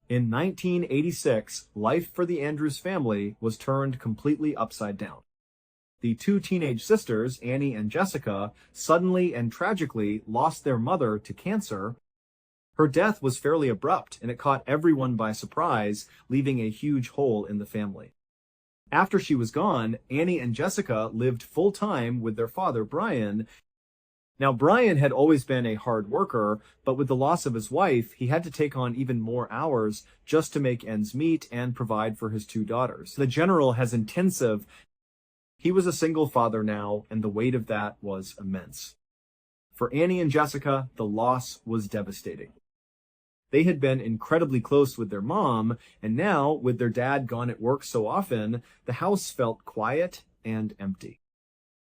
In 1986, life for the Andrews family was turned completely upside down. The two teenage sisters, Annie and Jessica, suddenly and tragically lost their mother to cancer. Her death was fairly abrupt, and it caught everyone by surprise, leaving a huge hole in the family. After she was gone, Annie and Jessica lived full-time with their father, Brian. Now, Brian had always been a hard worker, but with the loss of his wife, he had to take on even more hours just to make ends meet and provide for his two daughters. The general has intensive. He was a single father now, and the weight of that was immense. For Annie and Jessica, the loss was devastating. They had been incredibly close with their mom, and now, with their dad gone at work so often, the house felt quiet and empty.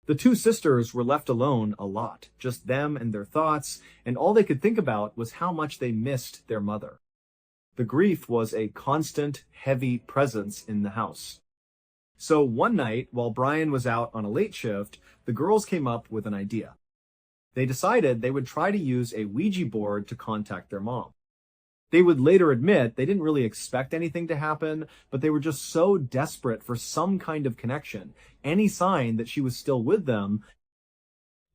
The two sisters were left alone a lot, just them and their thoughts, and all they could think about was how much they missed their mother. The grief was a constant, heavy presence in the house. So one night, while Brian was out on a late shift, the girls came up with an idea. They decided they would try to use a Ouija board to contact their mom. They would later admit they didn't really expect anything to happen, but they were just so desperate for some kind of connection, any sign that she was still with them.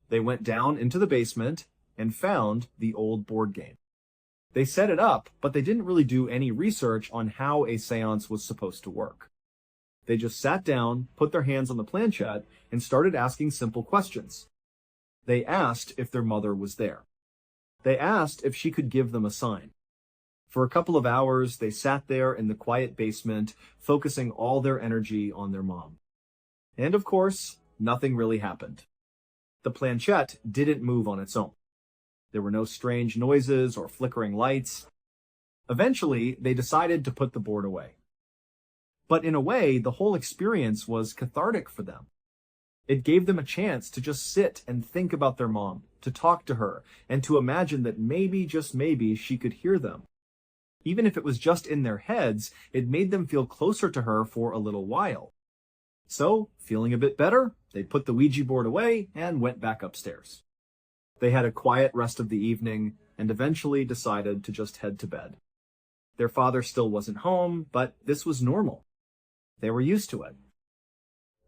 They went down into the basement and found the old board game. They set it up, but they didn't really do any research on how a seance was supposed to work. They just sat down, put their hands on the planchette, and started asking simple questions. They asked if their mother was there. They asked if she could give them a sign. For a couple of hours, they sat there in the quiet basement, focusing all their energy on their mom. And of course, nothing really happened. The planchette didn't move on its own. There were no strange noises or flickering lights. Eventually, they decided to put the board away. But in a way, the whole experience was cathartic for them. It gave them a chance to just sit and think about their mom, to talk to her, and to imagine that maybe, just maybe, she could hear them. Even if it was just in their heads, it made them feel closer to her for a little while. So, feeling a bit better, they put the Ouija board away and went back upstairs. They had a quiet rest of the evening and eventually decided to just head to bed. Their father still wasn't home, but this was normal. They were used to it.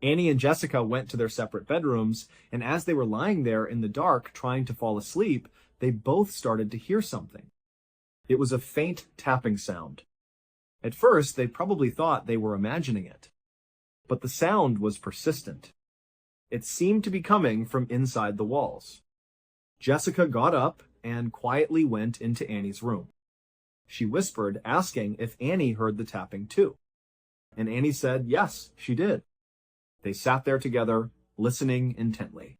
Annie and Jessica went to their separate bedrooms, and as they were lying there in the dark trying to fall asleep, they both started to hear something. It was a faint tapping sound. At first, they probably thought they were imagining it. But the sound was persistent. It seemed to be coming from inside the walls. Jessica got up and quietly went into Annie's room. She whispered, asking if Annie heard the tapping too. And Annie said yes, she did. They sat there together, listening intently.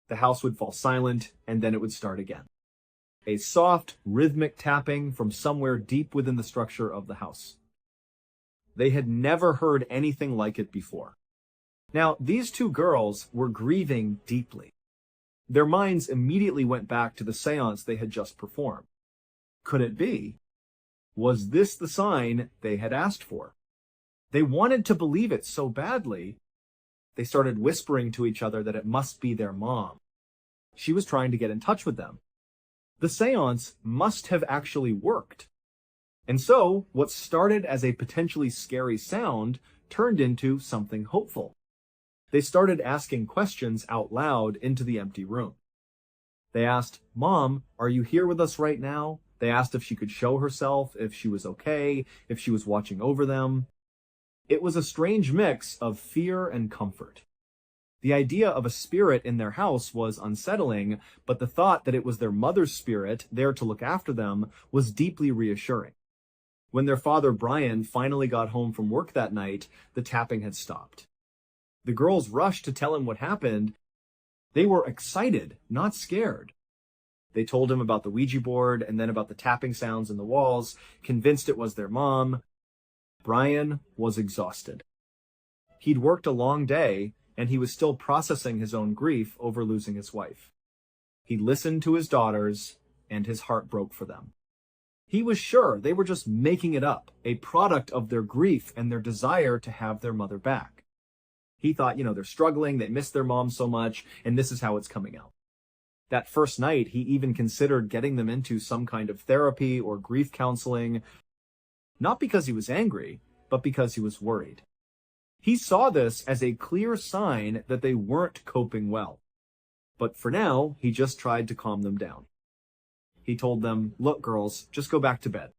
The house would fall silent, and then it would start again. A soft, rhythmic tapping from somewhere deep within the structure of the house. They had never heard anything like it before. Now, these two girls were grieving deeply. Their minds immediately went back to the seance they had just performed. Could it be? Was this the sign they had asked for? They wanted to believe it so badly. They started whispering to each other that it must be their mom. She was trying to get in touch with them. The seance must have actually worked. And so, what started as a potentially scary sound turned into something hopeful. They started asking questions out loud into the empty room. They asked, "Mom, are you here with us right now?" They asked if she could show herself, if she was okay, if she was watching over them. It was a strange mix of fear and comfort. The idea of a spirit in their house was unsettling, but the thought that it was their mother's spirit there to look after them was deeply reassuring. When their father, Brian, finally got home from work that night, the tapping had stopped. The girls rushed to tell him what happened. They were excited, not scared. They told him about the Ouija board and then about the tapping sounds in the walls, convinced it was their mom. Brian was exhausted. He'd worked a long day, and he was still processing his own grief over losing his wife. He listened to his daughters, and his heart broke for them. He was sure they were just making it up, a product of their grief and their desire to have their mother back. He thought, they're struggling, they miss their mom so much, and this is how it's coming out. That first night, he even considered getting them into some kind of therapy or grief counseling. Not because he was angry, but because he was worried. He saw this as a clear sign that they weren't coping well. But for now, he just tried to calm them down. He told them, "Look, girls, just go back to bed.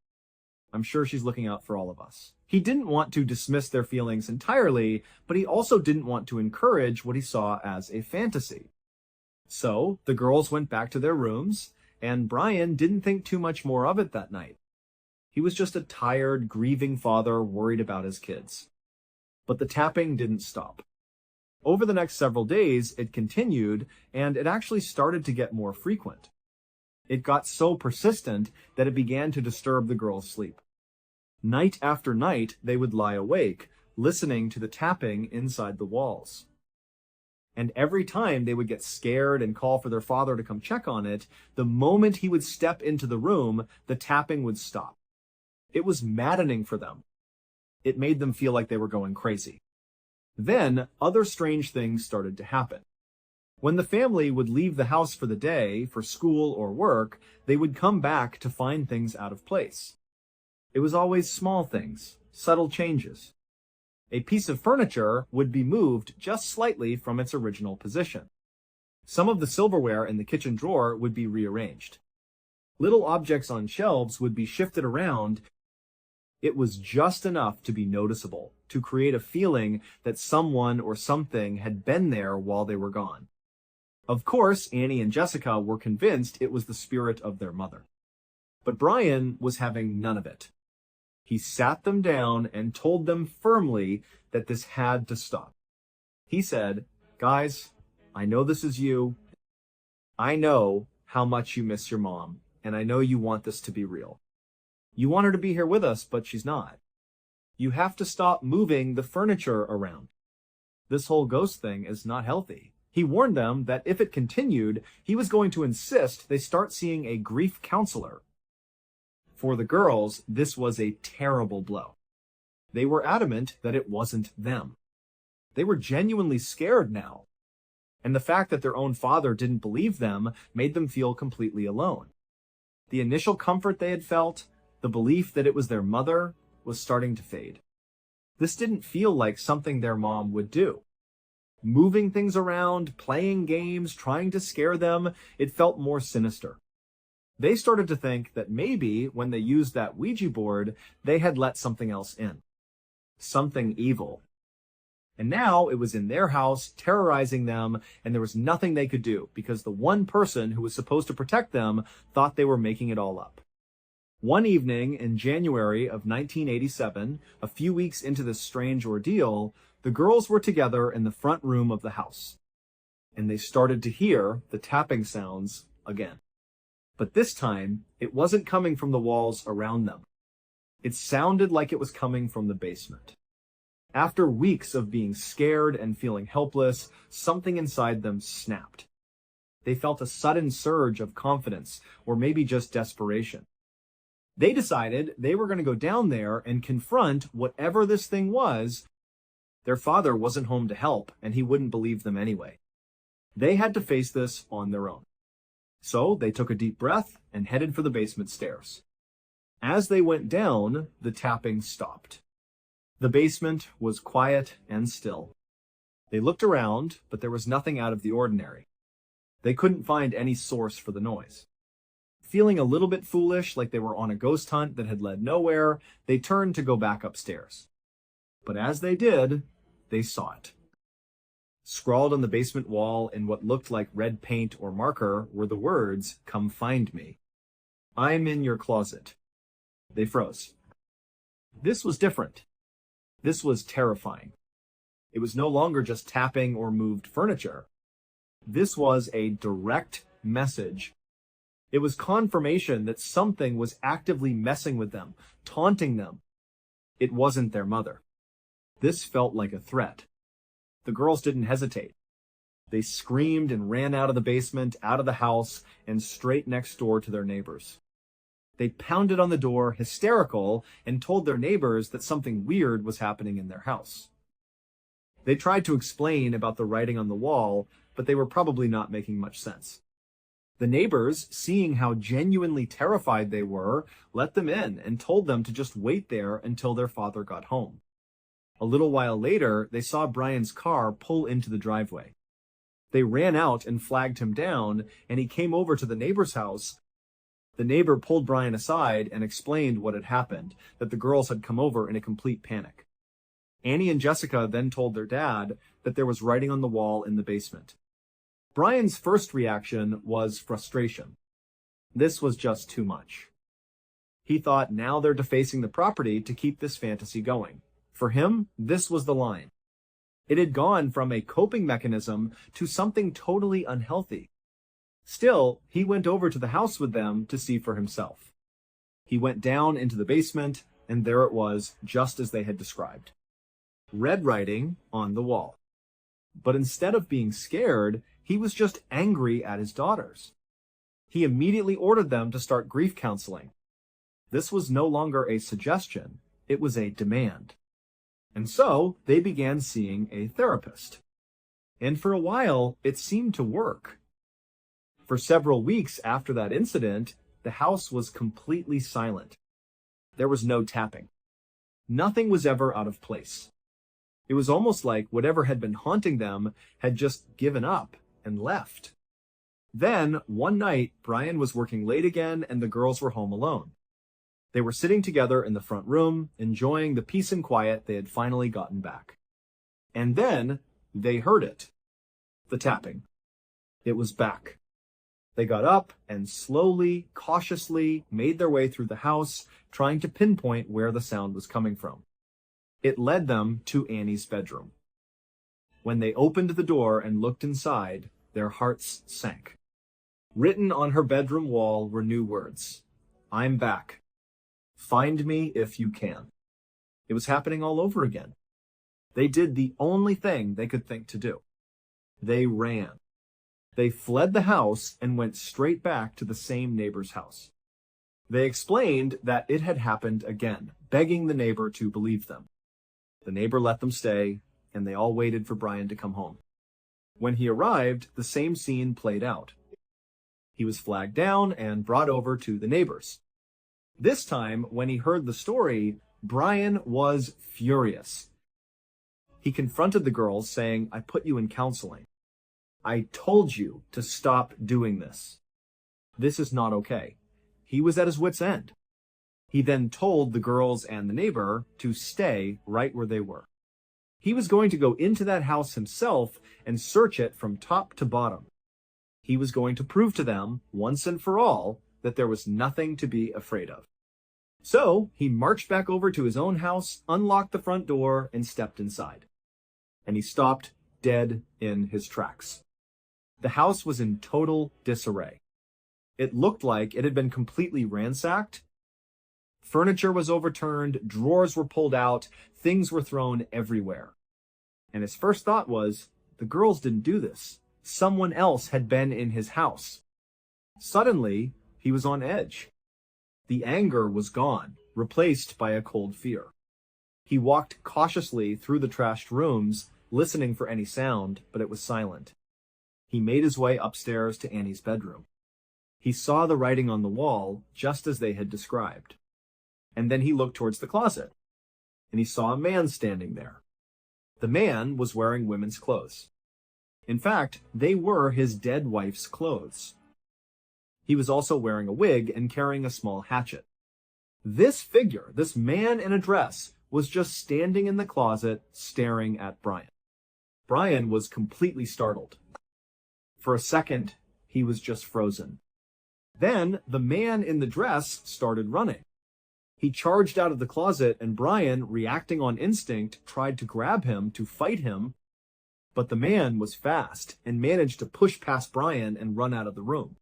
I'm sure she's looking out for all of us." He didn't want to dismiss their feelings entirely, but he also didn't want to encourage what he saw as a fantasy. So, the girls went back to their rooms, and Brian didn't think too much more of it that night. He was just a tired, grieving father worried about his kids. But the tapping didn't stop. Over the next several days, it continued, and it actually started to get more frequent. It got so persistent that it began to disturb the girls' sleep. Night after night, they would lie awake, listening to the tapping inside the walls. And every time they would get scared and call for their father to come check on it, the moment he would step into the room, the tapping would stop. It was maddening for them. It made them feel like they were going crazy. Then, other strange things started to happen. When the family would leave the house for the day, for school or work, they would come back to find things out of place. It was always small things, subtle changes. A piece of furniture would be moved just slightly from its original position. Some of the silverware in the kitchen drawer would be rearranged. Little objects on shelves would be shifted around. It was just enough to be noticeable, to create a feeling that someone or something had been there while they were gone. Of course, Annie and Jessica were convinced it was the spirit of their mother. But Brian was having none of it. He sat them down and told them firmly that this had to stop. He said, "Guys, I know this is you. I know how much you miss your mom, and I know you want this to be real. You want her to be here with us, but she's not. You have to stop moving the furniture around. This whole ghost thing is not healthy." He warned them that if it continued, he was going to insist they start seeing a grief counselor. For the girls, this was a terrible blow. They were adamant that it wasn't them. They were genuinely scared now. And the fact that their own father didn't believe them made them feel completely alone. The initial comfort they had felt, the belief that it was their mother, was starting to fade. This didn't feel like something their mom would do. Moving things around, playing games, trying to scare them, it felt more sinister. They started to think that maybe when they used that Ouija board, they had let something else in. Something evil. And now it was in their house, terrorizing them, and there was nothing they could do because the one person who was supposed to protect them thought they were making it all up. One evening in January of 1987, a few weeks into this strange ordeal, the girls were together in the front room of the house, and they started to hear the tapping sounds again. But this time, it wasn't coming from the walls around them. It sounded like it was coming from the basement. After weeks of being scared and feeling helpless, something inside them snapped. They felt a sudden surge of confidence, or maybe just desperation. They decided they were going to go down there and confront whatever this thing was. Their father wasn't home to help, and he wouldn't believe them anyway. They had to face this on their own. So they took a deep breath and headed for the basement stairs. As they went down, the tapping stopped. The basement was quiet and still. They looked around, but there was nothing out of the ordinary. They couldn't find any source for the noise. Feeling a little bit foolish, like they were on a ghost hunt that had led nowhere, they turned to go back upstairs. But as they did, they saw it. Scrawled on the basement wall in what looked like red paint or marker were the words, "Come find me. I'm in your closet." They froze. This was different. This was terrifying. It was no longer just tapping or moved furniture. This was a direct message. It was confirmation that something was actively messing with them, taunting them. It wasn't their mother. This felt like a threat. The girls didn't hesitate. They screamed and ran out of the basement, out of the house, and straight next door to their neighbors. They pounded on the door, hysterical, and told their neighbors that something weird was happening in their house. They tried to explain about the writing on the wall, but they were probably not making much sense. The neighbors, seeing how genuinely terrified they were, let them in and told them to just wait there until their father got home. A little while later, they saw Brian's car pull into the driveway. They ran out and flagged him down, and he came over to the neighbor's house. The neighbor pulled Brian aside and explained what had happened, that the girls had come over in a complete panic. Annie and Jessica then told their dad that there was writing on the wall in the basement. Brian's first reaction was frustration. This was just too much. He thought now they're defacing the property to keep this fantasy going. For him, this was the line. It had gone from a coping mechanism to something totally unhealthy. Still, he went over to the house with them to see for himself. He went down into the basement, and there it was, just as they had described. Red writing on the wall. But instead of being scared, he was just angry at his daughters. He immediately ordered them to start grief counseling. This was no longer a suggestion, it was a demand. And so they began seeing a therapist. And for a while, it seemed to work. For several weeks after that incident, the house was completely silent. There was no tapping. Nothing was ever out of place. It was almost like whatever had been haunting them had just given up and left. Then, one night, Brian was working late again and the girls were home alone. They were sitting together in the front room, enjoying the peace and quiet they had finally gotten back. And then, they heard it. The tapping. It was back. They got up and slowly, cautiously made their way through the house, trying to pinpoint where the sound was coming from. It led them to Annie's bedroom. When they opened the door and looked inside, their hearts sank. Written on her bedroom wall were new words. I'm back. Find me if you can. It was happening all over again. They did the only thing they could think to do. They ran. They fled the house and went straight back to the same neighbor's house. They explained that it had happened again, begging the neighbor to believe them. The neighbor let them stay, and they all waited for Brian to come home. When he arrived, the same scene played out. He was flagged down and brought over to the neighbors. This time, when he heard the story, Brian was furious. He confronted the girls, saying, I put you in counseling. I told you to stop doing this. This is not okay. He was at his wit's end. He then told the girls and the neighbor to stay right where they were. He was going to go into that house himself and search it from top to bottom. He was going to prove to them, once and for all, that there was nothing to be afraid of. So he marched back over to his own house, unlocked the front door, and stepped inside. And he stopped dead in his tracks. The house was in total disarray. It looked like it had been completely ransacked. Furniture was overturned, drawers were pulled out, things were thrown everywhere. And his first thought was, the girls didn't do this. Someone else had been in his house. Suddenly, he was on edge. The anger was gone, replaced by a cold fear. He walked cautiously through the trashed rooms, listening for any sound, but it was silent. He made his way upstairs to Annie's bedroom. He saw the writing on the wall, just as they had described. And then he looked towards the closet, and he saw a man standing there. The man was wearing women's clothes. In fact, they were his dead wife's clothes. He was also wearing a wig and carrying a small hatchet. This figure, this man in a dress, was just standing in the closet, staring at Brian. Brian was completely startled. For a second, he was just frozen. Then, the man in the dress started running. He charged out of the closet, and Brian, reacting on instinct, tried to grab him to fight him, but the man was fast and managed to push past Brian and run out of the room.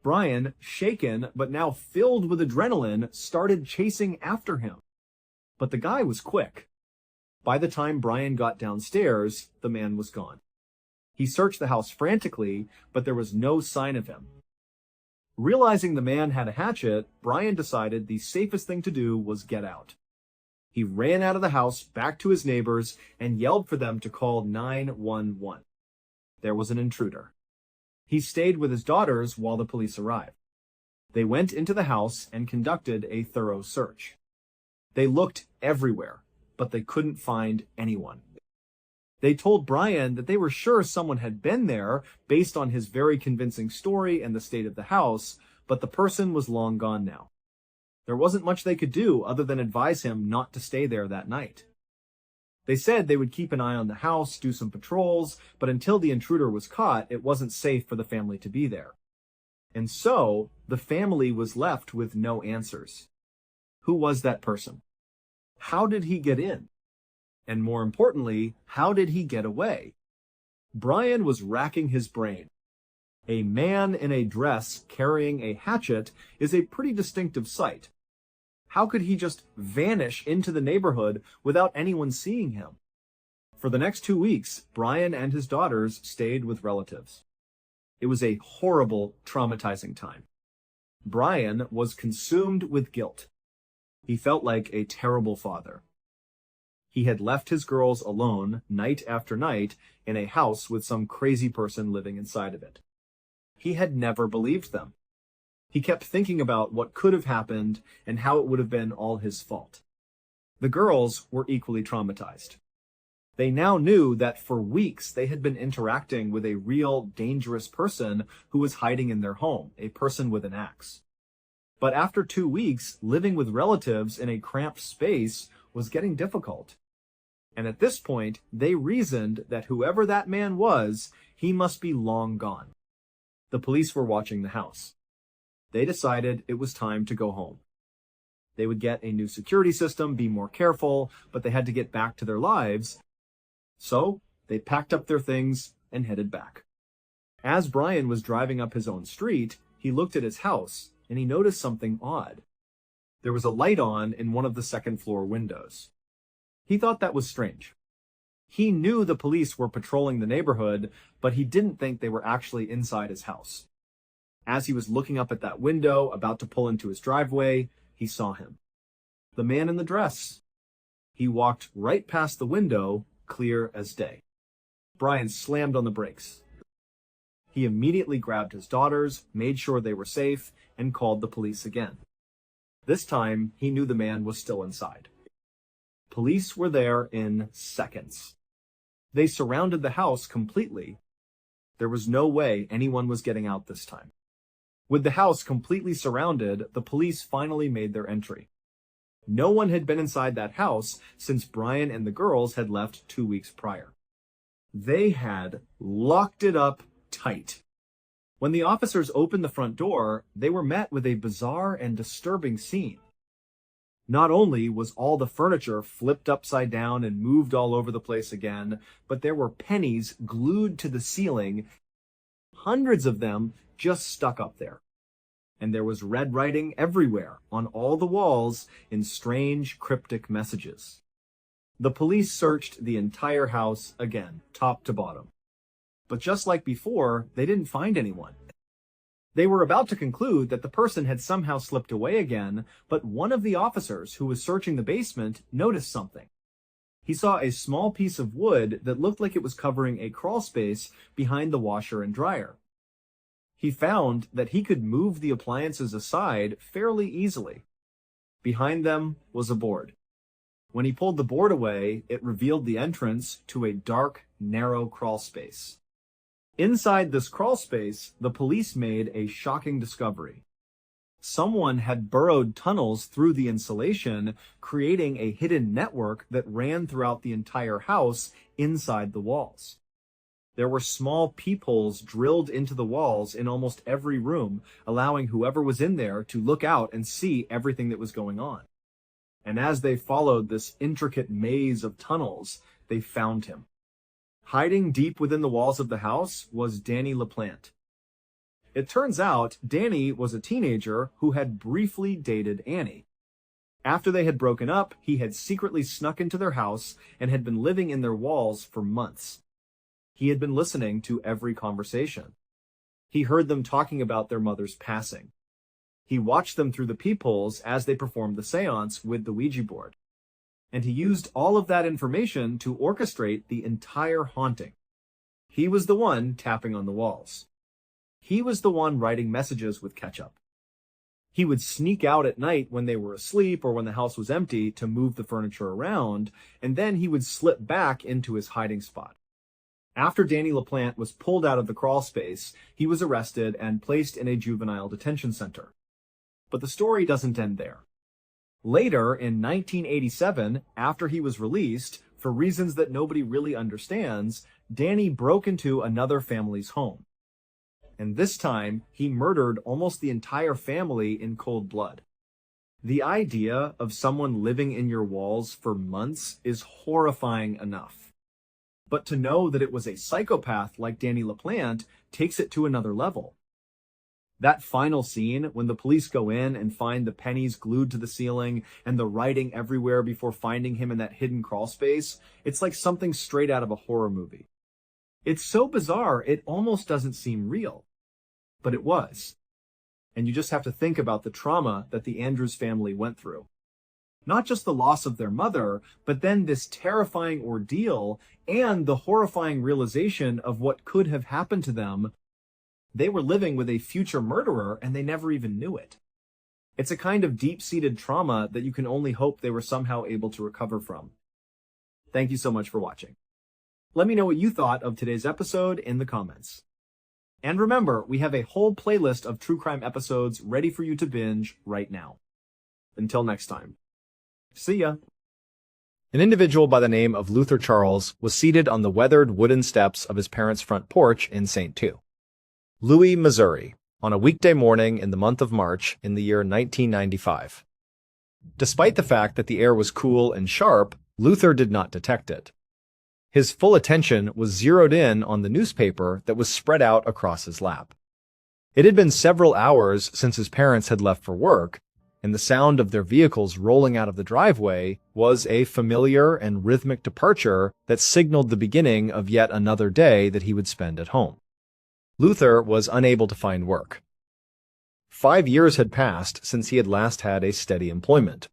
Brian, shaken but now filled with adrenaline, started chasing after him. But the guy was quick. By the time Brian got downstairs, the man was gone. He searched the house frantically, but there was no sign of him. Realizing the man had a hatchet, Brian decided the safest thing to do was get out. He ran out of the house back to his neighbors and yelled for them to call 911. There was an intruder. He stayed with his daughters while the police arrived. They went into the house and conducted a thorough search. They looked everywhere, but they couldn't find anyone. They told Brian that they were sure someone had been there based on his very convincing story and the state of the house, but the person was long gone now. There wasn't much they could do other than advise him not to stay there that night. They said they would keep an eye on the house, do some patrols, but until the intruder was caught, it wasn't safe for the family to be there. And so, the family was left with no answers. Who was that person? How did he get in? And more importantly, how did he get away? Brian was racking his brain. A man in a dress carrying a hatchet is a pretty distinctive sight. How could he just vanish into the neighborhood without anyone seeing him? For the next 2 weeks, Brian and his daughters stayed with relatives. It was a horrible, traumatizing time. Brian was consumed with guilt. He felt like a terrible father. He had left his girls alone night after night in a house with some crazy person living inside of it. He had never believed them. He kept thinking about what could have happened and how it would have been all his fault. The girls were equally traumatized. They now knew that for weeks they had been interacting with a real, dangerous person who was hiding in their home, a person with an axe. But after 2 weeks, living with relatives in a cramped space was getting difficult. And at this point, they reasoned that whoever that man was, he must be long gone. The police were watching the house. They decided it was time to go home. They would get a new security system, be more careful, but they had to get back to their lives. So, they packed up their things and headed back. As Brian was driving up his own street, he looked at his house, and he noticed something odd. There was a light on in one of the second-floor windows. He thought that was strange. He knew the police were patrolling the neighborhood, but he didn't think they were actually inside his house. As he was looking up at that window, about to pull into his driveway, he saw him. The man in the dress. He walked right past the window, clear as day. Brian slammed on the brakes. He immediately grabbed his daughters, made sure they were safe, and called the police again. This time, he knew the man was still inside. Police were there in seconds. They surrounded the house completely. There was no way anyone was getting out this time. With the house completely surrounded, the police finally made their entry. No one had been inside that house since Brian and the girls had left 2 weeks prior. They had locked it up tight. When the officers opened the front door, they were met with a bizarre and disturbing scene. Not only was all the furniture flipped upside down and moved all over the place again, but there were pennies glued to the ceiling, hundreds of them just stuck up there. And there was red writing everywhere on all the walls in strange, cryptic messages. The police searched the entire house again, top to bottom. But just like before, they didn't find anyone. They were about to conclude that the person had somehow slipped away again, but one of the officers who was searching the basement noticed something. He saw a small piece of wood that looked like it was covering a crawl space behind the washer and dryer. He found that he could move the appliances aside fairly easily. Behind them was a board. When he pulled the board away, it revealed the entrance to a dark, narrow crawl space. Inside this crawl space, the police made a shocking discovery. Someone had burrowed tunnels through the insulation, creating a hidden network that ran throughout the entire house inside the walls. There were small peepholes drilled into the walls in almost every room, allowing whoever was in there to look out and see everything that was going on. And as they followed this intricate maze of tunnels, they found him. Hiding deep within the walls of the house was Danny LaPlante. It turns out Danny was a teenager who had briefly dated Annie. After they had broken up, he had secretly snuck into their house and had been living in their walls for months. He had been listening to every conversation. He heard them talking about their mother's passing. He watched them through the peepholes as they performed the seance with the Ouija board. And he used all of that information to orchestrate the entire haunting. He was the one tapping on the walls. he was the one writing messages with ketchup. He would sneak out at night when they were asleep or when the house was empty to move the furniture around, and then he would slip back into his hiding spot. After Danny LaPlante was pulled out of the crawl space, he was arrested and placed in a juvenile detention center. But the story doesn't end there. Later, in 1987, after he was released, for reasons that nobody really understands, Danny broke into another family's home. And this time, he murdered almost the entire family in cold blood. The idea of someone living in your walls for months is horrifying enough. But to know that it was a psychopath like Danny LaPlante takes it to another level. That final scene, when the police go in and find the pennies glued to the ceiling and the writing everywhere before finding him in that hidden crawl space, it's like something straight out of a horror movie. It's so bizarre, it almost doesn't seem real. But it was. And you just have to think about the trauma that the Andrews family went through. Not just the loss of their mother, but then this terrifying ordeal and the horrifying realization of what could have happened to them. They were living with a future murderer and they never even knew it. It's a kind of deep-seated trauma that you can only hope they were somehow able to recover from. Thank you so much for watching. Let me know what you thought of today's episode in the comments. And remember, we have a whole playlist of true crime episodes ready for you to binge right now. Until next time. See ya. An individual by the name of Luther Charles was seated on the weathered wooden steps of his parents' front porch in St. Louis, Missouri, on a weekday morning in the month of March in the year 1995. Despite the fact that the air was cool and sharp, Luther did not detect it. His full attention was zeroed in on the newspaper that was spread out across his lap. It had been several hours since his parents had left for work, and the sound of their vehicles rolling out of the driveway was a familiar and rhythmic departure that signaled the beginning of yet another day that he would spend at home. Luther was unable to find work. 5 years had passed since he had last had a steady employment.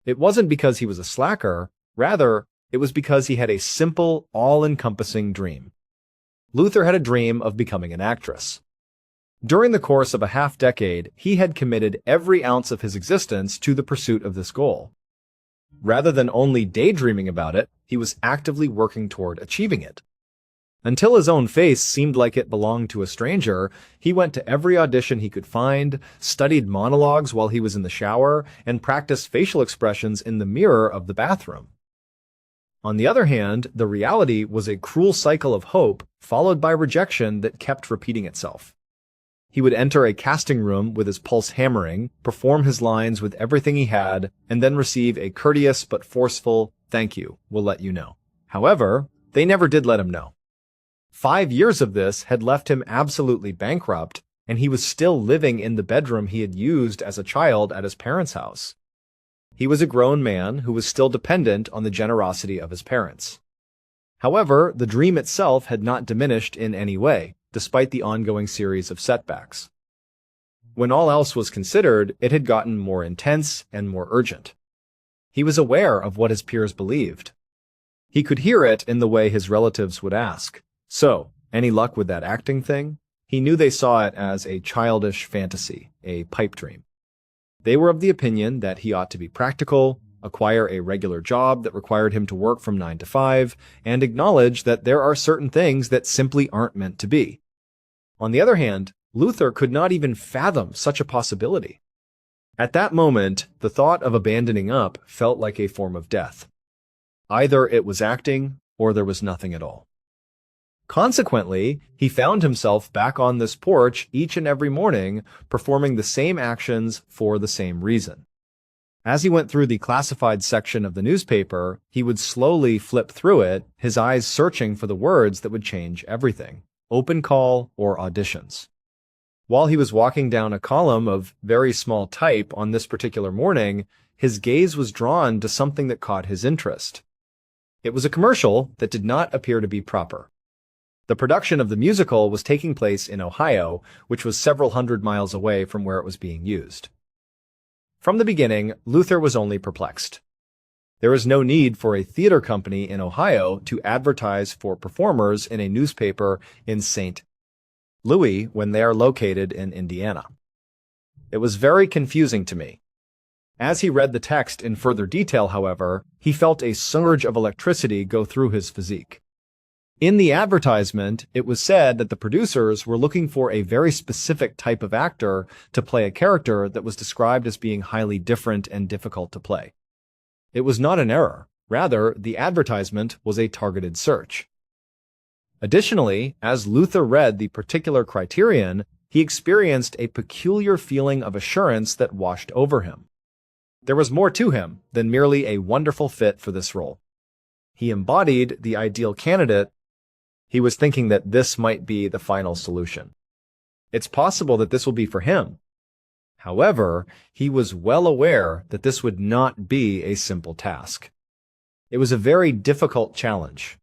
It wasn't because he was a slacker, rather, it was because he had a simple, all-encompassing dream. Luther had a dream of becoming an actress. During the course of a half-decade, he had committed every ounce of his existence to the pursuit of this goal. Rather than only daydreaming about it, he was actively working toward achieving it. Until his own face seemed like it belonged to a stranger, he went to every audition he could find, studied monologues while he was in the shower, and practiced facial expressions in the mirror of the bathroom. On the other hand, the reality was a cruel cycle of hope followed by rejection that kept repeating itself. He would enter a casting room with his pulse hammering, perform his lines with everything he had, and then receive a courteous but forceful, "Thank you, we'll let you know." However, they never did let him know. 5 years of this had left him absolutely bankrupt, and he was still living in the bedroom he had used as a child at his parents' house. He was a grown man who was still dependent on the generosity of his parents. However, the dream itself had not diminished in any way, despite the ongoing series of setbacks. When all else was considered, it had gotten more intense and more urgent. He was aware of what his peers believed. He could hear it in the way his relatives would ask, "So, any luck with that acting thing?" He knew they saw it as a childish fantasy, a pipe dream. They were of the opinion that he ought to be practical, acquire a regular job that required him to work from 9 to 5, and acknowledge that there are certain things that simply aren't meant to be. On the other hand, Luther could not even fathom such a possibility. At that moment, the thought of abandoning up felt like a form of death. Either it was acting, or there was nothing at all. Consequently, he found himself back on this porch each and every morning, performing the same actions for the same reason. As he went through the classified section of the newspaper, he would slowly flip through it, his eyes searching for the words that would change everything: open call or auditions. While he was walking down a column of very small type on this particular morning, his gaze was drawn to something that caught his interest. It was a commercial that did not appear to be proper. The production of the musical was taking place in Ohio, which was several hundred miles away from where it was being used. From the beginning, Luther was only perplexed. There was no need for a theater company in Ohio to advertise for performers in a newspaper in St. Louis when they are located in Indiana. It was very confusing to me. As he read the text in further detail, however, he felt a surge of electricity go through his physique. In the advertisement, it was said that the producers were looking for a very specific type of actor to play a character that was described as being highly different and difficult to play. It was not an error. Rather, the advertisement was a targeted search. Additionally, as Luther read the particular criterion, he experienced a peculiar feeling of assurance that washed over him. There was more to him than merely a wonderful fit for this role. He embodied the ideal candidate. He was thinking that this might be the final solution. It's possible that this will be for him. However, he was well aware that this would not be a simple task. It was a very difficult challenge.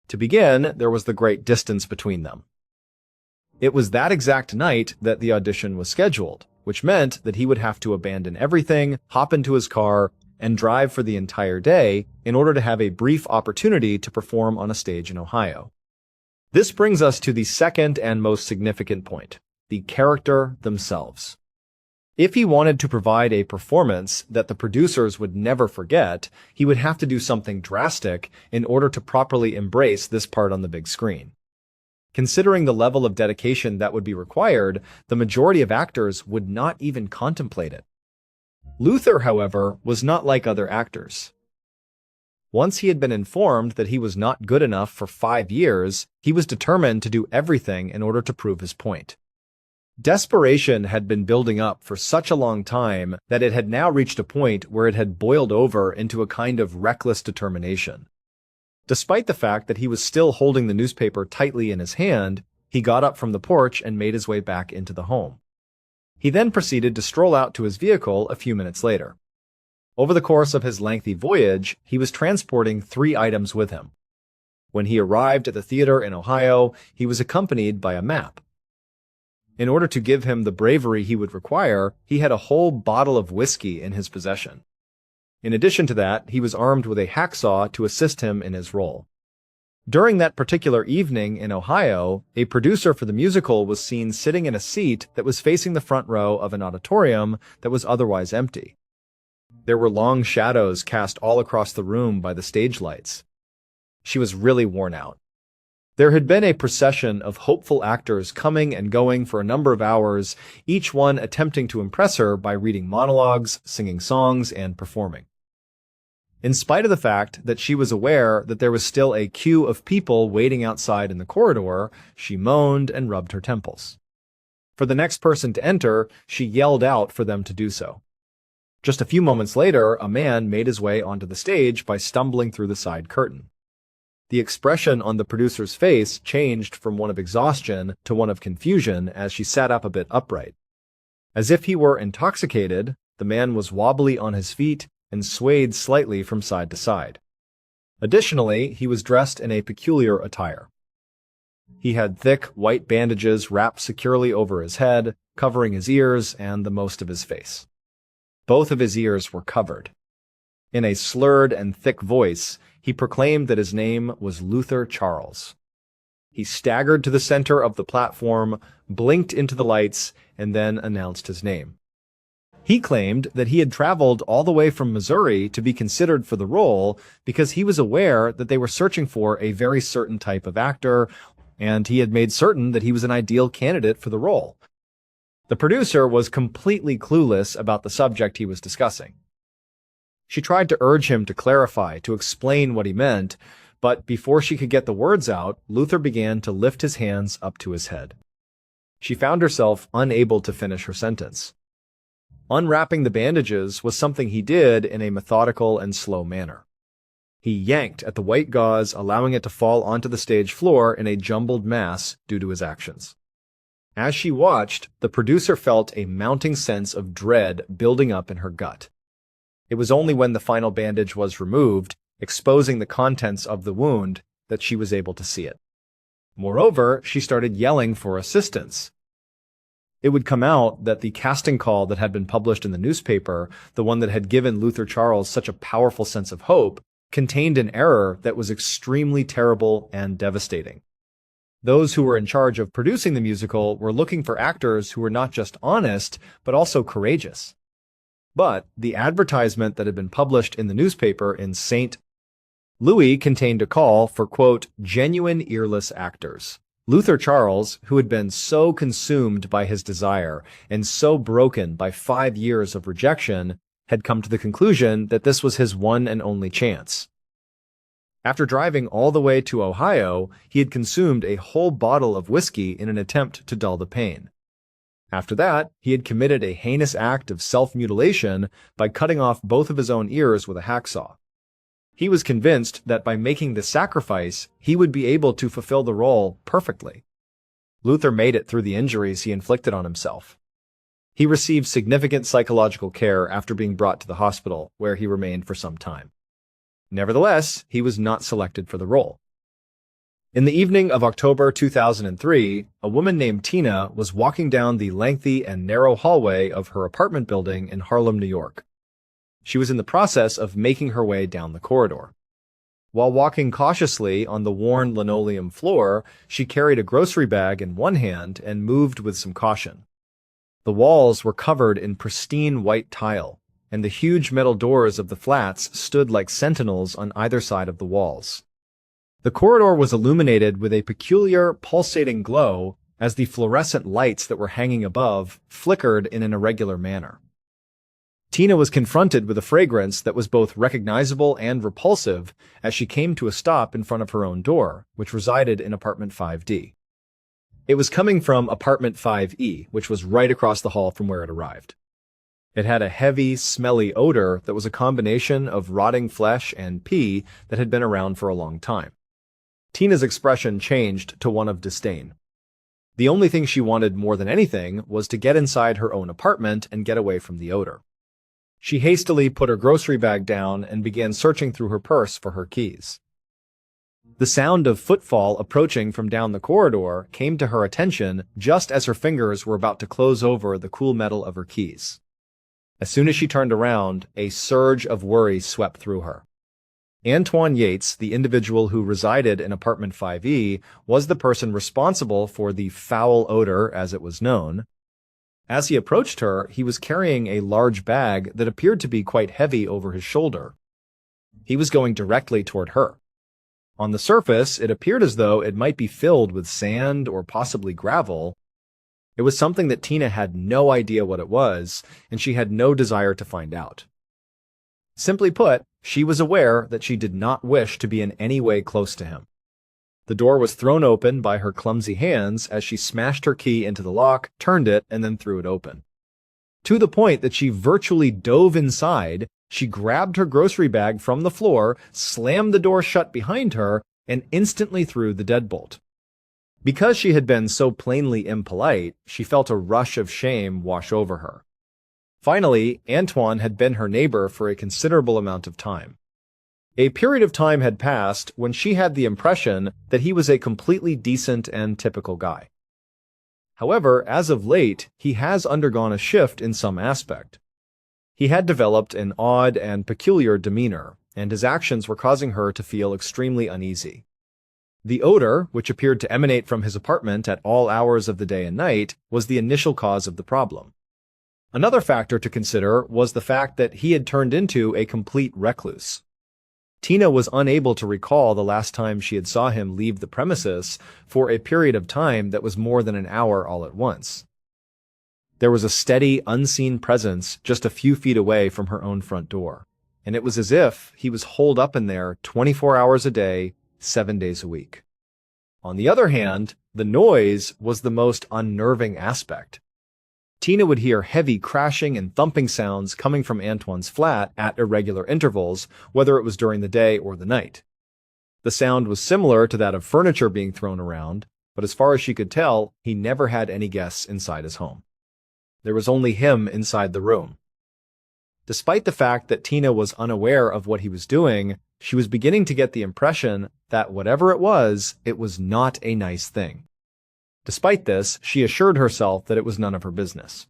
To begin, there was the great distance between them. It was that exact night that the audition was scheduled, which meant that he would have to abandon everything, hop into his car, and drive for the entire day in order to have a brief opportunity to perform on a stage in Ohio. This brings us to the second and most significant point, the character themselves. If he wanted to provide a performance that the producers would never forget, he would have to do something drastic in order to properly embrace this part on the big screen. Considering the level of dedication that would be required, the majority of actors would not even contemplate it. Luther, however, was not like other actors. Once he had been informed that he was not good enough for 5 years, he was determined to do everything in order to prove his point. Desperation had been building up for such a long time that it had now reached a point where it had boiled over into a kind of reckless determination. Despite the fact that he was still holding the newspaper tightly in his hand, he got up from the porch and made his way back into the home. He then proceeded to stroll out to his vehicle a few minutes later. Over the course of his lengthy voyage, he was transporting 3 items with him. When he arrived at the theater in Ohio, he was accompanied by a map. In order to give him the bravery he would require, he had a whole bottle of whiskey in his possession. In addition to that, he was armed with a hacksaw to assist him in his role. During that particular evening in Ohio, a producer for the musical was seen sitting in a seat that was facing the front row of an auditorium that was otherwise empty. There were long shadows cast all across the room by the stage lights. She was really worn out. There had been a procession of hopeful actors coming and going for a number of hours, each one attempting to impress her by reading monologues, singing songs, and performing. In spite of the fact that she was aware that there was still a queue of people waiting outside in the corridor, she moaned and rubbed her temples. For the next person to enter, she yelled out for them to do so. Just a few moments later, a man made his way onto the stage by stumbling through the side curtain. The expression on the producer's face changed from one of exhaustion to one of confusion as she sat up a bit upright. As if he were intoxicated, the man was wobbly on his feet and swayed slightly from side to side. Additionally, he was dressed in a peculiar attire. He had thick, white bandages wrapped securely over his head, covering his ears and the most of his face. Both of his ears were covered. In a slurred and thick voice, he proclaimed that his name was Luther Charles. He staggered to the center of the platform, blinked into the lights, and then announced his name. He claimed that he had traveled all the way from Missouri to be considered for the role because he was aware that they were searching for a very certain type of actor, and he had made certain that he was an ideal candidate for the role. The producer was completely clueless about the subject he was discussing. She tried to urge him to clarify, to explain what he meant, but before she could get the words out, Luther began to lift his hands up to his head. She found herself unable to finish her sentence. Unwrapping the bandages was something he did in a methodical and slow manner. He yanked at the white gauze, allowing it to fall onto the stage floor in a jumbled mass due to his actions. As she watched, the producer felt a mounting sense of dread building up in her gut. It was only when the final bandage was removed, exposing the contents of the wound, that she was able to see it. Moreover, she started yelling for assistance. It would come out that the casting call that had been published in the newspaper, the one that had given Luther Charles such a powerful sense of hope, contained an error that was extremely terrible and devastating. Those who were in charge of producing the musical were looking for actors who were not just honest, but also courageous. But the advertisement that had been published in the newspaper in St. Louis contained a call for, quote, genuine earless actors. Luther Charles, who had been so consumed by his desire and so broken by 5 years of rejection, had come to the conclusion that this was his one and only chance. After driving all the way to Ohio, he had consumed a whole bottle of whiskey in an attempt to dull the pain. After that, he had committed a heinous act of self-mutilation by cutting off both of his own ears with a hacksaw. He was convinced that by making this sacrifice, he would be able to fulfill the role perfectly. Luther made it through the injuries he inflicted on himself. He received significant psychological care after being brought to the hospital, where he remained for some time. Nevertheless, he was not selected for the role. In the evening of October 2003, a woman named Tina was walking down the lengthy and narrow hallway of her apartment building in Harlem, New York. She was in the process of making her way down the corridor. While walking cautiously on the worn linoleum floor, she carried a grocery bag in one hand and moved with some caution. The walls were covered in pristine white tile, and the huge metal doors of the flats stood like sentinels on either side of the walls. The corridor was illuminated with a peculiar, pulsating glow as the fluorescent lights that were hanging above flickered in an irregular manner. Tina was confronted with a fragrance that was both recognizable and repulsive as she came to a stop in front of her own door, which resided in apartment 5D. It was coming from apartment 5E, which was right across the hall from where it arrived. It had a heavy, smelly odor that was a combination of rotting flesh and pee that had been around for a long time. Tina's expression changed to one of disdain. The only thing she wanted more than anything was to get inside her own apartment and get away from the odor. She hastily put her grocery bag down and began searching through her purse for her keys. The sound of footfall approaching from down the corridor came to her attention just as her fingers were about to close over the cool metal of her keys. As soon as she turned around, a surge of worry swept through her. Antoine Yates, the individual who resided in apartment 5E, was the person responsible for the foul odor, as it was known. As he approached her, he was carrying a large bag that appeared to be quite heavy over his shoulder. He was going directly toward her. On the surface, it appeared as though it might be filled with sand or possibly gravel. It was something that Tina had no idea what it was, and she had no desire to find out. Simply put, she was aware that she did not wish to be in any way close to him. The door was thrown open by her clumsy hands as she smashed her key into the lock, turned it, and then threw it open. To the point that she virtually dove inside, she grabbed her grocery bag from the floor, slammed the door shut behind her, and instantly threw the deadbolt. Because she had been so plainly impolite, she felt a rush of shame wash over her. Finally, Antoine had been her neighbor for a considerable amount of time. A period of time had passed when she had the impression that he was a completely decent and typical guy. However, as of late, he has undergone a shift in some aspect. He had developed an odd and peculiar demeanor, and his actions were causing her to feel extremely uneasy. The odor, which appeared to emanate from his apartment at all hours of the day and night, was the initial cause of the problem. Another factor to consider was the fact that he had turned into a complete recluse. Tina was unable to recall the last time she had saw him leave the premises for a period of time that was more than an hour all at once. There was a steady, unseen presence just a few feet away from her own front door, and it was as if he was holed up in there 24 hours a day, 7 days a week. On the other hand, the noise was the most unnerving aspect. Tina would hear heavy crashing and thumping sounds coming from Antoine's flat at irregular intervals, whether it was during the day or the night. The sound was similar to that of furniture being thrown around, but as far as she could tell, he never had any guests inside his home. There was only him inside the room. Despite the fact that Tina was unaware of what he was doing, she was beginning to get the impression that whatever it was not a nice thing. Despite this, she assured herself that it was none of her business.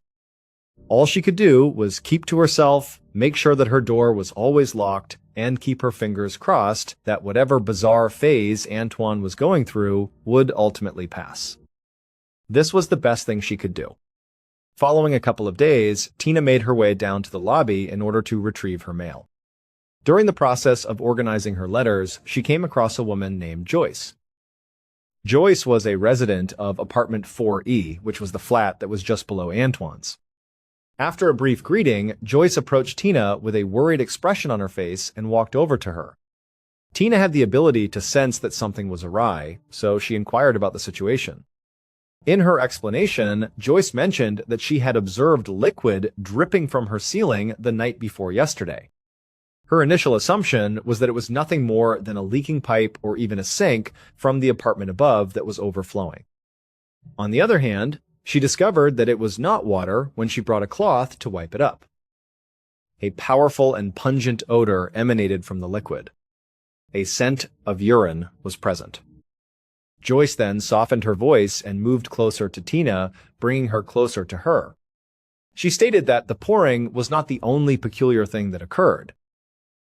All she could do was keep to herself, make sure that her door was always locked, and keep her fingers crossed that whatever bizarre phase Antoine was going through would ultimately pass. This was the best thing she could do. Following a couple of days, Tina made her way down to the lobby in order to retrieve her mail. During the process of organizing her letters, she came across a woman named Joyce. Joyce was a resident of apartment 4E, which was the flat that was just below Antoine's. After a brief greeting, Joyce approached Tina with a worried expression on her face and walked over to her. Tina had the ability to sense that something was awry, so she inquired about the situation. In her explanation, Joyce mentioned that she had observed liquid dripping from her ceiling the night before yesterday. Her initial assumption was that it was nothing more than a leaking pipe or even a sink from the apartment above that was overflowing. On the other hand, she discovered that it was not water when she brought a cloth to wipe it up. A powerful and pungent odor emanated from the liquid. A scent of urine was present. Joyce then softened her voice and moved closer to Tina, bringing her closer to her. She stated that the pouring was not the only peculiar thing that occurred.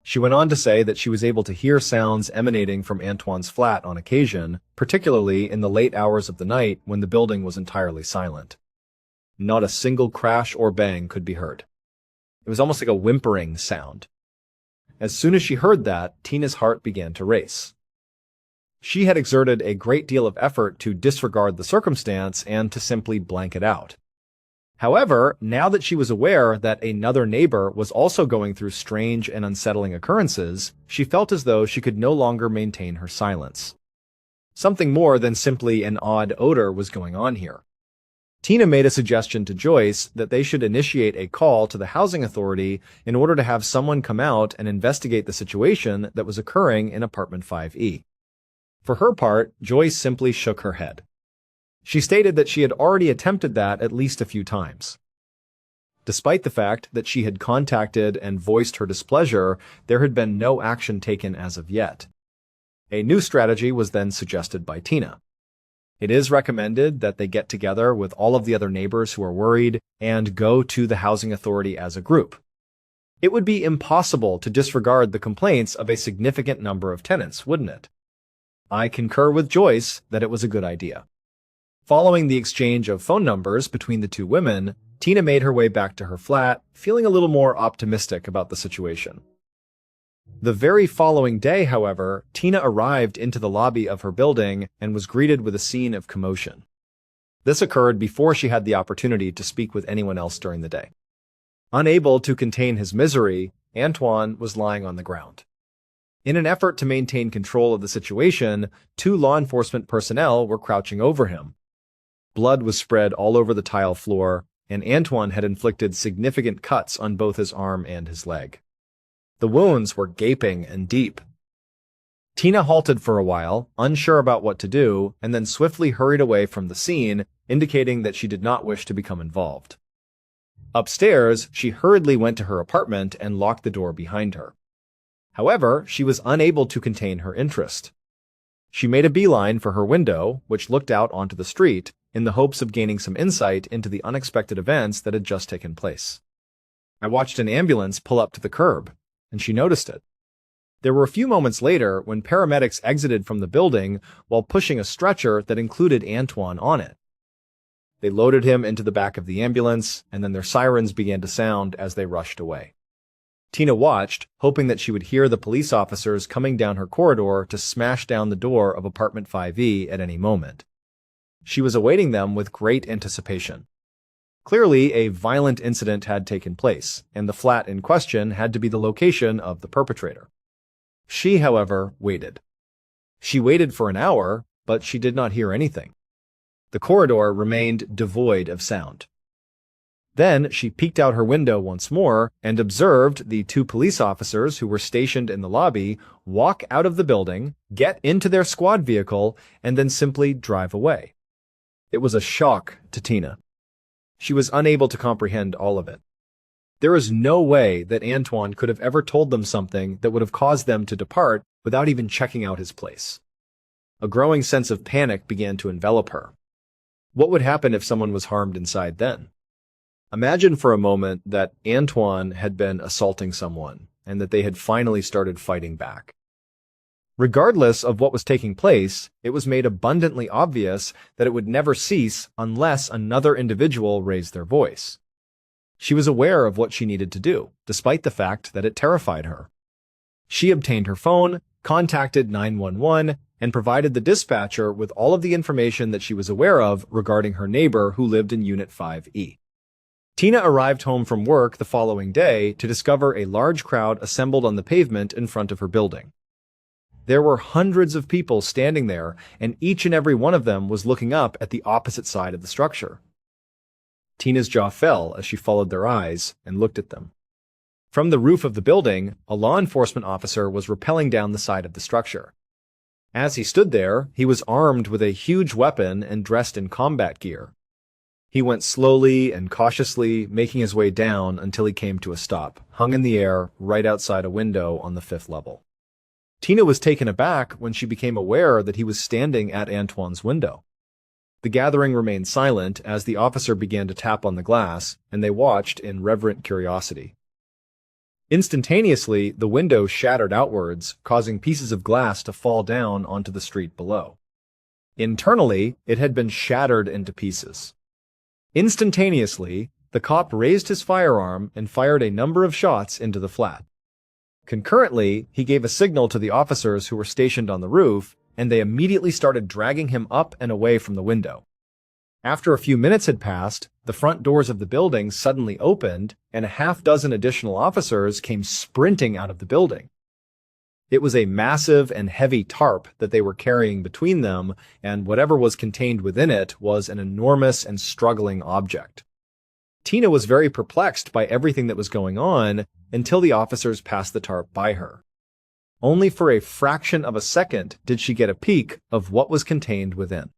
She went on to say that she was able to hear sounds emanating from Antoine's flat on occasion, particularly in the late hours of the night when the building was entirely silent. Not a single crash or bang could be heard. It was almost like a whimpering sound. As soon as she heard that, Tina's heart began to race. She had exerted a great deal of effort to disregard the circumstance and to simply blank it out. However, now that she was aware that another neighbor was also going through strange and unsettling occurrences, she felt as though she could no longer maintain her silence. Something more than simply an odd odor was going on here. Tina made a suggestion to Joyce that they should initiate a call to the housing authority in order to have someone come out and investigate the situation that was occurring in apartment 5E. For her part, Joyce simply shook her head. She stated that she had already attempted that at least a few times. Despite the fact that she had contacted and voiced her displeasure, there had been no action taken as of yet. A new strategy was then suggested by Tina. It is recommended that they get together with all of the other neighbors who are worried and go to the housing authority as a group. It would be impossible to disregard the complaints of a significant number of tenants, wouldn't it? I concur with Joyce that it was a good idea. Following the exchange of phone numbers between the two women, Tina made her way back to her flat, feeling a little more optimistic about the situation. The very following day, however, Tina arrived into the lobby of her building and was greeted with a scene of commotion. This occurred before she had the opportunity to speak with anyone else during the day. Unable to contain his misery, Antoine was lying on the ground. In an effort to maintain control of the situation, 2 law enforcement personnel were crouching over him. Blood was spread all over the tile floor, and Antoine had inflicted significant cuts on both his arm and his leg. The wounds were gaping and deep. Tina halted for a while, unsure about what to do, and then swiftly hurried away from the scene, indicating that she did not wish to become involved. Upstairs, she hurriedly went to her apartment and locked the door behind her. However, she was unable to contain her interest. She made a beeline for her window, which looked out onto the street, in the hopes of gaining some insight into the unexpected events that had just taken place. I watched an ambulance pull up to the curb, and she noticed it. There were a few moments later when paramedics exited from the building while pushing a stretcher that included Antoine on it. They loaded him into the back of the ambulance, and then their sirens began to sound as they rushed away. Tina watched, hoping that she would hear the police officers coming down her corridor to smash down the door of apartment 5E at any moment. She was awaiting them with great anticipation. Clearly, a violent incident had taken place, and the flat in question had to be the location of the perpetrator. She, however, waited. She waited for an hour, but she did not hear anything. The corridor remained devoid of sound. Then she peeked out her window once more and observed the 2 police officers who were stationed in the lobby walk out of the building, get into their squad vehicle, and then simply drive away. It was a shock to Tina. She was unable to comprehend all of it. There is no way that Antoine could have ever told them something that would have caused them to depart without even checking out his place. A growing sense of panic began to envelop her. What would happen if someone was harmed inside then? Imagine for a moment that Antoine had been assaulting someone, and that they had finally started fighting back. Regardless of what was taking place, it was made abundantly obvious that it would never cease unless another individual raised their voice. She was aware of what she needed to do, despite the fact that it terrified her. She obtained her phone, contacted 911, and provided the dispatcher with all of the information that she was aware of regarding her neighbor who lived in Unit 5E. Tina arrived home from work the following day to discover a large crowd assembled on the pavement in front of her building. There were hundreds of people standing there, and each and every one of them was looking up at the opposite side of the structure. Tina's jaw fell as she followed their eyes and looked at them. From the roof of the building, a law enforcement officer was rappelling down the side of the structure. As he stood there, he was armed with a huge weapon and dressed in combat gear. He went slowly and cautiously, making his way down until he came to a stop, hung in the air right outside a window on the 5th level. Tina was taken aback when she became aware that he was standing at Antoine's window. The gathering remained silent as the officer began to tap on the glass, and they watched in reverent curiosity. Instantaneously, the window shattered outwards, causing pieces of glass to fall down onto the street below. Internally, it had been shattered into pieces. Instantaneously, the cop raised his firearm and fired a number of shots into the flat. Concurrently, he gave a signal to the officers who were stationed on the roof, and they immediately started dragging him up and away from the window. After a few minutes had passed, the front doors of the building suddenly opened, and a half-dozen additional officers came sprinting out of the building. It was a massive and heavy tarp that they were carrying between them, and whatever was contained within it was an enormous and struggling object. Tina was very perplexed by everything that was going on until the officers passed the tarp by her. Only for a fraction of a second did she get a peek of what was contained within.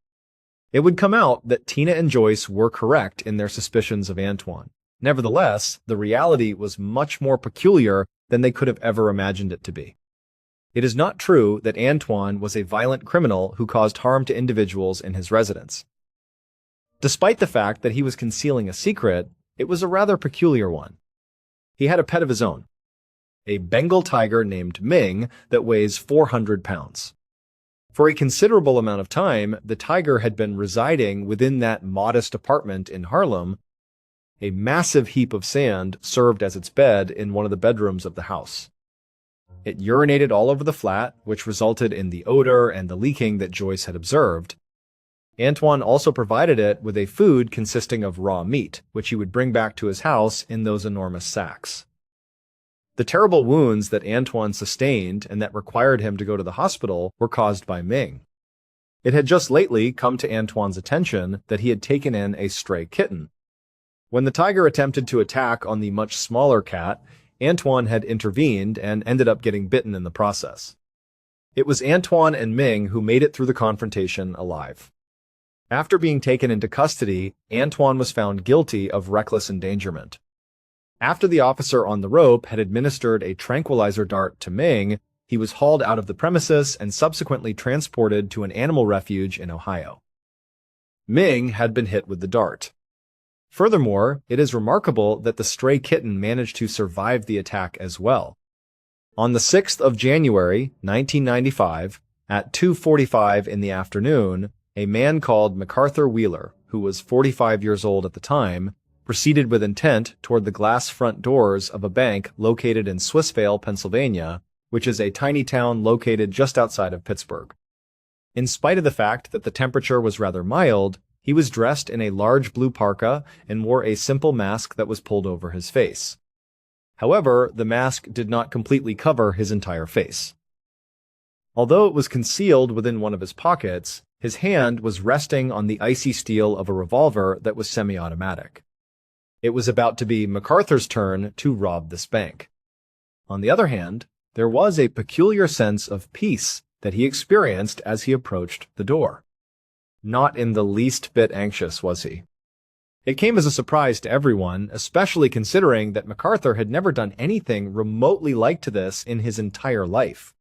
It would come out that Tina and Joyce were correct in their suspicions of Antoine. Nevertheless, the reality was much more peculiar than they could have ever imagined it to be. It is not true that Antoine was a violent criminal who caused harm to individuals in his residence. Despite the fact that he was concealing a secret, it was a rather peculiar one. He had a pet of his own, a Bengal tiger named Ming that weighs 400 pounds. For a considerable amount of time, the tiger had been residing within that modest apartment in Harlem. A massive heap of sand served as its bed in one of the bedrooms of the house. It urinated all over the flat, which resulted in the odor and the leaking that Joyce had observed. Antoine also provided it with a food consisting of raw meat, which he would bring back to his house in those enormous sacks. The terrible wounds that Antoine sustained and that required him to go to the hospital were caused by Ming. It had just lately come to Antoine's attention that he had taken in a stray kitten. When the tiger attempted to attack on the much smaller cat, Antoine had intervened and ended up getting bitten in the process. It was Antoine and Ming who made it through the confrontation alive. After being taken into custody, Antoine was found guilty of reckless endangerment. After the officer on the rope had administered a tranquilizer dart to Ming, he was hauled out of the premises and subsequently transported to an animal refuge in Ohio. Ming had been hit with the dart. Furthermore, it is remarkable that the stray kitten managed to survive the attack as well. On the 6th of January, 1995, at 2:45 in the afternoon, a man called MacArthur Wheeler, who was 45 years old at the time, proceeded with intent toward the glass front doors of a bank located in Swissvale, Pennsylvania, which is a tiny town located just outside of Pittsburgh. In spite of the fact that the temperature was rather mild, he was dressed in a large blue parka and wore a simple mask that was pulled over his face. However, the mask did not completely cover his entire face. Although it was concealed within one of his pockets, his hand was resting on the icy steel of a revolver that was semi-automatic. It was about to be MacArthur's turn to rob this bank. On the other hand, there was a peculiar sense of peace that he experienced as he approached the door. Not in the least bit anxious was he. It came as a surprise to everyone, especially considering that MacArthur had never done anything remotely like to this in his entire life.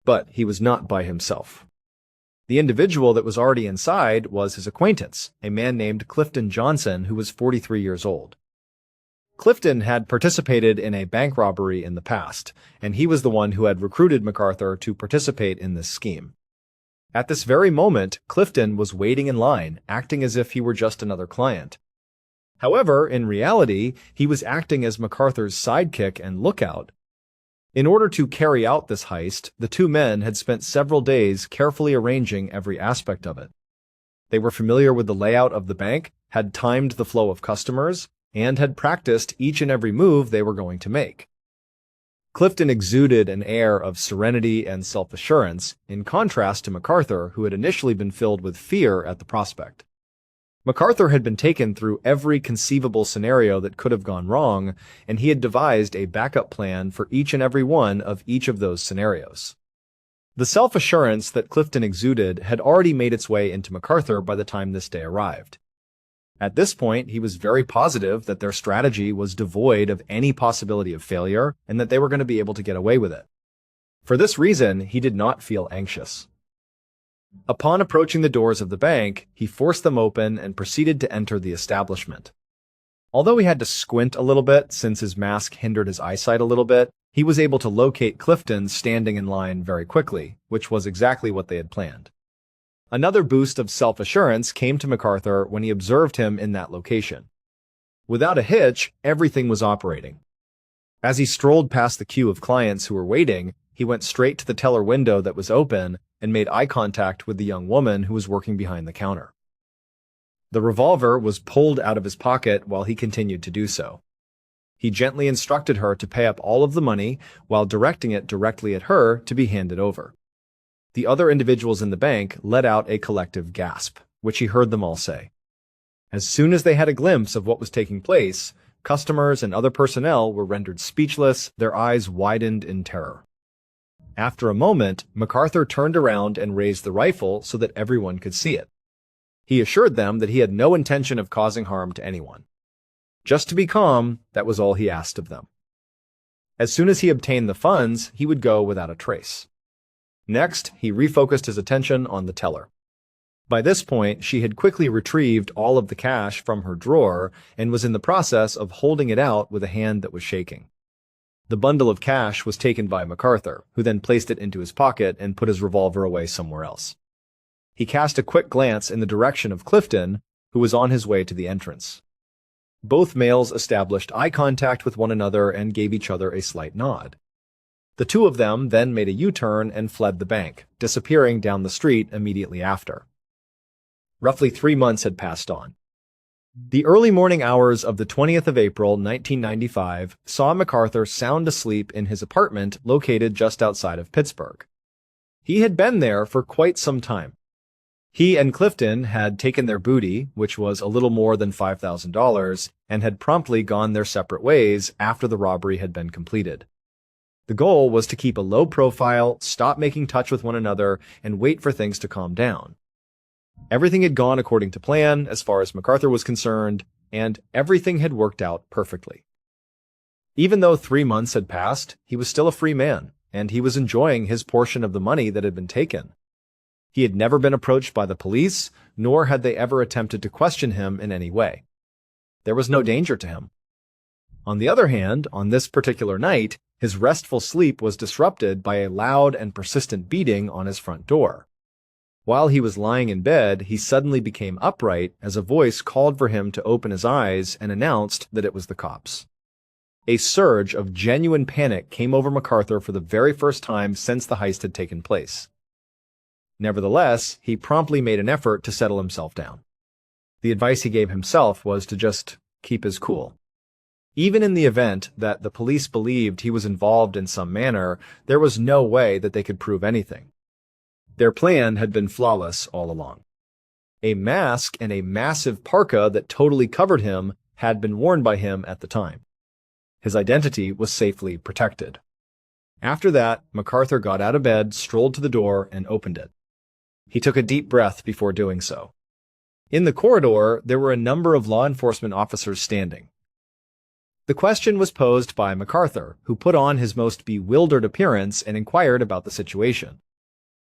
But he was not by himself. The individual that was already inside was his acquaintance, a man named Clifton Johnson, who was 43 years old. Clifton had participated in a bank robbery in the past, and he was the one who had recruited MacArthur to participate in this scheme. At this very moment, Clifton was waiting in line, acting as if he were just another client. However, in reality, he was acting as MacArthur's sidekick and lookout. In order to carry out this heist, the two men had spent several days carefully arranging every aspect of it. They were familiar with the layout of the bank, had timed the flow of customers, and had practiced each and every move they were going to make. Clifton exuded an air of serenity and self-assurance, in contrast to MacArthur, who had initially been filled with fear at the prospect. MacArthur had been taken through every conceivable scenario that could have gone wrong, and he had devised a backup plan for each and every one of each of those scenarios. The self-assurance that Clifton exuded had already made its way into MacArthur by the time this day arrived. At this point, he was very positive that their strategy was devoid of any possibility of failure and that they were going to be able to get away with it. For this reason, he did not feel anxious. Upon approaching the doors of the bank, he forced them open and proceeded to enter the establishment. Although he had to squint a little bit since his mask hindered his eyesight a little bit, he was able to locate Clifton standing in line very quickly, which was exactly what they had planned. Another boost of self-assurance came to MacArthur when he observed him in that location. Without a hitch, everything was operating. As he strolled past the queue of clients who were waiting, he went straight to the teller window that was open and made eye contact with the young woman who was working behind the counter. The revolver was pulled out of his pocket while he continued to do so. He gently instructed her to pay up all of the money while directing it directly at her to be handed over. The other individuals in the bank let out a collective gasp, which he heard them all say. As soon as they had a glimpse of what was taking place, customers and other personnel were rendered speechless, their eyes widened in terror. After a moment, MacArthur turned around and raised the rifle so that everyone could see it. He assured them that he had no intention of causing harm to anyone. Just to be calm, that was all he asked of them. As soon as he obtained the funds, he would go without a trace. Next, he refocused his attention on the teller. By this point, she had quickly retrieved all of the cash from her drawer and was in the process of holding it out with a hand that was shaking. The bundle of cash was taken by MacArthur, who then placed it into his pocket and put his revolver away somewhere else. He cast a quick glance in the direction of Clifton, who was on his way to the entrance. Both males established eye contact with one another and gave each other a slight nod. The two of them then made a U-turn and fled the bank, disappearing down the street immediately after. Roughly 3 months had passed on. The early morning hours of the 20th of April, 1995, saw MacArthur sound asleep in his apartment located just outside of Pittsburgh. He had been there for quite some time. He and Clifton had taken their booty, which was a little more than $5,000, and had promptly gone their separate ways after the robbery had been completed. The goal was to keep a low profile, stop making touch with one another, and wait for things to calm down. Everything had gone according to plan as far as MacArthur was concerned, and everything had worked out perfectly. Even though 3 months had passed, he was still a free man, and he was enjoying his portion of the money that had been taken. He had never been approached by the police, nor had they ever attempted to question him in any way. There was no danger to him. On the other hand, on this particular night, his restful sleep was disrupted by a loud and persistent beating on his front door. While he was lying in bed, he suddenly became upright as a voice called for him to open his eyes and announced that it was the cops. A surge of genuine panic came over MacArthur for the very first time since the heist had taken place. Nevertheless, he promptly made an effort to settle himself down. The advice he gave himself was to just keep his cool. Even in the event that the police believed he was involved in some manner, there was no way that they could prove anything. Their plan had been flawless all along. A mask and a massive parka that totally covered him had been worn by him at the time. His identity was safely protected. After that, MacArthur got out of bed, strolled to the door, and opened it. He took a deep breath before doing so. In the corridor, there were a number of law enforcement officers standing. The question was posed by MacArthur, who put on his most bewildered appearance and inquired about the situation.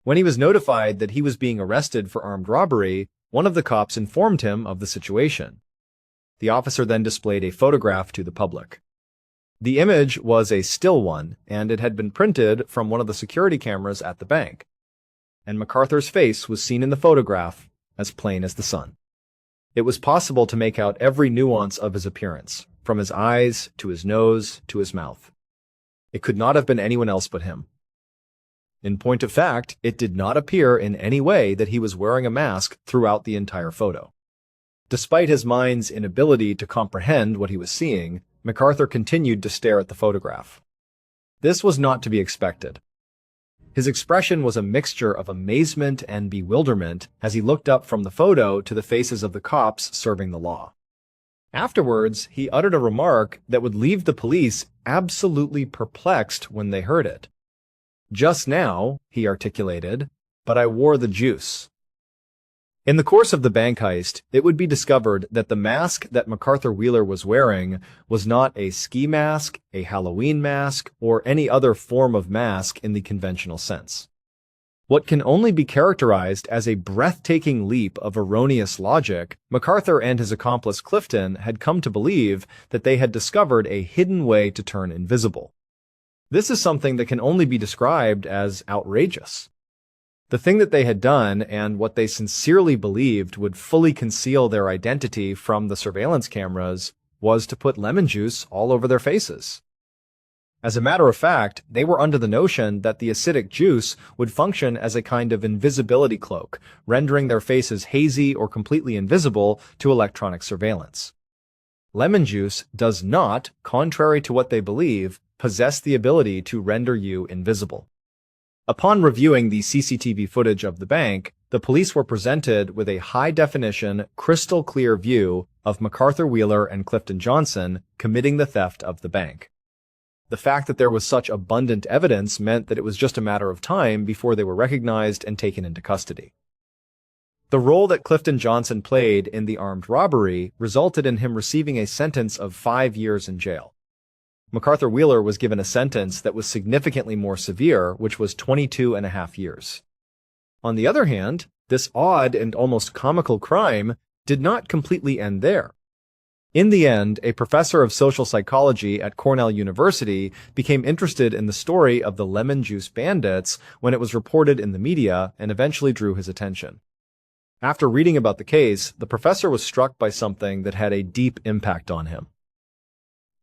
When he was notified that he was being arrested for armed robbery, one of the cops informed him of the situation. The officer then displayed a photograph to the public. The image was a still one, and it had been printed from one of the security cameras at the bank. And MacArthur's face was seen in the photograph, as plain as the sun. It was possible to make out every nuance of his appearance, from his eyes to his nose to his mouth. It could not have been anyone else but him. In point of fact, it did not appear in any way that he was wearing a mask throughout the entire photo. Despite his mind's inability to comprehend what he was seeing, MacArthur continued to stare at the photograph. This was not to be expected. His expression was a mixture of amazement and bewilderment as he looked up from the photo to the faces of the cops serving the law. Afterwards, he uttered a remark that would leave the police absolutely perplexed when they heard it. "Just now," he articulated, "but I wore the juice." In the course of the bank heist, it would be discovered that the mask that MacArthur Wheeler was wearing was not a ski mask, a Halloween mask, or any other form of mask in the conventional sense. What can only be characterized as a breathtaking leap of erroneous logic, MacArthur and his accomplice Clifton had come to believe that they had discovered a hidden way to turn invisible. This is something that can only be described as outrageous. The thing that they had done and what they sincerely believed would fully conceal their identity from the surveillance cameras was to put lemon juice all over their faces. As a matter of fact, they were under the notion that the acidic juice would function as a kind of invisibility cloak, rendering their faces hazy or completely invisible to electronic surveillance. Lemon juice does not, contrary to what they believe, possess the ability to render you invisible. Upon reviewing the CCTV footage of the bank, the police were presented with a high-definition, crystal-clear view of MacArthur Wheeler and Clifton Johnson committing the theft of the bank. The fact that there was such abundant evidence meant that it was just a matter of time before they were recognized and taken into custody. The role that Clifton Johnson played in the armed robbery resulted in him receiving a sentence of 5 years in jail. MacArthur Wheeler was given a sentence that was significantly more severe, which was 22.5 years. On the other hand, this odd and almost comical crime did not completely end there. In the end, a professor of social psychology at Cornell University became interested in the story of the lemon juice bandits when it was reported in the media and eventually drew his attention. After reading about the case, the professor was struck by something that had a deep impact on him.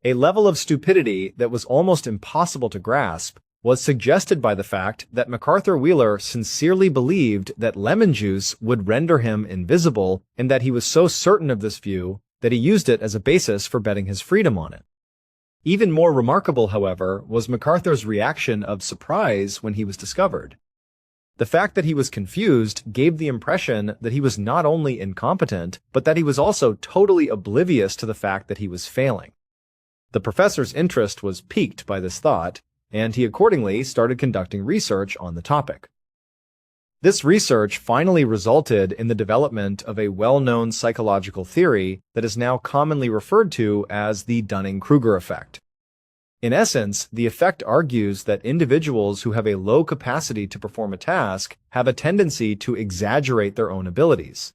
A level of stupidity that was almost impossible to grasp was suggested by the fact that MacArthur Wheeler sincerely believed that lemon juice would render him invisible and that he was so certain of this view that he used it as a basis for betting his freedom on it. Even more remarkable, however, was MacArthur's reaction of surprise when he was discovered. The fact that he was confused gave the impression that he was not only incompetent, but that he was also totally oblivious to the fact that he was failing. The professor's interest was piqued by this thought, and he accordingly started conducting research on the topic. This research finally resulted in the development of a well-known psychological theory that is now commonly referred to as the Dunning-Kruger effect. In essence, the effect argues that individuals who have a low capacity to perform a task have a tendency to exaggerate their own abilities.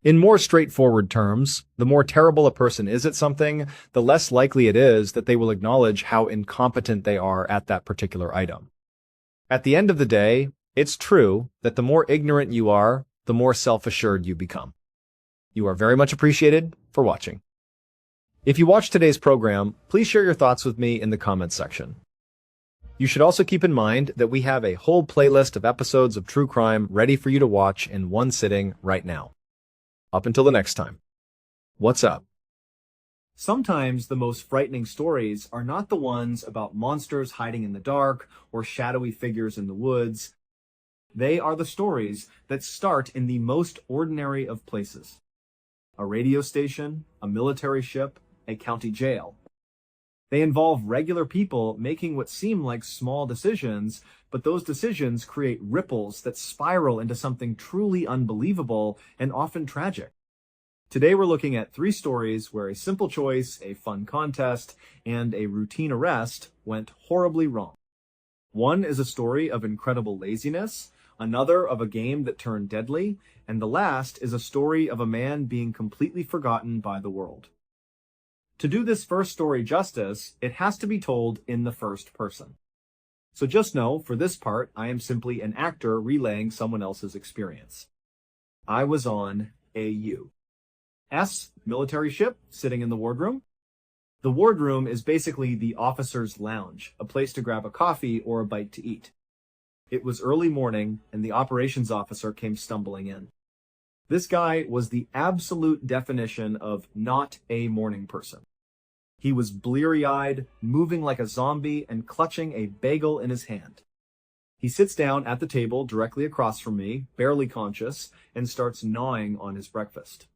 In more straightforward terms, the more terrible a person is at something, the less likely it is that they will acknowledge how incompetent they are at that particular item. At the end of the day, it's true that the more ignorant you are, the more self-assured you become. You are very much appreciated for watching. If you watched today's program, please share your thoughts with me in the comments section. You should also keep in mind that we have a whole playlist of episodes of true crime ready for you to watch in one sitting right now. Up until the next time, what's up? Sometimes the most frightening stories are not the ones about monsters hiding in the dark or shadowy figures in the woods. They are the stories that start in the most ordinary of places. A radio station, a military ship, a county jail. They involve regular people making what seem like small decisions, but those decisions create ripples that spiral into something truly unbelievable and often tragic. Today we're looking at 3 stories where a simple choice, a fun contest, and a routine arrest went horribly wrong. One is a story of incredible laziness, another of a game that turned deadly, and the last is a story of a man being completely forgotten by the world. To do this first story justice, it has to be told in the first person. So just know, for this part, I am simply an actor relaying someone else's experience. I was on a U.S. military ship sitting in the wardroom. The wardroom is basically the officer's lounge, a place to grab a coffee or a bite to eat. It was early morning, and the operations officer came stumbling in. This guy was the absolute definition of not a morning person. He was bleary-eyed, moving like a zombie, and clutching a bagel in his hand. He sits down at the table directly across from me, barely conscious, and starts gnawing on his breakfast.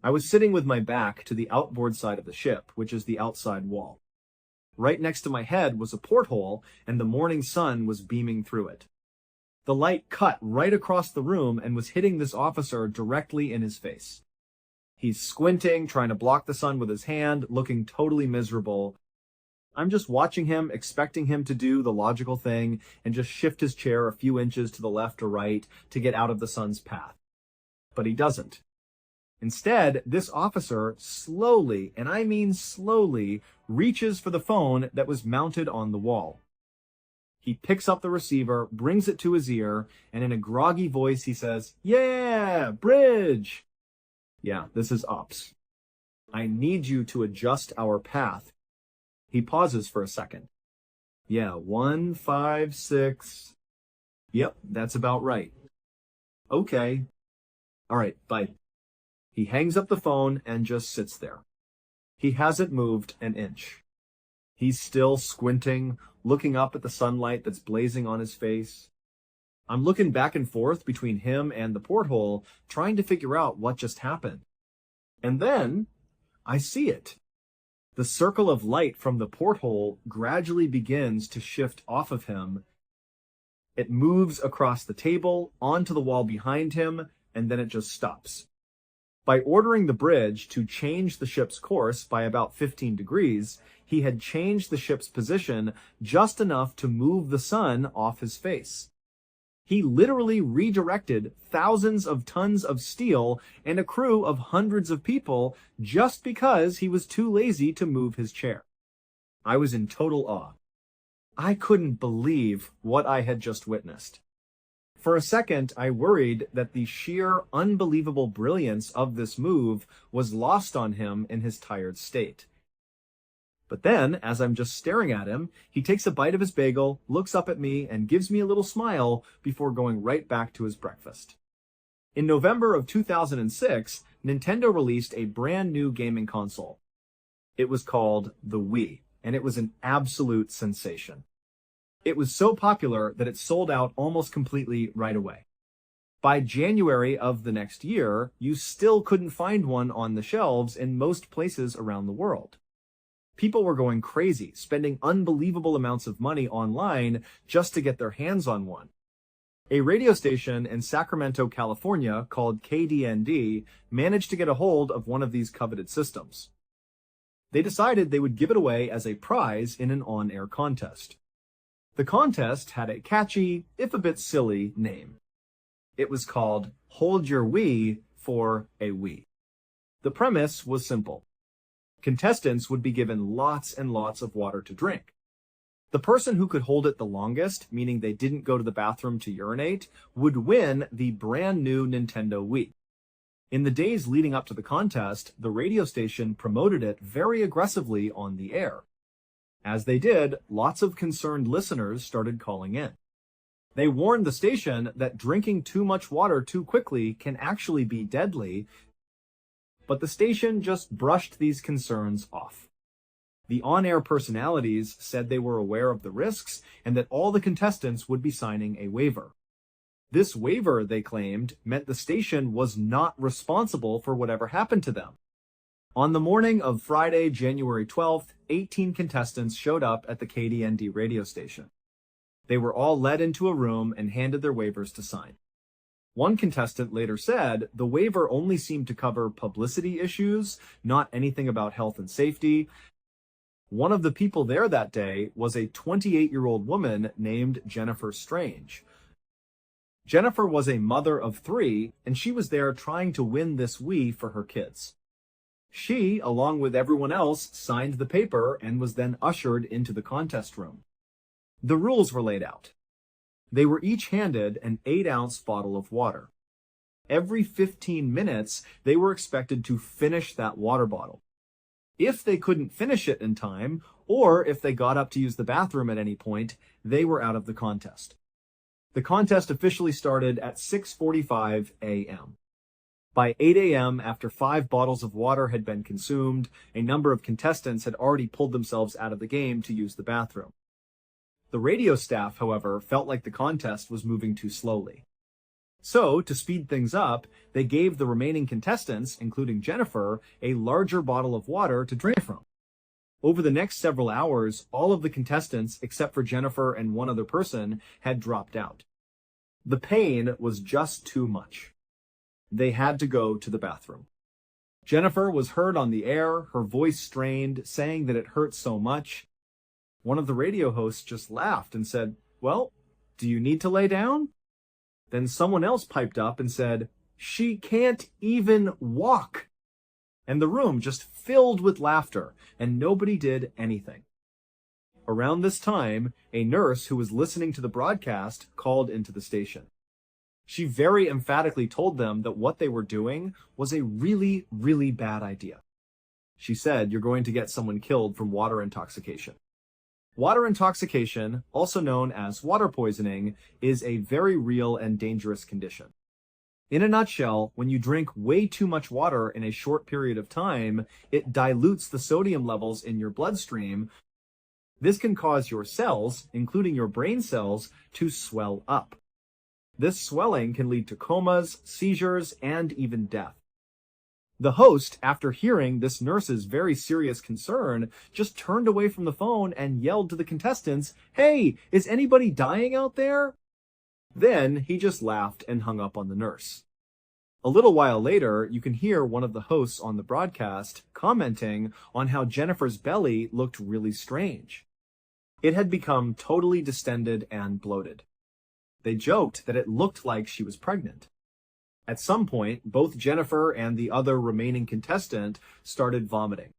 I was sitting with my back to the outboard side of the ship, which is the outside wall. Right next to my head was a porthole, and the morning sun was beaming through it. The light cut right across the room and was hitting this officer directly in his face. He's squinting, trying to block the sun with his hand, looking totally miserable. I'm just watching him, expecting him to do the logical thing and just shift his chair a few inches to the left or right to get out of the sun's path. But he doesn't. Instead, this officer slowly, and I mean slowly, reaches for the phone that was mounted on the wall. He picks up the receiver, brings it to his ear, and in a groggy voice he says, "Yeah, bridge!" Yeah, this is ops. "I need you to adjust our path." He pauses for a second. "Yeah, 156. Yep, that's about right." "Okay. All right, bye." He hangs up the phone and just sits there. He hasn't moved an inch. He's still squinting, looking up at the sunlight that's blazing on his face. I'm looking back and forth between him and the porthole, trying to figure out what just happened. And then I see it. The circle of light from the porthole gradually begins to shift off of him. It moves across the table, onto the wall behind him, and then it just stops. By ordering the bridge to change the ship's course by about 15 degrees, he had changed the ship's position just enough to move the sun off his face. He literally redirected thousands of tons of steel and a crew of hundreds of people just because he was too lazy to move his chair. I was in total awe. I couldn't believe what I had just witnessed. For a second, I worried that the sheer, unbelievable brilliance of this move was lost on him in his tired state. But then, as I'm just staring at him, he takes a bite of his bagel, looks up at me, and gives me a little smile before going right back to his breakfast. In November of 2006, Nintendo released a brand new gaming console. It was called the Wii, and it was an absolute sensation. It was so popular that it sold out almost completely right away. By January of the next year, you still couldn't find one on the shelves in most places around the world. People were going crazy, spending unbelievable amounts of money online just to get their hands on one. A radio station in Sacramento, California, called KDND, managed to get a hold of one of these coveted systems. They decided they would give it away as a prize in an on-air contest. The contest had a catchy, if a bit silly, name. It was called Hold Your Wii for a Wii. The premise was simple. Contestants would be given lots and lots of water to drink. The person who could hold it the longest, meaning they didn't go to the bathroom to urinate, would win the brand new Nintendo Wii. In the days leading up to the contest, the radio station promoted it very aggressively on the air. As they did, lots of concerned listeners started calling in. They warned the station that drinking too much water too quickly can actually be deadly, but the station just brushed these concerns off. The on-air personalities said they were aware of the risks and that all the contestants would be signing a waiver. This waiver, they claimed, meant the station was not responsible for whatever happened to them. On the morning of Friday, January 12th, 18 contestants showed up at the KDND radio station. They were all led into a room and handed their waivers to sign. One contestant later said the waiver only seemed to cover publicity issues, not anything about health and safety. One of the people there that day was a 28-year-old woman named Jennifer Strange. Jennifer was a mother of 3, and she was there trying to win this Wii for her kids. She, along with everyone else, signed the paper and was then ushered into the contest room. The rules were laid out. They were each handed an 8-ounce bottle of water. Every 15 minutes, they were expected to finish that water bottle. If they couldn't finish it in time, or if they got up to use the bathroom at any point, they were out of the contest. The contest officially started at 6:45 a.m. By 8 a.m., after 5 bottles of water had been consumed, a number of contestants had already pulled themselves out of the game to use the bathroom. The radio staff, however, felt like the contest was moving too slowly. So, to speed things up, they gave the remaining contestants, including Jennifer, a larger bottle of water to drink from. Over the next several hours, all of the contestants, except for Jennifer and one other person, had dropped out. The pain was just too much. They had to go to the bathroom. Jennifer was heard on the air, her voice strained, saying that it hurt so much. One of the radio hosts just laughed and said, "Well, do you need to lay down?" Then someone else piped up and said, "She can't even walk." And the room just filled with laughter, and nobody did anything. Around this time, a nurse who was listening to the broadcast called into the station. She very emphatically told them that what they were doing was a really, really bad idea. She said, "You're going to get someone killed from water intoxication." Water intoxication, also known as water poisoning, is a very real and dangerous condition. In a nutshell, when you drink way too much water in a short period of time, it dilutes the sodium levels in your bloodstream. This can cause your cells, including your brain cells, to swell up. This swelling can lead to comas, seizures, and even death. The host, after hearing this nurse's very serious concern, just turned away from the phone and yelled to the contestants, "Hey, is anybody dying out there?" Then he just laughed and hung up on the nurse. A little while later, you can hear one of the hosts on the broadcast commenting on how Jennifer's belly looked really strange. It had become totally distended and bloated. They joked that it looked like she was pregnant. At some point, both Jennifer and the other remaining contestant started vomiting.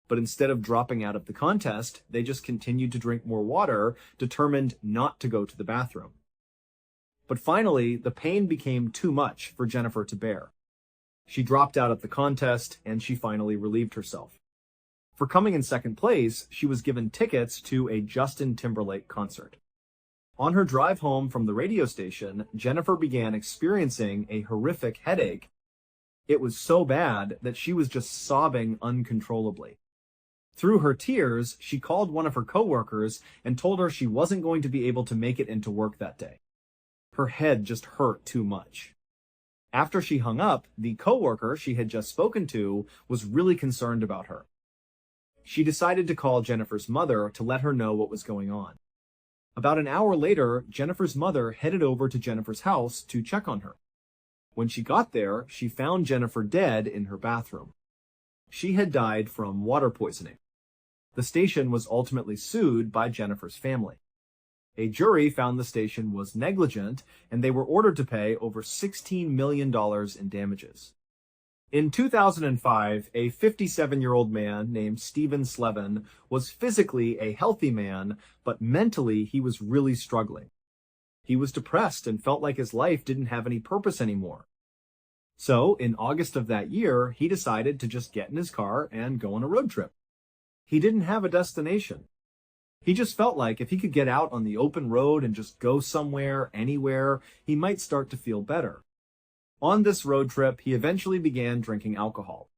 But instead of dropping out of the contest, they just continued to drink more water, determined not to go to the bathroom. But finally, the pain became too much for Jennifer to bear. She dropped out of the contest, and she finally relieved herself. For coming in second place, she was given tickets to a Justin Timberlake concert. On her drive home from the radio station, Jennifer began experiencing a horrific headache. It was so bad that she was just sobbing uncontrollably. Through her tears, she called one of her coworkers and told her she wasn't going to be able to make it into work that day. Her head just hurt too much. After she hung up, the coworker she had just spoken to was really concerned about her. She decided to call Jennifer's mother to let her know what was going on. About an hour later, Jennifer's mother headed over to Jennifer's house to check on her. When she got there, she found Jennifer dead in her bathroom. She had died from water poisoning. The station was ultimately sued by Jennifer's family. A jury found the station was negligent, and they were ordered to pay over $16 million in damages. In 2005, a 57-year-old man named Stephen Slevin was physically a healthy man, but mentally he was really struggling. He was depressed and felt like his life didn't have any purpose anymore. So, in August of that year, he decided to just get in his car and go on a road trip. He didn't have a destination. He just felt like if he could get out on the open road and just go somewhere, anywhere, he might start to feel better. On this road trip, he eventually began drinking alcohol.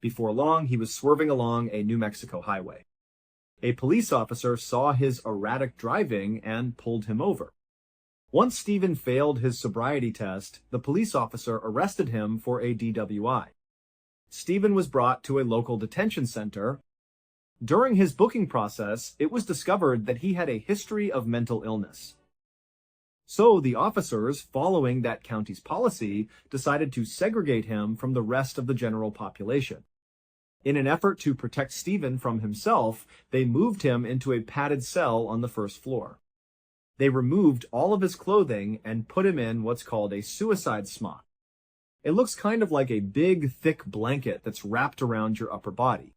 Before long, he was swerving along a New Mexico highway. A police officer saw his erratic driving and pulled him over. Once Stephen failed his sobriety test, the police officer arrested him for a DWI. Stephen was brought to a local detention center. During his booking process, it was discovered that he had a history of mental illness. So the officers, following that county's policy, decided to segregate him from the rest of the general population. In an effort to protect Stephen from himself, they moved him into a padded cell on the first floor. They removed all of his clothing and put him in what's called a suicide smock. It looks kind of like a big, thick blanket that's wrapped around your upper body.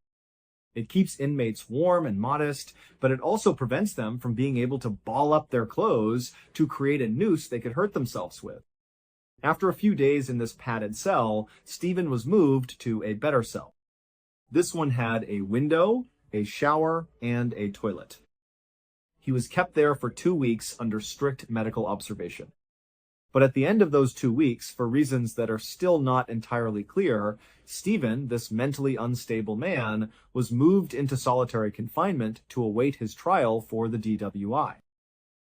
It keeps inmates warm and modest, but it also prevents them from being able to ball up their clothes to create a noose they could hurt themselves with. After a few days in this padded cell, Stephen was moved to a better cell. This one had a window, a shower, and a toilet. He was kept there for 2 weeks under strict medical observation. But at the end of those 2 weeks, for reasons that are still not entirely clear, Stephen, this mentally unstable man, was moved into solitary confinement to await his trial for the DWI.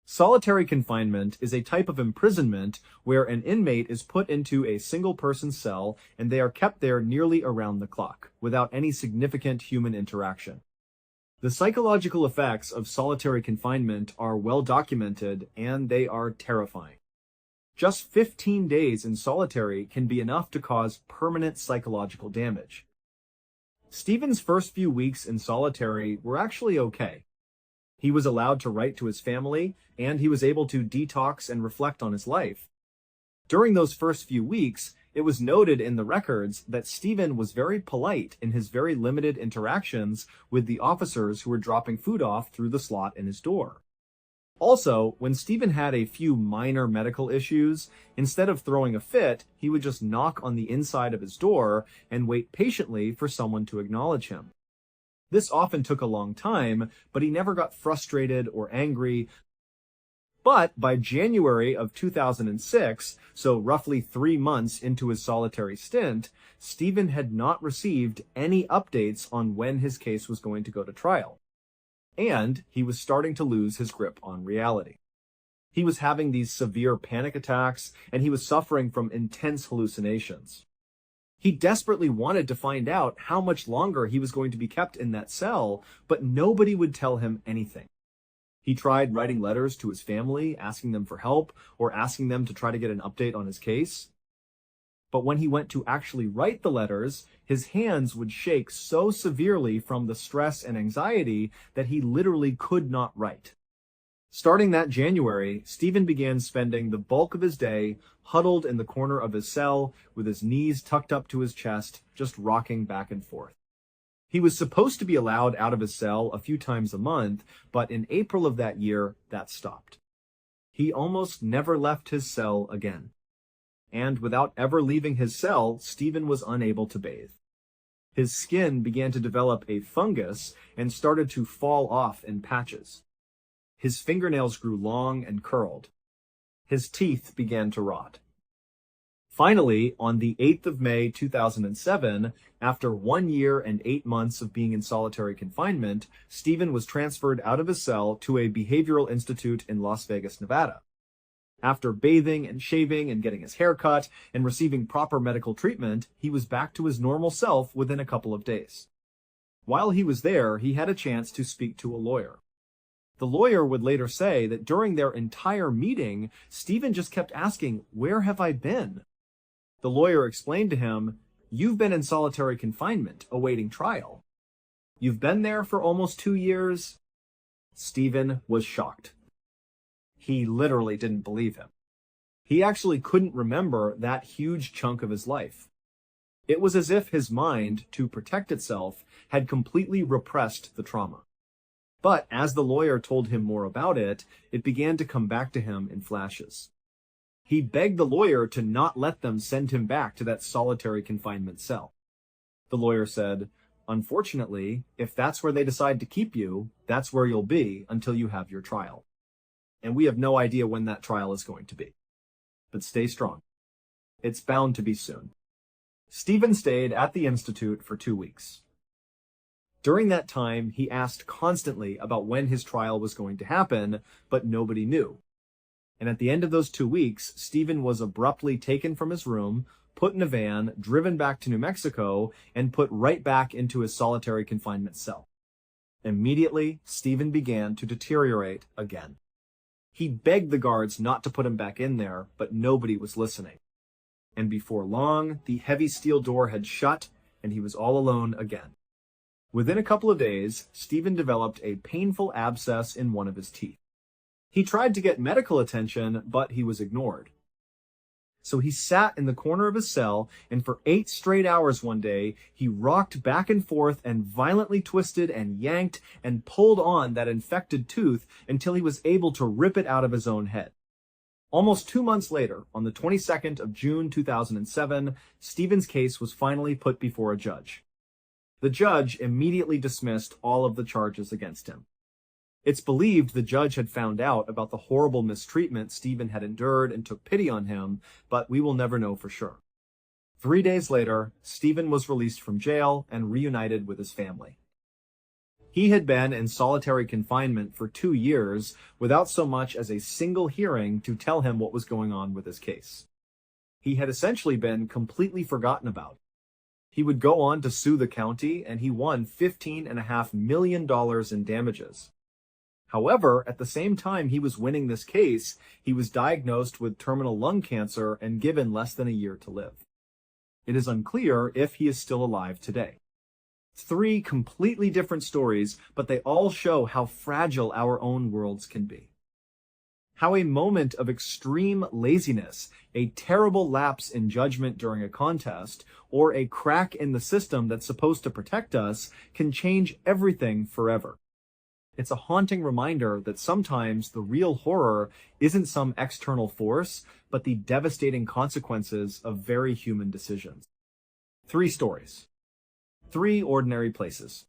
Solitary confinement is a type of imprisonment where an inmate is put into a single-person cell and they are kept there nearly around the clock, without any significant human interaction. The psychological effects of solitary confinement are well documented and they are terrifying. Just 15 days in solitary can be enough to cause permanent psychological damage. Stephen's first few weeks in solitary were actually okay. He was allowed to write to his family, and he was able to detox and reflect on his life. During those first few weeks, it was noted in the records that Stephen was very polite in his very limited interactions with the officers who were dropping food off through the slot in his door. Also, when Stephen had a few minor medical issues, instead of throwing a fit, he would just knock on the inside of his door and wait patiently for someone to acknowledge him. This often took a long time, but he never got frustrated or angry. But by January of 2006, so roughly 3 months into his solitary stint, Stephen had not received any updates on when his case was going to go to trial. And he was starting to lose his grip on reality. He was having these severe panic attacks, and he was suffering from intense hallucinations. He desperately wanted to find out how much longer he was going to be kept in that cell, but nobody would tell him anything. He tried writing letters to his family, asking them for help, or asking them to try to get an update on his case. But when he went to actually write the letters, his hands would shake so severely from the stress and anxiety that he literally could not write. Starting that January, Stephen began spending the bulk of his day huddled in the corner of his cell with his knees tucked up to his chest, just rocking back and forth. He was supposed to be allowed out of his cell a few times a month, but in April of that year, that stopped. He almost never left his cell again. And without ever leaving his cell, Stephen was unable to bathe. His skin began to develop a fungus and started to fall off in patches. His fingernails grew long and curled. His teeth began to rot. Finally, on the 8th of May 2007, after 1 year and 8 months of being in solitary confinement, Stephen was transferred out of his cell to a behavioral institute in Las Vegas, Nevada. After bathing and shaving and getting his hair cut and receiving proper medical treatment, he was back to his normal self within a couple of days. While he was there, he had a chance to speak to a lawyer. The lawyer would later say that during their entire meeting, Stephen just kept asking, "Where have I been?" The lawyer explained to him, "You've been in solitary confinement, awaiting trial. You've been there for almost 2 years." Stephen was shocked. He literally didn't believe him. He actually couldn't remember that huge chunk of his life. It was as if his mind, to protect itself, had completely repressed the trauma. But as the lawyer told him more about it, it began to come back to him in flashes. He begged the lawyer to not let them send him back to that solitary confinement cell. The lawyer said, "Unfortunately, if that's where they decide to keep you, that's where you'll be until you have your trial. And we have no idea when that trial is going to be. But stay strong. It's bound to be soon." Stephen stayed at the Institute for 2 weeks. During that time, he asked constantly about when his trial was going to happen, but nobody knew. And at the end of those 2 weeks, Stephen was abruptly taken from his room, put in a van, driven back to New Mexico, and put right back into his solitary confinement cell. Immediately, Stephen began to deteriorate again. He begged the guards not to put him back in there, but nobody was listening. And before long, the heavy steel door had shut, and he was all alone again. Within a couple of days, Stephen developed a painful abscess in one of his teeth. He tried to get medical attention, but he was ignored. So he sat in the corner of his cell, and for 8 straight hours one day, he rocked back and forth and violently twisted and yanked and pulled on that infected tooth until he was able to rip it out of his own head. Almost 2 months later, on the 22nd of June 2007, Stephen's case was finally put before a judge. The judge immediately dismissed all of the charges against him. It's believed the judge had found out about the horrible mistreatment Stephen had endured and took pity on him, but we will never know for sure. 3 days later, Stephen was released from jail and reunited with his family. He had been in solitary confinement for 2 years without so much as a single hearing to tell him what was going on with his case. He had essentially been completely forgotten about. He would go on to sue the county, and he won $15.5 million in damages. However, at the same time he was winning this case, he was diagnosed with terminal lung cancer and given less than a year to live. It is unclear if he is still alive today. 3 completely different stories, but they all show how fragile our own worlds can be. How a moment of extreme laziness, a terrible lapse in judgment during a contest, or a crack in the system that's supposed to protect us can change everything forever. It's a haunting reminder that sometimes the real horror isn't some external force, but the devastating consequences of very human decisions. 3 stories. 3 ordinary places.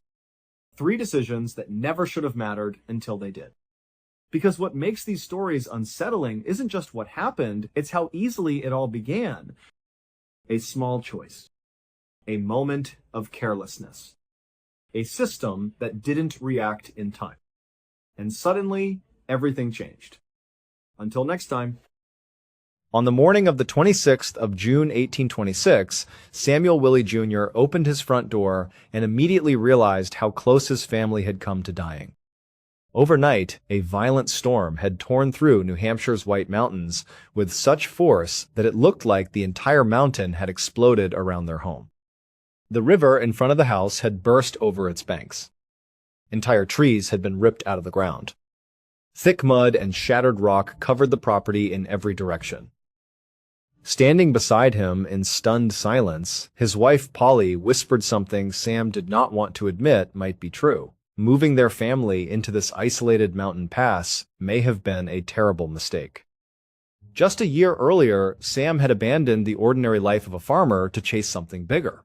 3 decisions that never should have mattered until they did. Because what makes these stories unsettling isn't just what happened, it's how easily it all began. A small choice. A moment of carelessness. A system that didn't react in time. And suddenly, everything changed. Until next time. On the morning of the 26th of June 1826, Samuel Willie Jr. opened his front door and immediately realized how close his family had come to dying. Overnight, a violent storm had torn through New Hampshire's White Mountains with such force that it looked like the entire mountain had exploded around their home. The river in front of the house had burst over its banks. Entire trees had been ripped out of the ground. Thick mud and shattered rock covered the property in every direction. Standing beside him in stunned silence, his wife Polly whispered something Sam did not want to admit might be true. Moving their family into this isolated mountain pass may have been a terrible mistake. Just a year earlier, Sam had abandoned the ordinary life of a farmer to chase something bigger.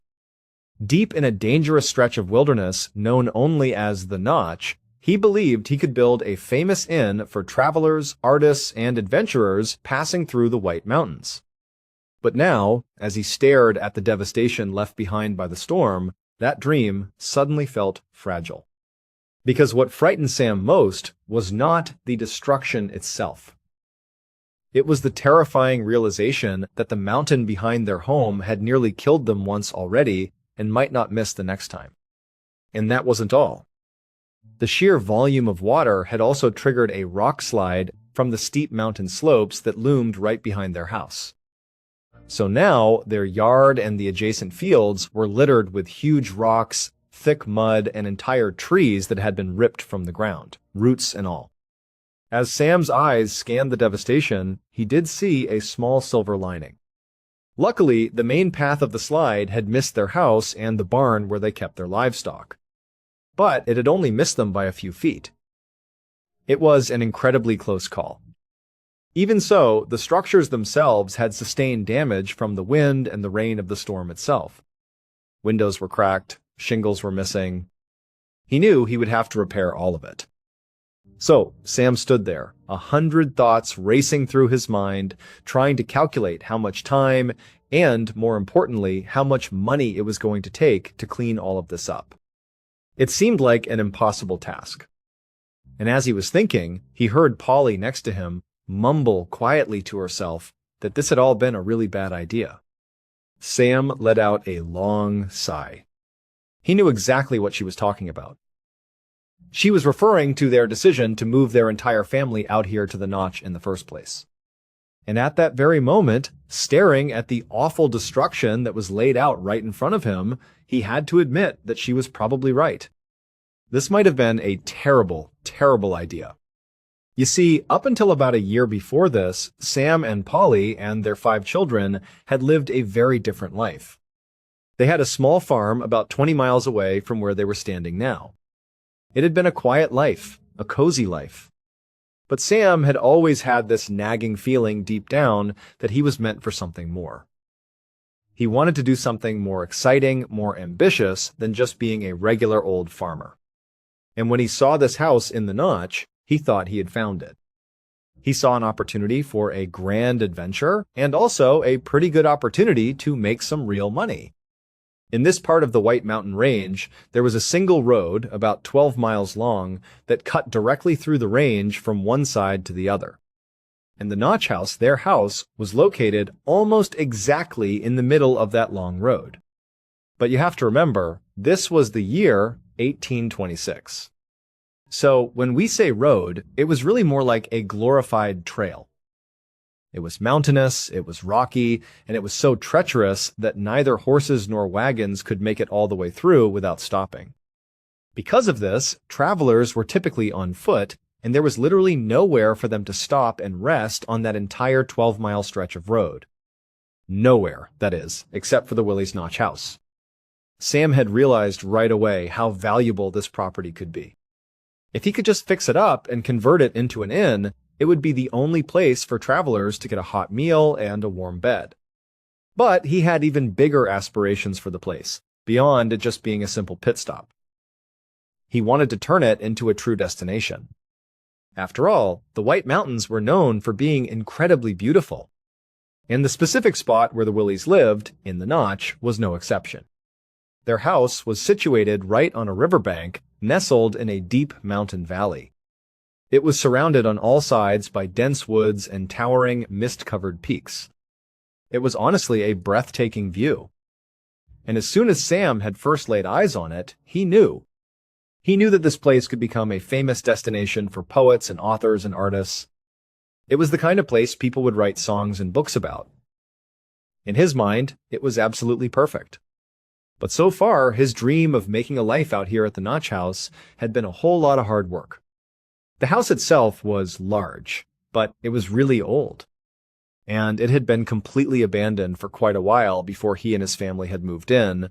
Deep in a dangerous stretch of wilderness known only as the Notch, he believed he could build a famous inn for travelers, artists, and adventurers passing through the White Mountains. But now, as he stared at the devastation left behind by the storm, that dream suddenly felt fragile. Because what frightened Sam most was not the destruction itself. It was the terrifying realization that the mountain behind their home had nearly killed them once already and might not miss the next time. And that wasn't all. The sheer volume of water had also triggered a rock slide from the steep mountain slopes that loomed right behind their house. So now their yard and the adjacent fields were littered with huge rocks, thick mud, and entire trees that had been ripped from the ground, roots and all. As Sam's eyes scanned the devastation, he did see a small silver lining. Luckily, the main path of the slide had missed their house and the barn where they kept their livestock. But it had only missed them by a few feet. It was an incredibly close call. Even so, the structures themselves had sustained damage from the wind and the rain of the storm itself. Windows were cracked, shingles were missing. He knew he would have to repair all of it. So, Sam stood there, 100 thoughts racing through his mind, trying to calculate how much time and, more importantly, how much money it was going to take to clean all of this up. It seemed like an impossible task. And as he was thinking, he heard Polly next to him mumble quietly to herself that this had all been a really bad idea. Sam let out a long sigh. He knew exactly what she was talking about. She was referring to their decision to move their entire family out here to the Notch in the first place. And at that very moment, staring at the awful destruction that was laid out right in front of him, he had to admit that she was probably right. This might have been a terrible, terrible idea. You see, up until about a year before this, Sam and Polly and their 5 children had lived a very different life. They had a small farm about 20 miles away from where they were standing now. It had been a quiet life, a cozy life. But Sam had always had this nagging feeling deep down that he was meant for something more. He wanted to do something more exciting, more ambitious than just being a regular old farmer. And when he saw this house in the Notch, he thought he had found it. He saw an opportunity for a grand adventure and also a pretty good opportunity to make some real money. In this part of the White Mountain Range, there was a single road about 12 miles long that cut directly through the range from one side to the other. And the Notch house, their house, was located almost exactly in the middle of that long road. But you have to remember, this was the year 1826. So when we say road, it was really more like a glorified trail. It was mountainous, it was rocky, and it was so treacherous that neither horses nor wagons could make it all the way through without stopping. Because of this, travelers were typically on foot, and there was literally nowhere for them to stop and rest on that entire 12-mile stretch of road. Nowhere, that is, except for the Willie's Notch house. Sam had realized right away how valuable this property could be. If he could just fix it up and convert it into an inn, it would be the only place for travelers to get a hot meal and a warm bed. But he had even bigger aspirations for the place, beyond it just being a simple pit stop. He wanted to turn it into a true destination. After all, the White Mountains were known for being incredibly beautiful, and the specific spot where the Willies lived, in the Notch, was no exception. Their house was situated right on a riverbank, nestled in a deep mountain valley. It was surrounded on all sides by dense woods and towering, mist-covered peaks. It was honestly a breathtaking view. And as soon as Sam had first laid eyes on it, he knew. He knew that this place could become a famous destination for poets and authors and artists. It was the kind of place people would write songs and books about. In his mind, it was absolutely perfect. But so far, his dream of making a life out here at the Notch house had been a whole lot of hard work. The house itself was large, but it was really old. And it had been completely abandoned for quite a while before he and his family had moved in.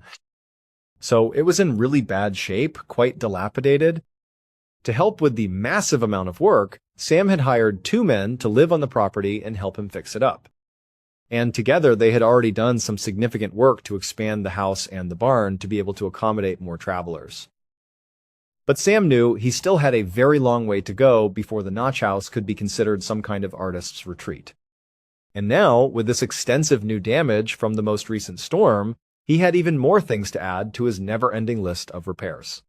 So it was in really bad shape, quite dilapidated. To help with the massive amount of work, Sam had hired 2 men to live on the property and help him fix it up. And together they had already done some significant work to expand the house and the barn to be able to accommodate more travelers. But Sam knew he still had a very long way to go before the Notch house could be considered some kind of artist's retreat. And now, with this extensive new damage from the most recent storm, he had even more things to add to his never-ending list of repairs.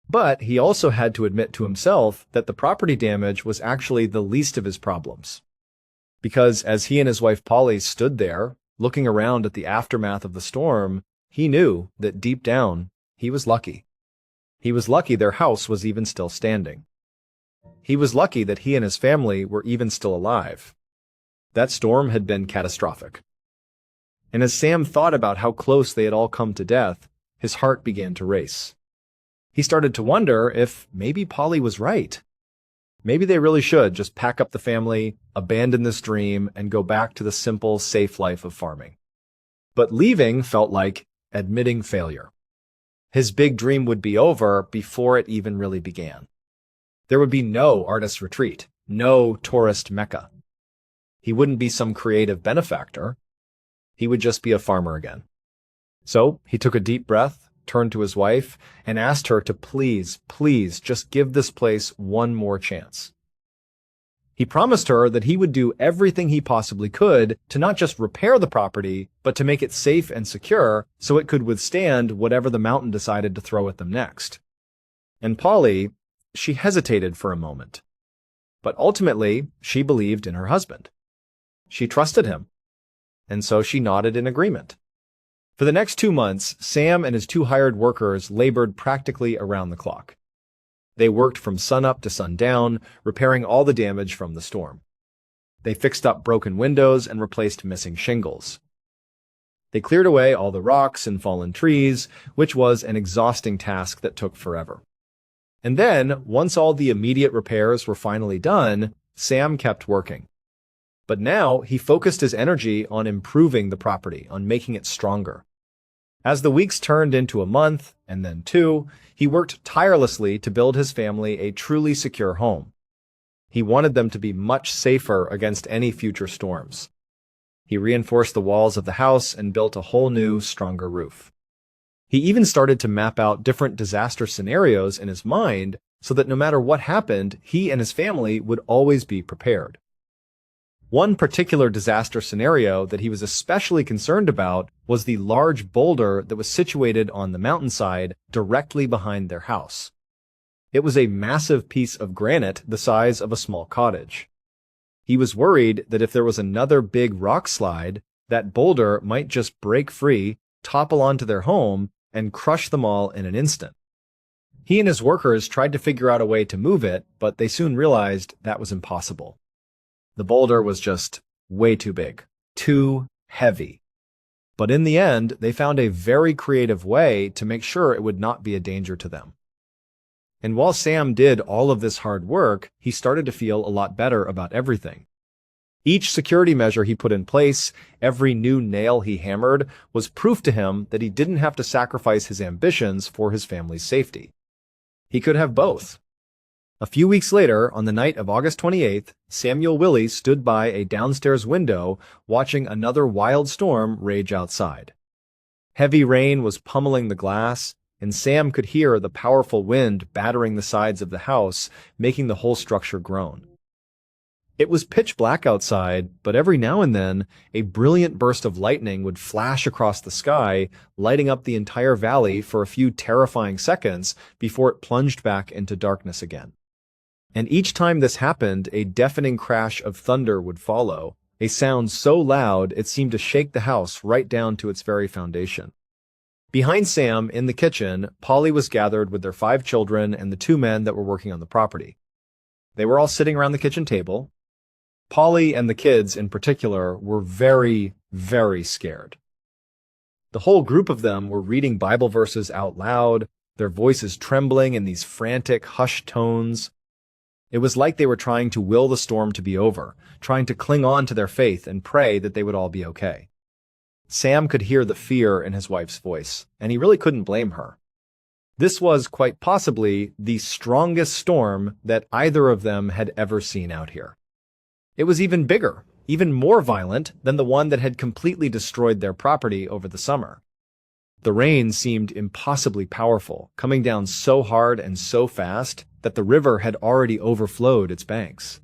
But he also had to admit to himself that the property damage was actually the least of his problems. Because as he and his wife Polly stood there, looking around at the aftermath of the storm, he knew that deep down, he was lucky. He was lucky their house was even still standing. He was lucky that he and his family were even still alive. That storm had been catastrophic. And as Sam thought about how close they had all come to death, his heart began to race. He started to wonder if maybe Polly was right. Maybe they really should just pack up the family, abandon this dream, and go back to the simple, safe life of farming. But leaving felt like admitting failure. His big dream would be over before it even really began. There would be no artist retreat, no tourist mecca. He wouldn't be some creative benefactor. He would just be a farmer again. So he took a deep breath, turned to his wife, and asked her to please, please just give this place one more chance. He promised her that he would do everything he possibly could to not just repair the property, but to make it safe and secure so it could withstand whatever the mountain decided to throw at them next. And Polly, she hesitated for a moment. But ultimately, she believed in her husband. She trusted him. And so she nodded in agreement. For the next 2 months, Sam and his 2 hired workers labored practically around the clock. They worked from sunup to sundown, repairing all the damage from the storm. They fixed up broken windows and replaced missing shingles. They cleared away all the rocks and fallen trees, which was an exhausting task that took forever. And then, once all the immediate repairs were finally done, Sam kept working. But now he focused his energy on improving the property, on making it stronger. As the weeks turned into a month, and then 2, he worked tirelessly to build his family a truly secure home. He wanted them to be much safer against any future storms. He reinforced the walls of the house and built a whole new, stronger roof. He even started to map out different disaster scenarios in his mind so that no matter what happened, he and his family would always be prepared. One particular disaster scenario that he was especially concerned about was the large boulder that was situated on the mountainside directly behind their house. It was a massive piece of granite the size of a small cottage. He was worried that if there was another big rock slide, that boulder might just break free, topple onto their home, and crush them all in an instant. He and his workers tried to figure out a way to move it, but they soon realized that was impossible. The boulder was just way too big, too heavy. But in the end, they found a very creative way to make sure it would not be a danger to them. And while Sam did all of this hard work, he started to feel a lot better about everything. Each security measure he put in place, every new nail he hammered, was proof to him that he didn't have to sacrifice his ambitions for his family's safety. He could have both. A few weeks later, on the night of August 28th, Samuel Willie stood by a downstairs window watching another wild storm rage outside. Heavy rain was pummeling the glass, and Sam could hear the powerful wind battering the sides of the house, making the whole structure groan. It was pitch black outside, but every now and then, a brilliant burst of lightning would flash across the sky, lighting up the entire valley for a few terrifying seconds before it plunged back into darkness again. And each time this happened, a deafening crash of thunder would follow, a sound so loud it seemed to shake the house right down to its very foundation. Behind Sam, in the kitchen, Polly was gathered with their 5 children and the 2 men that were working on the property. They were all sitting around the kitchen table. Polly and the kids in particular were very, very scared. The whole group of them were reading Bible verses out loud, their voices trembling in these frantic, hushed tones. It was like they were trying to will the storm to be over, trying to cling on to their faith and pray that they would all be okay. Sam could hear the fear in his wife's voice, and he really couldn't blame her. This was quite possibly the strongest storm that either of them had ever seen out here. It was even bigger, even more violent than the one that had completely destroyed their property over the summer. The rain seemed impossibly powerful, coming down so hard and so fast that the river had already overflowed its banks.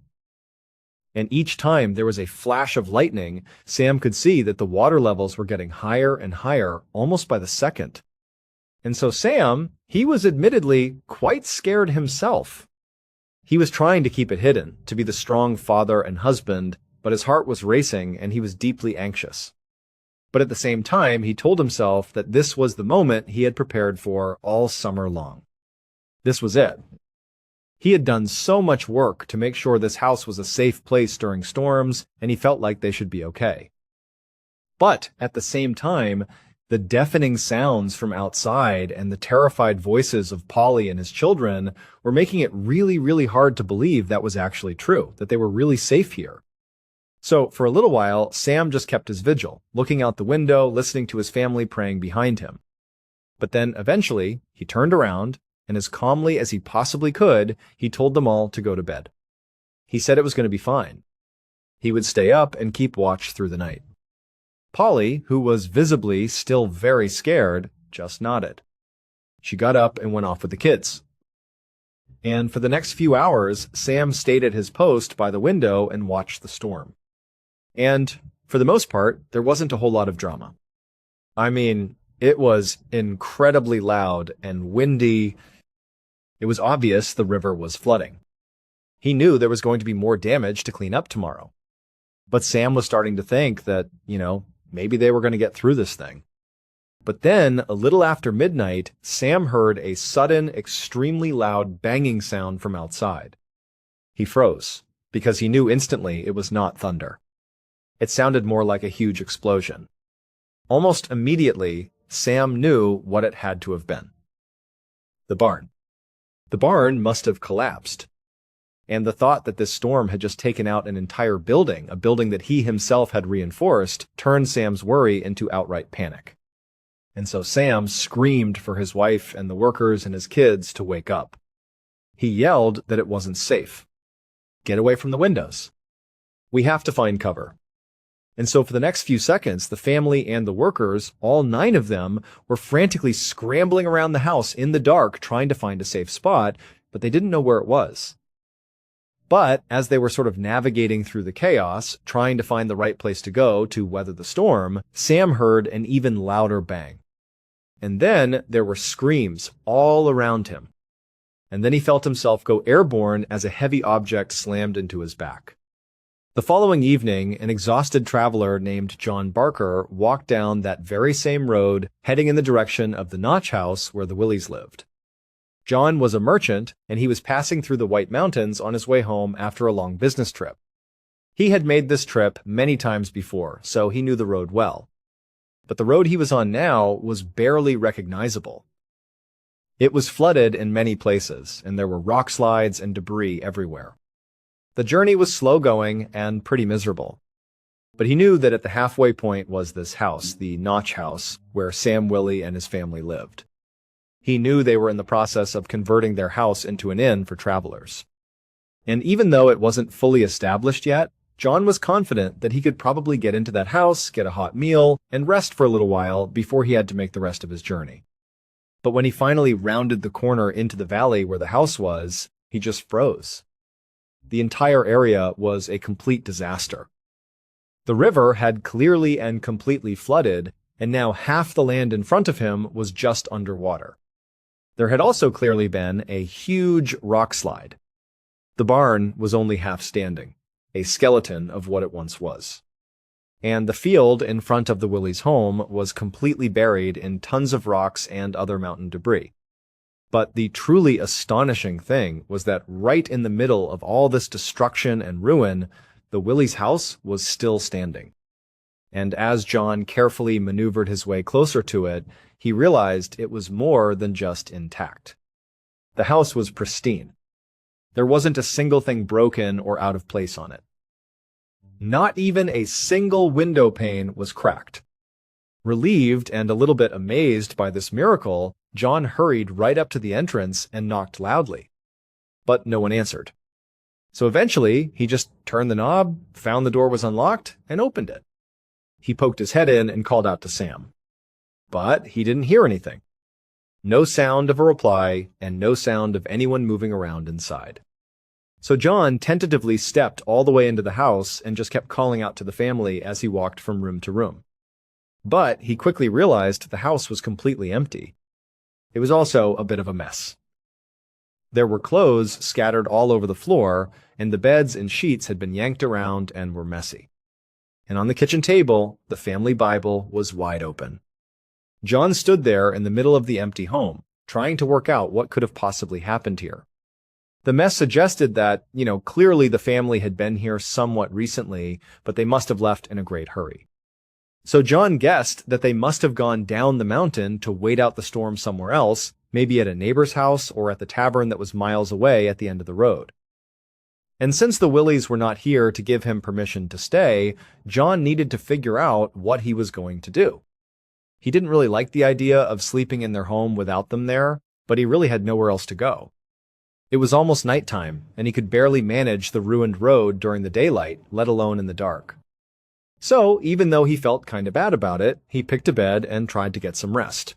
And each time there was a flash of lightning, Sam could see that the water levels were getting higher and higher almost by the second. And so Sam, he was admittedly quite scared himself. He was trying to keep it hidden, to be the strong father and husband, but his heart was racing and he was deeply anxious. But at the same time, he told himself that this was the moment he had prepared for all summer long. This was it. He had done so much work to make sure this house was a safe place during storms, and he felt like they should be okay. But at the same time, the deafening sounds from outside and the terrified voices of Polly and his children were making it really, really hard to believe that was actually true, that they were really safe here. So for a little while, Sam just kept his vigil, looking out the window, listening to his family praying behind him. But then eventually, he turned around, and as calmly as he possibly could, he told them all to go to bed. He said it was going to be fine. He would stay up and keep watch through the night. Polly, who was visibly still very scared, just nodded. She got up and went off with the kids. And for the next few hours, Sam stayed at his post by the window and watched the storm. And for the most part, there wasn't a whole lot of drama. I mean, it was incredibly loud and windy. It was obvious the river was flooding. He knew there was going to be more damage to clean up tomorrow. But Sam was starting to think that, maybe they were going to get through this thing. But then, a little after midnight, Sam heard a sudden, extremely loud banging sound from outside. He froze, because he knew instantly it was not thunder. It sounded more like a huge explosion. Almost immediately, Sam knew what it had to have been. The barn. The barn must have collapsed. And the thought that this storm had just taken out an entire building, a building that he himself had reinforced, turned Sam's worry into outright panic. And so Sam screamed for his wife and the workers and his kids to wake up. He yelled that it wasn't safe. Get away from the windows. We have to find cover. And so for the next few seconds, the family and the workers, all 9 of them, were frantically scrambling around the house in the dark trying to find a safe spot, but they didn't know where it was. But as they were sort of navigating through the chaos, trying to find the right place to go to weather the storm, Sam heard an even louder bang. And then there were screams all around him. And then he felt himself go airborne as a heavy object slammed into his back. The following evening, an exhausted traveler named John Barker walked down that very same road, heading in the direction of the Notch house where the Willies lived. John was a merchant, and he was passing through the White Mountains on his way home after a long business trip. He had made this trip many times before, so he knew the road well. But the road he was on now was barely recognizable. It was flooded in many places, and there were rock slides and debris everywhere. The journey was slow-going and pretty miserable. But he knew that at the halfway point was this house, the Notch house, where Sam Willie and his family lived. He knew they were in the process of converting their house into an inn for travelers. And even though it wasn't fully established yet, John was confident that he could probably get into that house, get a hot meal, and rest for a little while before he had to make the rest of his journey. But when he finally rounded the corner into the valley where the house was, he just froze. The entire area was a complete disaster. The river had clearly and completely flooded, and now half the land in front of him was just underwater. There had also clearly been a huge rock slide. The barn was only half standing, a skeleton of what it once was. And the field in front of the Willies' home was completely buried in tons of rocks and other mountain debris. But the truly astonishing thing was that right in the middle of all this destruction and ruin, the Willies' house was still standing. And as John carefully maneuvered his way closer to it, he realized it was more than just intact. The house was pristine. There wasn't a single thing broken or out of place on it. Not even a single window pane was cracked. Relieved and a little bit amazed by this miracle, John hurried right up to the entrance and knocked loudly. But no one answered. So eventually, he just turned the knob, found the door was unlocked, and opened it. He poked his head in and called out to Sam. But he didn't hear anything. No sound of a reply, and no sound of anyone moving around inside. So John tentatively stepped all the way into the house and just kept calling out to the family as he walked from room to room. But he quickly realized the house was completely empty. It was also a bit of a mess. There were clothes scattered all over the floor, and the beds and sheets had been yanked around and were messy. And on the kitchen table, the family Bible was wide open. John stood there in the middle of the empty home, trying to work out what could have possibly happened here. The mess suggested that, clearly the family had been here somewhat recently, but they must have left in a great hurry. So John guessed that they must have gone down the mountain to wait out the storm somewhere else, maybe at a neighbor's house or at the tavern that was miles away at the end of the road. And since the Willies were not here to give him permission to stay, John needed to figure out what he was going to do. He didn't really like the idea of sleeping in their home without them there, but he really had nowhere else to go. It was almost nighttime, and he could barely manage the ruined road during the daylight, let alone in the dark. So, even though he felt kind of bad about it, he picked a bed and tried to get some rest.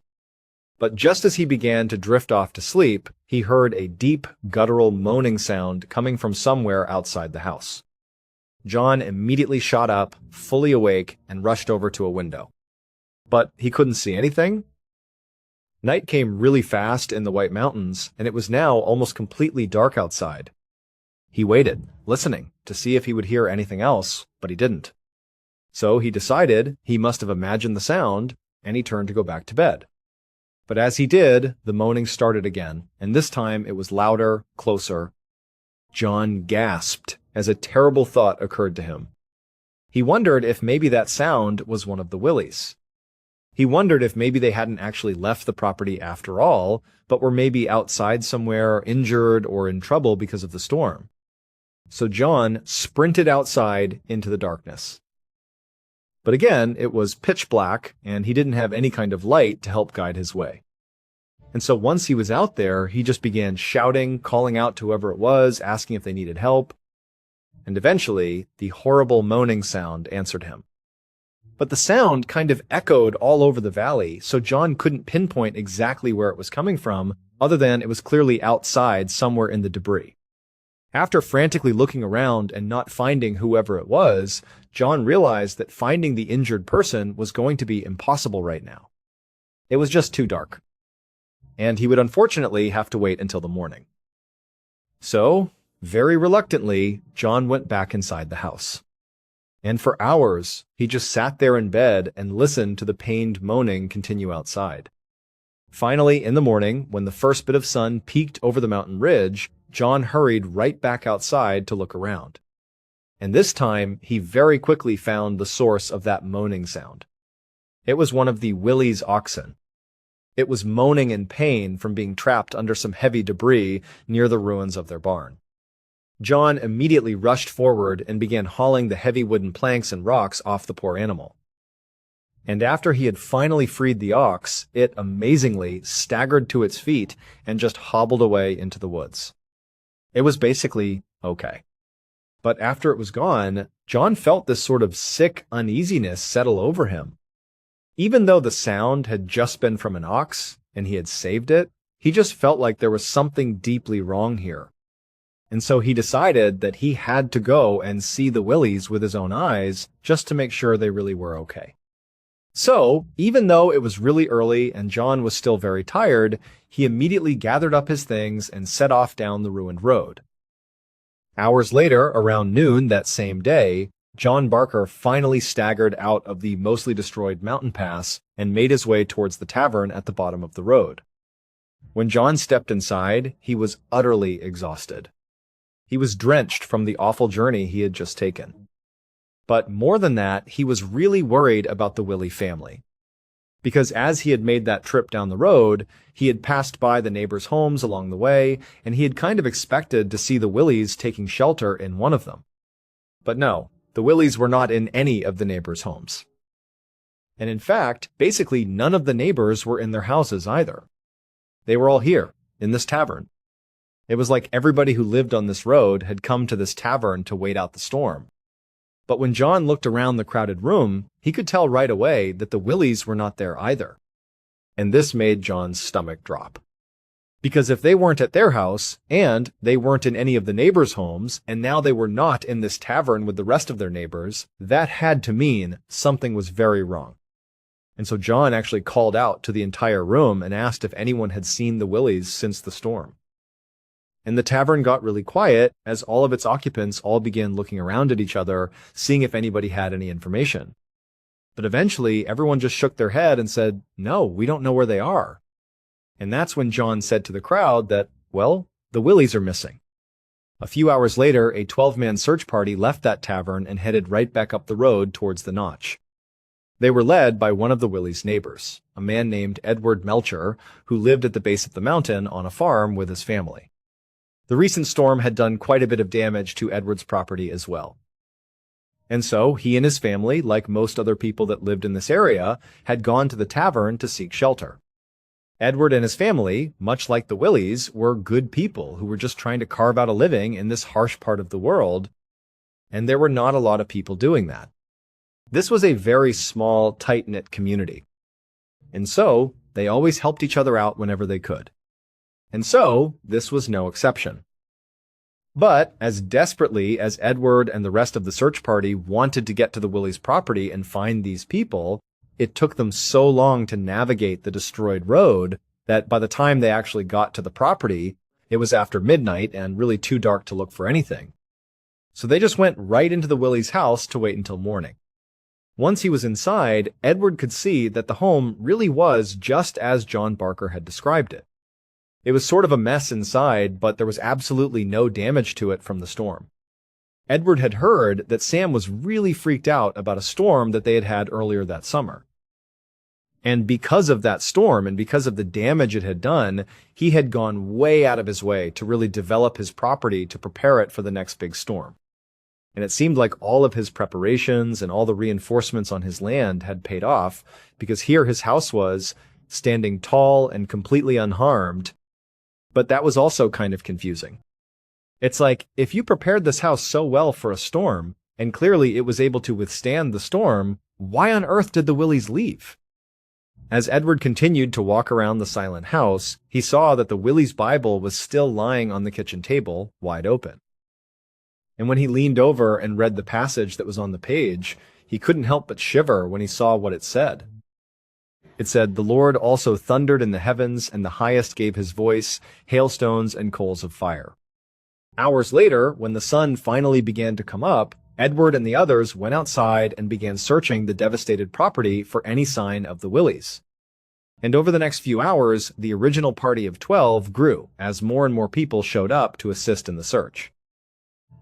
But just as he began to drift off to sleep, he heard a deep, guttural moaning sound coming from somewhere outside the house. John immediately shot up, fully awake, and rushed over to a window. But he couldn't see anything. Night came really fast in the White Mountains, and it was now almost completely dark outside. He waited, listening, to see if he would hear anything else, but he didn't. So he decided he must have imagined the sound, and he turned to go back to bed. But as he did, the moaning started again, and this time it was louder, closer. John gasped as a terrible thought occurred to him. He wondered if maybe that sound was one of the Willies. He wondered if maybe they hadn't actually left the property after all, but were maybe outside somewhere, injured or in trouble because of the storm. So John sprinted outside into the darkness. But again, it was pitch black, and he didn't have any kind of light to help guide his way. And so once he was out there, he just began shouting, calling out to whoever it was, asking if they needed help. And eventually, the horrible moaning sound answered him. But the sound kind of echoed all over the valley, so John couldn't pinpoint exactly where it was coming from, other than it was clearly outside somewhere in the debris. After frantically looking around and not finding whoever it was, John realized that finding the injured person was going to be impossible right now. It was just too dark. And he would unfortunately have to wait until the morning. So, very reluctantly, John went back inside the house. And for hours, he just sat there in bed and listened to the pained moaning continue outside. Finally, in the morning, when the first bit of sun peeked over the mountain ridge, John hurried right back outside to look around. And this time, he very quickly found the source of that moaning sound. It was one of the Willie's oxen. It was moaning in pain from being trapped under some heavy debris near the ruins of their barn. John immediately rushed forward and began hauling the heavy wooden planks and rocks off the poor animal. And after he had finally freed the ox, it amazingly staggered to its feet and just hobbled away into the woods. It was basically okay. But after it was gone, John felt this sort of sick uneasiness settle over him. Even though the sound had just been from an ox and he had saved it, he just felt like there was something deeply wrong here. And so he decided that he had to go and see the Willies with his own eyes just to make sure they really were okay. So, even though it was really early and John was still very tired, he immediately gathered up his things and set off down the ruined road. Hours later, around noon that same day, John Barker finally staggered out of the mostly destroyed mountain pass and made his way towards the tavern at the bottom of the road. When John stepped inside, he was utterly exhausted. He was drenched from the awful journey he had just taken. But more than that, he was really worried about the Willie family. Because as he had made that trip down the road, he had passed by the neighbors' homes along the way, and he had kind of expected to see the Willies taking shelter in one of them. But no, the Willies were not in any of the neighbors' homes. And in fact, basically none of the neighbors were in their houses either. They were all here, in this tavern. It was like everybody who lived on this road had come to this tavern to wait out the storm. But when John looked around the crowded room, he could tell right away that the Willies were not there either. And this made John's stomach drop. Because if they weren't at their house, and they weren't in any of the neighbors' homes, and now they were not in this tavern with the rest of their neighbors, that had to mean something was very wrong. And so John actually called out to the entire room and asked if anyone had seen the Willies since the storm. And the tavern got really quiet as all of its occupants all began looking around at each other, seeing if anybody had any information. But eventually, everyone just shook their head and said, "No, we don't know where they are." And that's when John said to the crowd that, well, the Willies are missing. A few hours later, a 12-man search party left that tavern and headed right back up the road towards the notch. They were led by one of the Willies' neighbors, a man named Edward Melcher, who lived at the base of the mountain on a farm with his family. The recent storm had done quite a bit of damage to Edward's property as well. And so he and his family, like most other people that lived in this area, had gone to the tavern to seek shelter. Edward and his family, much like the Willies, were good people who were just trying to carve out a living in this harsh part of the world, and there were not a lot of people doing that. This was a very small, tight-knit community. And so they always helped each other out whenever they could. And so, this was no exception. But, as desperately as Edward and the rest of the search party wanted to get to the Willies' property and find these people, it took them so long to navigate the destroyed road that by the time they actually got to the property, it was after midnight and really too dark to look for anything. So they just went right into the Willies' house to wait until morning. Once he was inside, Edward could see that the home really was just as John Barker had described it. It was sort of a mess inside, but there was absolutely no damage to it from the storm. Edward had heard that Sam was really freaked out about a storm that they had had earlier that summer. And because of that storm and because of the damage it had done, he had gone way out of his way to really develop his property to prepare it for the next big storm. And it seemed like all of his preparations and all the reinforcements on his land had paid off, because here his house was, standing tall and completely unharmed. But that was also kind of confusing. It's like, if you prepared this house so well for a storm, and clearly it was able to withstand the storm, why on earth did the Willies leave? As Edward continued to walk around the silent house, he saw that the Willies' Bible was still lying on the kitchen table, wide open. And when he leaned over and read the passage that was on the page, he couldn't help but shiver when he saw what it said. It said, "The Lord also thundered in the heavens, and the highest gave his voice, hailstones and coals of fire." Hours later, when the sun finally began to come up, Edward and the others went outside and began searching the devastated property for any sign of the Willies. And over the next few hours, the original party of 12 grew as more and more people showed up to assist in the search.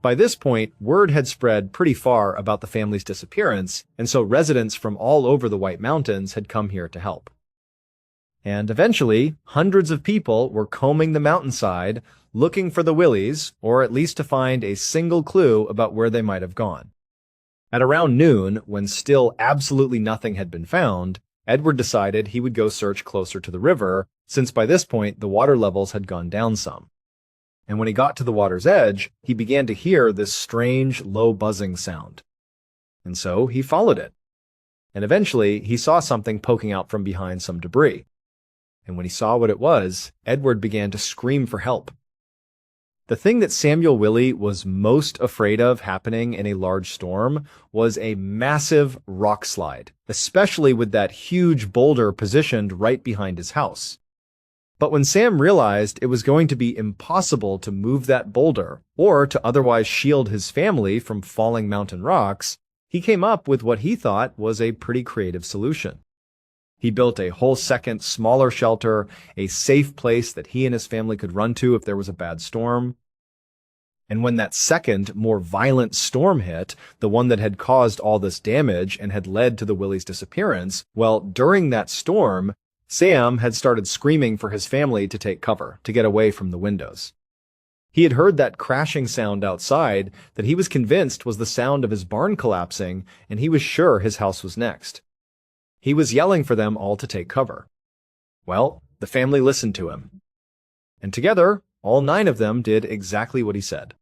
By this point, word had spread pretty far about the family's disappearance, and so residents from all over the White Mountains had come here to help. And eventually, hundreds of people were combing the mountainside, looking for the Willies, or at least to find a single clue about where they might have gone. At around noon, when still absolutely nothing had been found, Edward decided he would go search closer to the river, since by this point the water levels had gone down some. And when he got to the water's edge, he began to hear this strange, low buzzing sound. And so he followed it. And eventually, he saw something poking out from behind some debris. And when he saw what it was, Edward began to scream for help. The thing that Samuel Willie was most afraid of happening in a large storm was a massive rock slide, especially with that huge boulder positioned right behind his house. But when Sam realized it was going to be impossible to move that boulder or to otherwise shield his family from falling mountain rocks, he came up with what he thought was a pretty creative solution. He built a whole second, smaller shelter, a safe place that he and his family could run to if there was a bad storm. And when that second, more violent storm hit, the one that had caused all this damage and had led to the Willies' disappearance, well, during that storm, Sam had started screaming for his family to take cover, to get away from the windows. He had heard that crashing sound outside that he was convinced was the sound of his barn collapsing, and he was sure his house was next. He was yelling for them all to take cover. Well, the family listened to him. And together, all 9 of them did exactly what he said.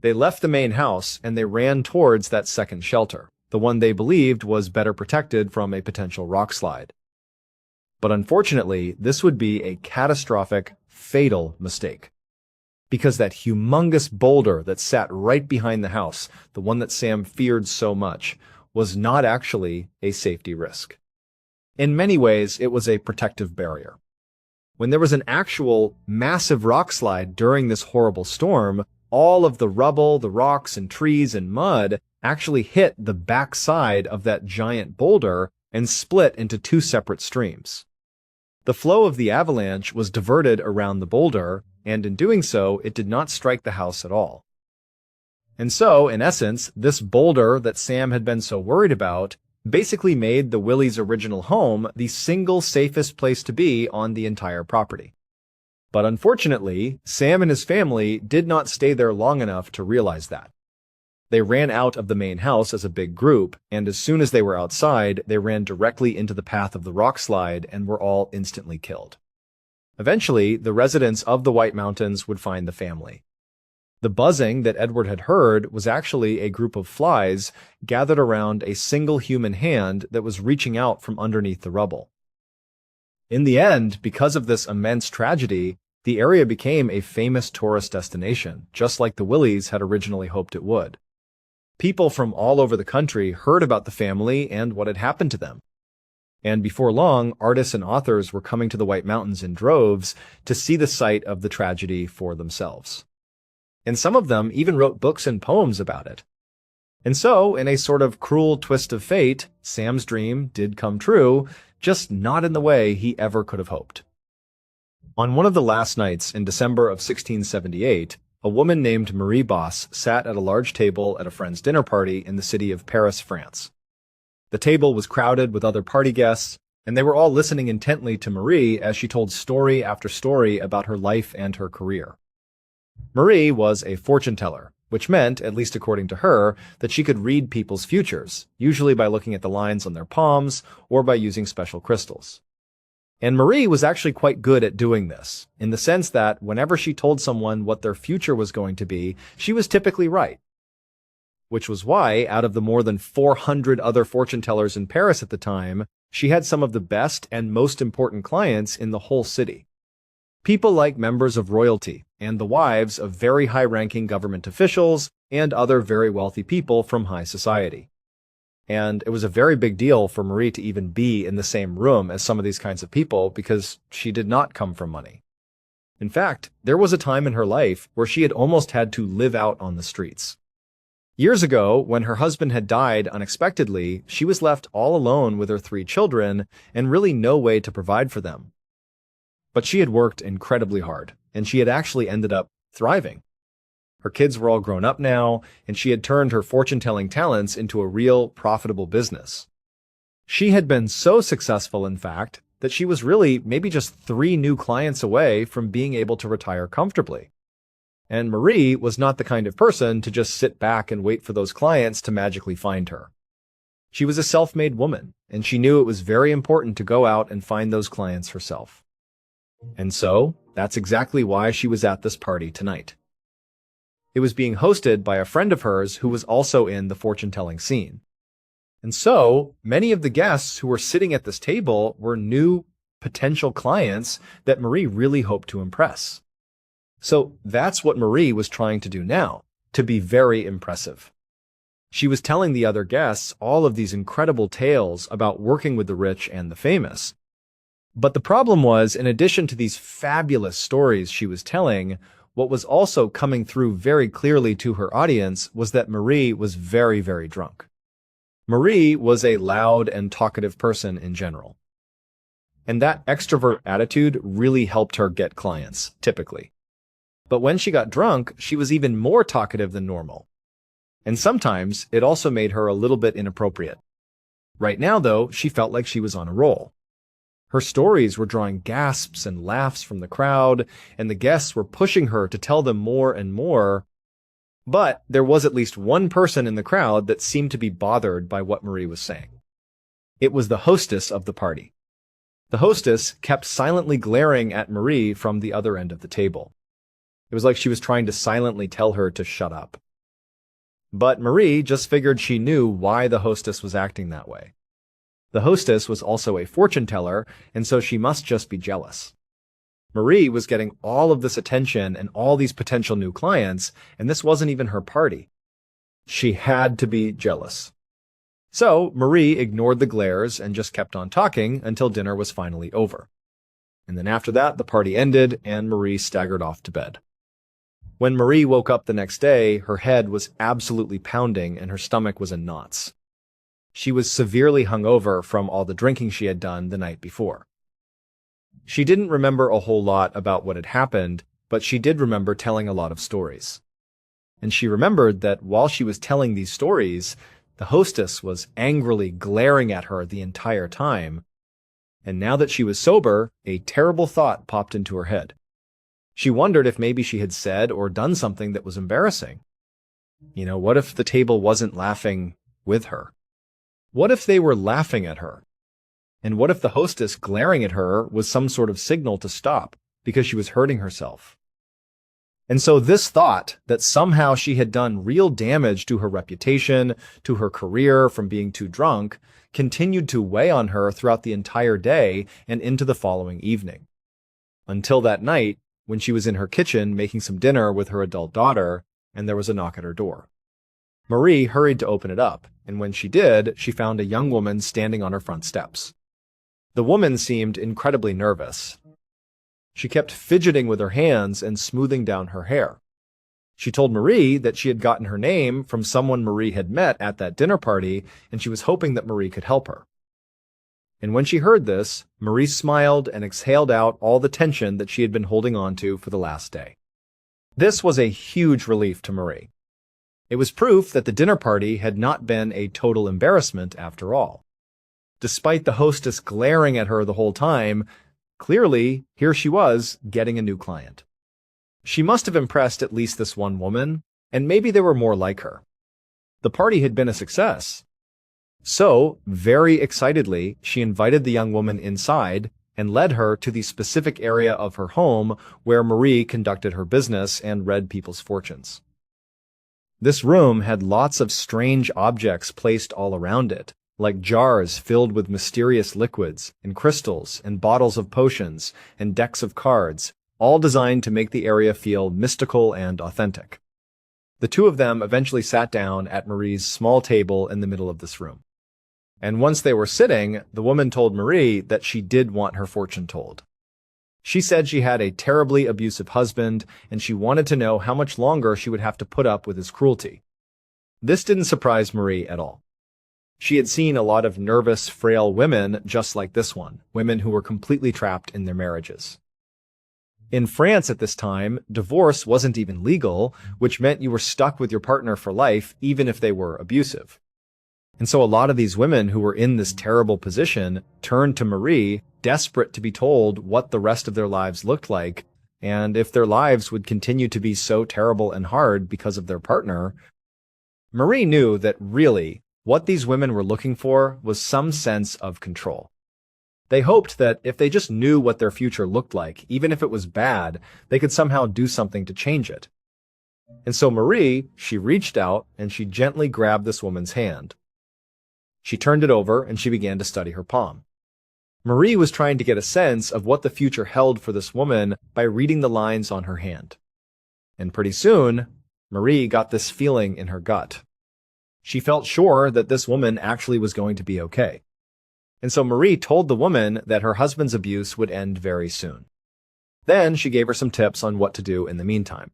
They left the main house and they ran towards that second shelter, the one they believed was better protected from a potential rock slide. But unfortunately, this would be a catastrophic, fatal mistake. Because that humongous boulder that sat right behind the house, the one that Sam feared so much, was not actually a safety risk. In many ways, it was a protective barrier. When there was an actual massive rock slide during this horrible storm, all of the rubble, the rocks and trees and mud actually hit the backside of that giant boulder and split into 2 separate streams. The flow of the avalanche was diverted around the boulder, and in doing so, it did not strike the house at all. And so, in essence, this boulder that Sam had been so worried about basically made the Willies' original home the single safest place to be on the entire property. But unfortunately, Sam and his family did not stay there long enough to realize that. They ran out of the main house as a big group, and as soon as they were outside, they ran directly into the path of the rock slide and were all instantly killed. Eventually, the residents of the White Mountains would find the family. The buzzing that Edward had heard was actually a group of flies gathered around a single human hand that was reaching out from underneath the rubble. In the end, because of this immense tragedy, the area became a famous tourist destination, just like the Willies had originally hoped it would. People from all over the country heard about the family and what had happened to them. And before long, artists and authors were coming to the White Mountains in droves to see the site of the tragedy for themselves. And some of them even wrote books and poems about it. And so, in a sort of cruel twist of fate, Sam's dream did come true, just not in the way he ever could have hoped. On one of the last nights in December of 1678, a woman named Marie Bosse sat at a large table at a friend's dinner party in the city of Paris, France. The table was crowded with other party guests, and they were all listening intently to Marie as she told story after story about her life and her career. Marie was a fortune teller, which meant, at least according to her, that she could read people's futures, usually by looking at the lines on their palms or by using special crystals. And Marie was actually quite good at doing this, in the sense that whenever she told someone what their future was going to be, she was typically right. Which was why, out of the more than 400 other fortune tellers in Paris at the time, she had some of the best and most important clients in the whole city. People like members of royalty and the wives of very high-ranking government officials and other very wealthy people from high society. And it was a very big deal for Marie to even be in the same room as some of these kinds of people because she did not come from money. In fact, there was a time in her life where she had almost had to live out on the streets. Years ago, when her husband had died unexpectedly, she was left all alone with her 3 children and really no way to provide for them. But she had worked incredibly hard, and she had actually ended up thriving. Her kids were all grown up now, and she had turned her fortune-telling talents into a real, profitable business. She had been so successful, in fact, that she was really maybe just 3 new clients away from being able to retire comfortably. And Marie was not the kind of person to just sit back and wait for those clients to magically find her. She was a self-made woman, and she knew it was very important to go out and find those clients herself. And so, that's exactly why she was at this party tonight. It was being hosted by a friend of hers who was also in the fortune-telling scene. And so, many of the guests who were sitting at this table were new potential clients that Marie really hoped to impress. So that's what Marie was trying to do now, to be very impressive. She was telling the other guests all of these incredible tales about working with the rich and the famous. But the problem was, in addition to these fabulous stories she was telling, what was also coming through very clearly to her audience was that Marie was very, very drunk. Marie was a loud and talkative person in general. And that extrovert attitude really helped her get clients, typically. But when she got drunk, she was even more talkative than normal. And sometimes it also made her a little bit inappropriate. Right now, though, she felt like she was on a roll. Her stories were drawing gasps and laughs from the crowd, and the guests were pushing her to tell them more and more. But there was at least one person in the crowd that seemed to be bothered by what Marie was saying. It was the hostess of the party. The hostess kept silently glaring at Marie from the other end of the table. It was like she was trying to silently tell her to shut up. But Marie just figured she knew why the hostess was acting that way. The hostess was also a fortune teller, and so she must just be jealous. Marie was getting all of this attention and all these potential new clients, and this wasn't even her party. She had to be jealous. So Marie ignored the glares and just kept on talking until dinner was finally over. And then after that, the party ended, and Marie staggered off to bed. When Marie woke up the next day, her head was absolutely pounding and her stomach was in knots. She was severely hungover from all the drinking she had done the night before. She didn't remember a whole lot about what had happened, but she did remember telling a lot of stories. And she remembered that while she was telling these stories, the hostess was angrily glaring at her the entire time. And now that she was sober, a terrible thought popped into her head. She wondered if maybe she had said or done something that was embarrassing. What if the table wasn't laughing with her? What if they were laughing at her? And what if the hostess glaring at her was some sort of signal to stop because she was hurting herself? And so this thought that somehow she had done real damage to her reputation, to her career from being too drunk, continued to weigh on her throughout the entire day and into the following evening. Until that night, when she was in her kitchen making some dinner with her adult daughter, and there was a knock at her door. Marie hurried to open it up, and when she did, she found a young woman standing on her front steps. The woman seemed incredibly nervous. She kept fidgeting with her hands and smoothing down her hair. She told Marie that she had gotten her name from someone Marie had met at that dinner party, and she was hoping that Marie could help her. And when she heard this, Marie smiled and exhaled out all the tension that she had been holding on to for the last day. This was a huge relief to Marie. It was proof that the dinner party had not been a total embarrassment after all. Despite the hostess glaring at her the whole time, clearly, here she was, getting a new client. She must have impressed at least this one woman, and maybe there were more like her. The party had been a success. So, very excitedly, she invited the young woman inside and led her to the specific area of her home where Marie conducted her business and read people's fortunes. This room had lots of strange objects placed all around it, like jars filled with mysterious liquids, and crystals, and bottles of potions, and decks of cards, all designed to make the area feel mystical and authentic. The two of them eventually sat down at Marie's small table in the middle of this room. And once they were sitting, the woman told Marie that she did want her fortune told. She said she had a terribly abusive husband, and she wanted to know how much longer she would have to put up with his cruelty. This didn't surprise Marie at all. She had seen a lot of nervous, frail women just like this one, women who were completely trapped in their marriages. In France at this time, divorce wasn't even legal, which meant you were stuck with your partner for life, even if they were abusive. And so a lot of these women who were in this terrible position turned to Marie, desperate to be told what the rest of their lives looked like, and if their lives would continue to be so terrible and hard because of their partner. Marie knew that really, what these women were looking for was some sense of control. They hoped that if they just knew what their future looked like, even if it was bad, they could somehow do something to change it. And so Marie, she reached out and she gently grabbed this woman's hand. She turned it over and she began to study her palm. Marie was trying to get a sense of what the future held for this woman by reading the lines on her hand. And pretty soon, Marie got this feeling in her gut. She felt sure that this woman actually was going to be okay. And so Marie told the woman that her husband's abuse would end very soon. Then she gave her some tips on what to do in the meantime.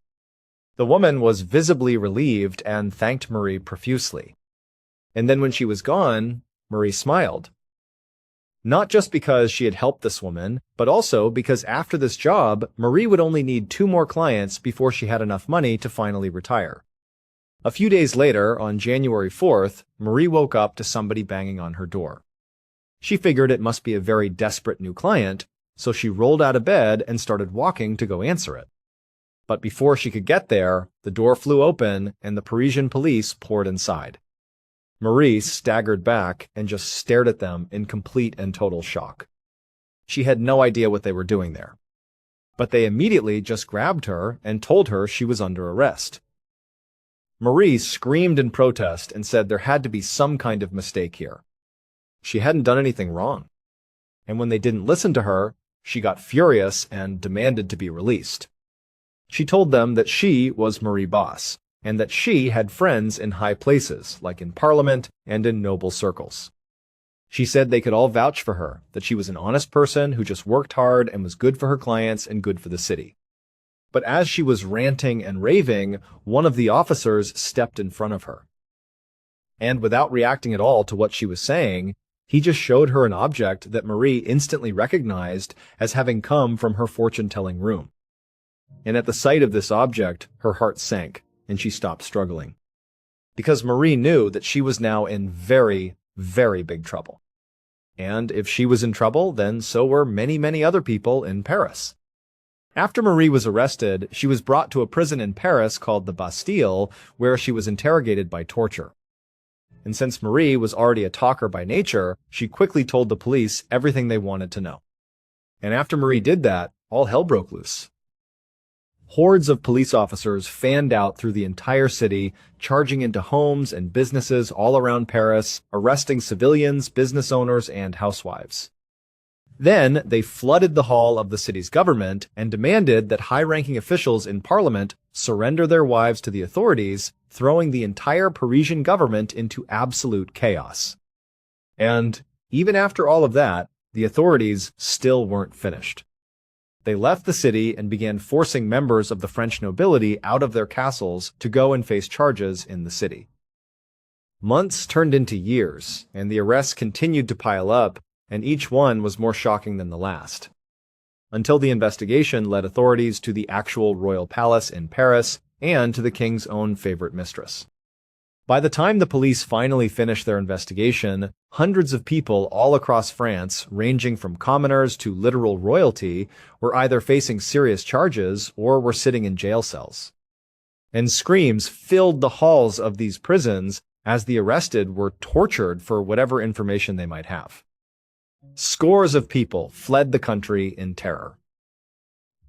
The woman was visibly relieved and thanked Marie profusely. And then when she was gone, Marie smiled. Not just because she had helped this woman, but also because after this job, Marie would only need 2 more clients before she had enough money to finally retire. A few days later, on January 4th, Marie woke up to somebody banging on her door. She figured it must be a very desperate new client, so she rolled out of bed and started walking to go answer it. But before she could get there, the door flew open and the Parisian police poured inside. Marie staggered back and just stared at them in complete and total shock. She had no idea what they were doing there. But they immediately just grabbed her and told her she was under arrest. Marie screamed in protest and said there had to be some kind of mistake here. She hadn't done anything wrong. And when they didn't listen to her, she got furious and demanded to be released. She told them that she was Marie Boss, and that she had friends in high places, like in Parliament and in noble circles. She said they could all vouch for her, that she was an honest person who just worked hard and was good for her clients and good for the city. But as she was ranting and raving, one of the officers stepped in front of her. And without reacting at all to what she was saying, he just showed her an object that Marie instantly recognized as having come from her fortune-telling room. And at the sight of this object, her heart sank, and she stopped struggling. Because Marie knew that she was now in very, very big trouble. And if she was in trouble, then so were many, many other people in Paris. After Marie was arrested, she was brought to a prison in Paris called the Bastille, where she was interrogated by torture. And since Marie was already a talker by nature, she quickly told the police everything they wanted to know. And after Marie did that, all hell broke loose. Hordes of police officers fanned out through the entire city, charging into homes and businesses all around Paris, arresting civilians, business owners, and housewives. Then they flooded the hall of the city's government and demanded that high-ranking officials in Parliament surrender their wives to the authorities, throwing the entire Parisian government into absolute chaos. And even after all of that, the authorities still weren't finished. They left the city and began forcing members of the French nobility out of their castles to go and face charges in the city. Months turned into years, and the arrests continued to pile up, and each one was more shocking than the last. Until the investigation led authorities to the actual royal palace in Paris and to the king's own favorite mistress. By the time the police finally finished their investigation, hundreds of people all across France, ranging from commoners to literal royalty, were either facing serious charges or were sitting in jail cells. And screams filled the halls of these prisons as the arrested were tortured for whatever information they might have. Scores of people fled the country in terror.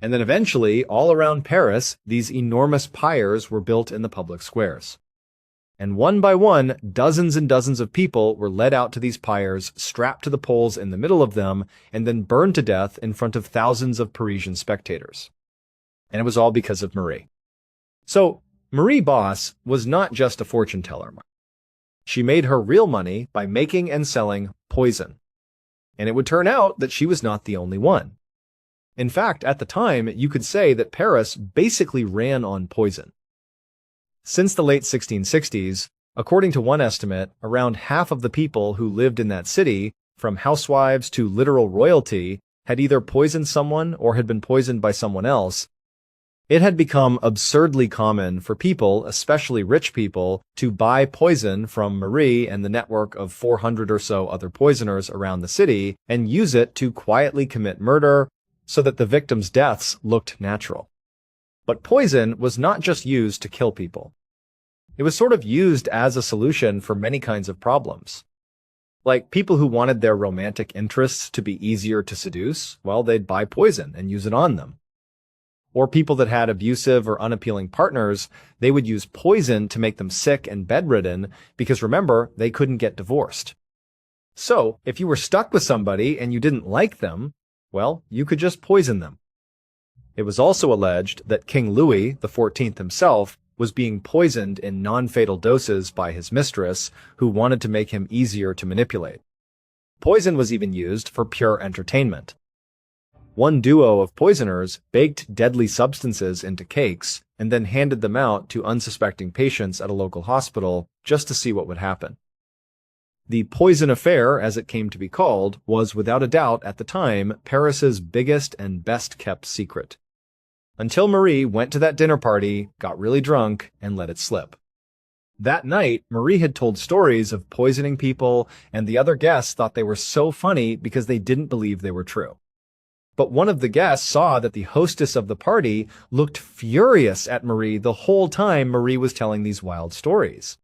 And then eventually, all around Paris, these enormous pyres were built in the public squares. And one by one, dozens and dozens of people were led out to these pyres, strapped to the poles in the middle of them, and then burned to death in front of thousands of Parisian spectators. And it was all because of Marie. So, Marie Bosse was not just a fortune teller. She made her real money by making and selling poison. And it would turn out that she was not the only one. In fact, at the time, you could say that Paris basically ran on poison. Since the late 1660s, according to one estimate, around half of the people who lived in that city, from housewives to literal royalty, had either poisoned someone or had been poisoned by someone else. It had become absurdly common for people, especially rich people, to buy poison from Marie and the network of 400 or so other poisoners around the city and use it to quietly commit murder so that the victims' deaths looked natural. But poison was not just used to kill people. It was sort of used as a solution for many kinds of problems. Like people who wanted their romantic interests to be easier to seduce, well, they'd buy poison and use it on them. Or people that had abusive or unappealing partners, they would use poison to make them sick and bedridden because remember, they couldn't get divorced. So, if you were stuck with somebody and you didn't like them, well, you could just poison them. It was also alleged that King Louis XIV himself was being poisoned in non-fatal doses by his mistress, who wanted to make him easier to manipulate. Poison was even used for pure entertainment. One duo of poisoners baked deadly substances into cakes and then handed them out to unsuspecting patients at a local hospital just to see what would happen. The poison affair, as it came to be called, was without a doubt at the time Paris's biggest and best-kept secret. Until Marie went to that dinner party, got really drunk, and let it slip. That night, Marie had told stories of poisoning people, and the other guests thought they were so funny because they didn't believe they were true. But one of the guests saw that the hostess of the party looked furious at Marie the whole time Marie was telling these wild stories.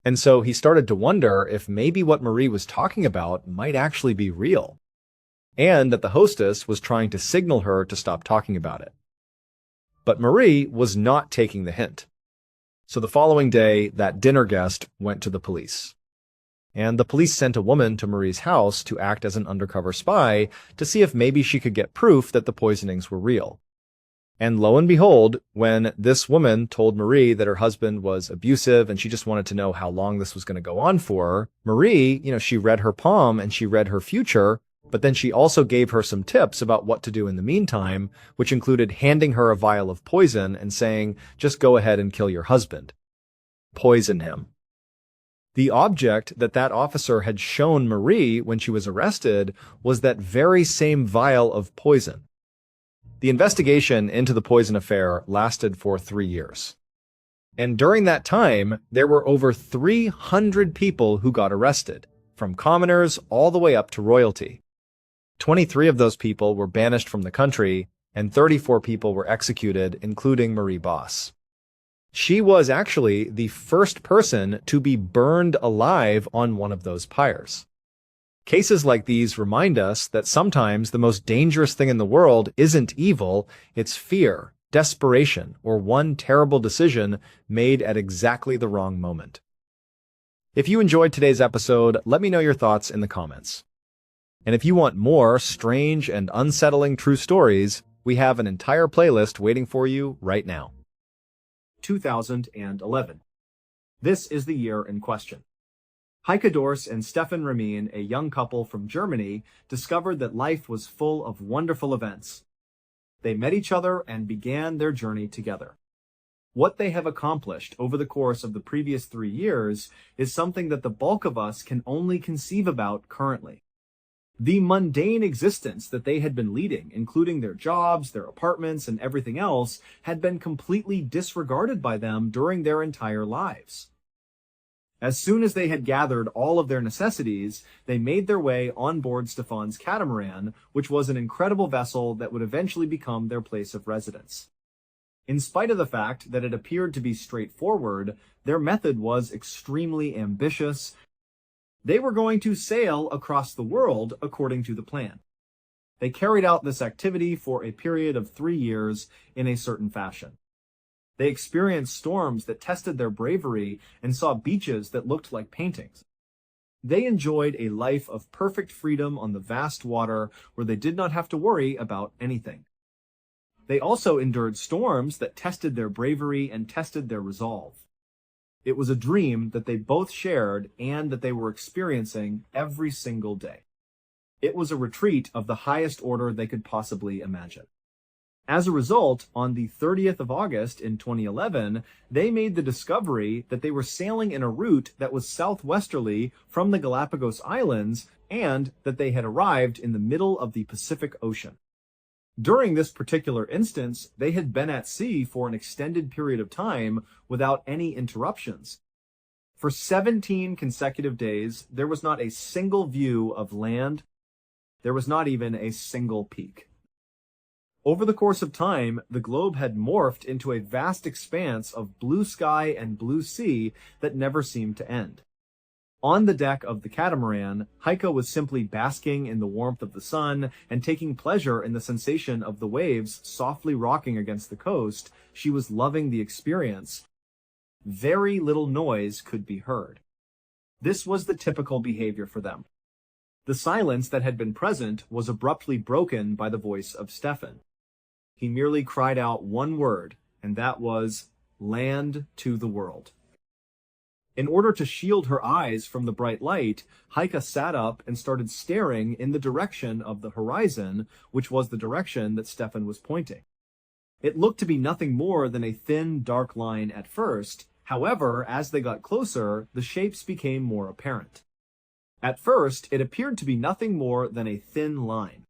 And so he started to wonder if maybe what Marie was talking about might actually be real, and that the hostess was trying to signal her to stop talking about it. But Marie was not taking the hint. So the following day, that dinner guest went to the police. And the police sent a woman to Marie's house to act as an undercover spy to see if maybe she could get proof that the poisonings were real. And lo and behold, when this woman told Marie that her husband was abusive and she just wanted to know how long this was going to go on for, Marie, she read her palm and she read her future, but then she also gave her some tips about what to do in the meantime, which included handing her a vial of poison and saying, just go ahead and kill your husband. Poison him. The object that officer had shown Marie when she was arrested was that very same vial of poison. The investigation into the poison affair lasted for 3 years. And during that time, there were over 300 people who got arrested, from commoners all the way up to royalty. 23 of those people were banished from the country, and 34 people were executed, including Marie Bosse. She was actually the first person to be burned alive on one of those pyres. Cases like these remind us that sometimes the most dangerous thing in the world isn't evil, it's fear, desperation, or one terrible decision made at exactly the wrong moment. If you enjoyed today's episode, let me know your thoughts in the comments. And if you want more strange and unsettling true stories, we have an entire playlist waiting for you right now. 2011. This is the year in question. Heike Dorse and Stefan Ramin, a young couple from Germany, discovered that life was full of wonderful events. They met each other and began their journey together. What they have accomplished over the course of the previous 3 years is something that the bulk of us can only conceive about currently. The mundane existence that they had been leading, including their jobs, their apartments, and everything else, had been completely disregarded by them during their entire lives. As soon as they had gathered all of their necessities, they made their way on board Stefan's catamaran, which was an incredible vessel that would eventually become their place of residence. In spite of the fact that it appeared to be straightforward, their method was extremely ambitious. They were going to sail across the world according to the plan. They carried out this activity for a period of 3 years in a certain fashion. They experienced storms that tested their bravery and saw beaches that looked like paintings. They enjoyed a life of perfect freedom on the vast water where they did not have to worry about anything. They also endured storms that tested their bravery and tested their resolve. It was a dream that they both shared and that they were experiencing every single day. It was a retreat of the highest order they could possibly imagine. As a result, on the 30th of August in 2011, they made the discovery that they were sailing in a route that was southwesterly from the Galapagos Islands and that they had arrived in the middle of the Pacific Ocean. During this particular instance, they had been at sea for an extended period of time without any interruptions. For 17 consecutive days, there was not a single view of land. There was not even a single peak. Over the course of time, the globe had morphed into a vast expanse of blue sky and blue sea that never seemed to end. On the deck of the catamaran, Heike was simply basking in the warmth of the sun and taking pleasure in the sensation of the waves softly rocking against the coast. She was loving the experience. Very little noise could be heard. This was the typical behavior for them. The silence that had been present was abruptly broken by the voice of Stefan. He merely cried out one word, and that was, "Land to the world." In order to shield her eyes from the bright light, Heike sat up and started staring in the direction of the horizon, which was the direction that Stefan was pointing. It looked to be nothing more than a thin, dark line at first. However, as they got closer, the shapes became more apparent. At first, it appeared to be nothing more than a thin line.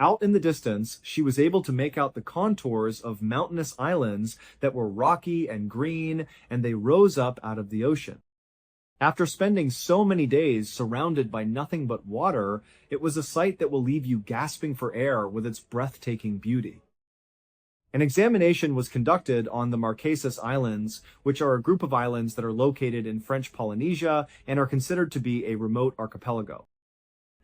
Out in the distance, she was able to make out the contours of mountainous islands that were rocky and green, and they rose up out of the ocean. After spending so many days surrounded by nothing but water, it was a sight that will leave you gasping for air with its breathtaking beauty. An examination was conducted on the Marquesas Islands, which are a group of islands that are located in French Polynesia and are considered to be a remote archipelago.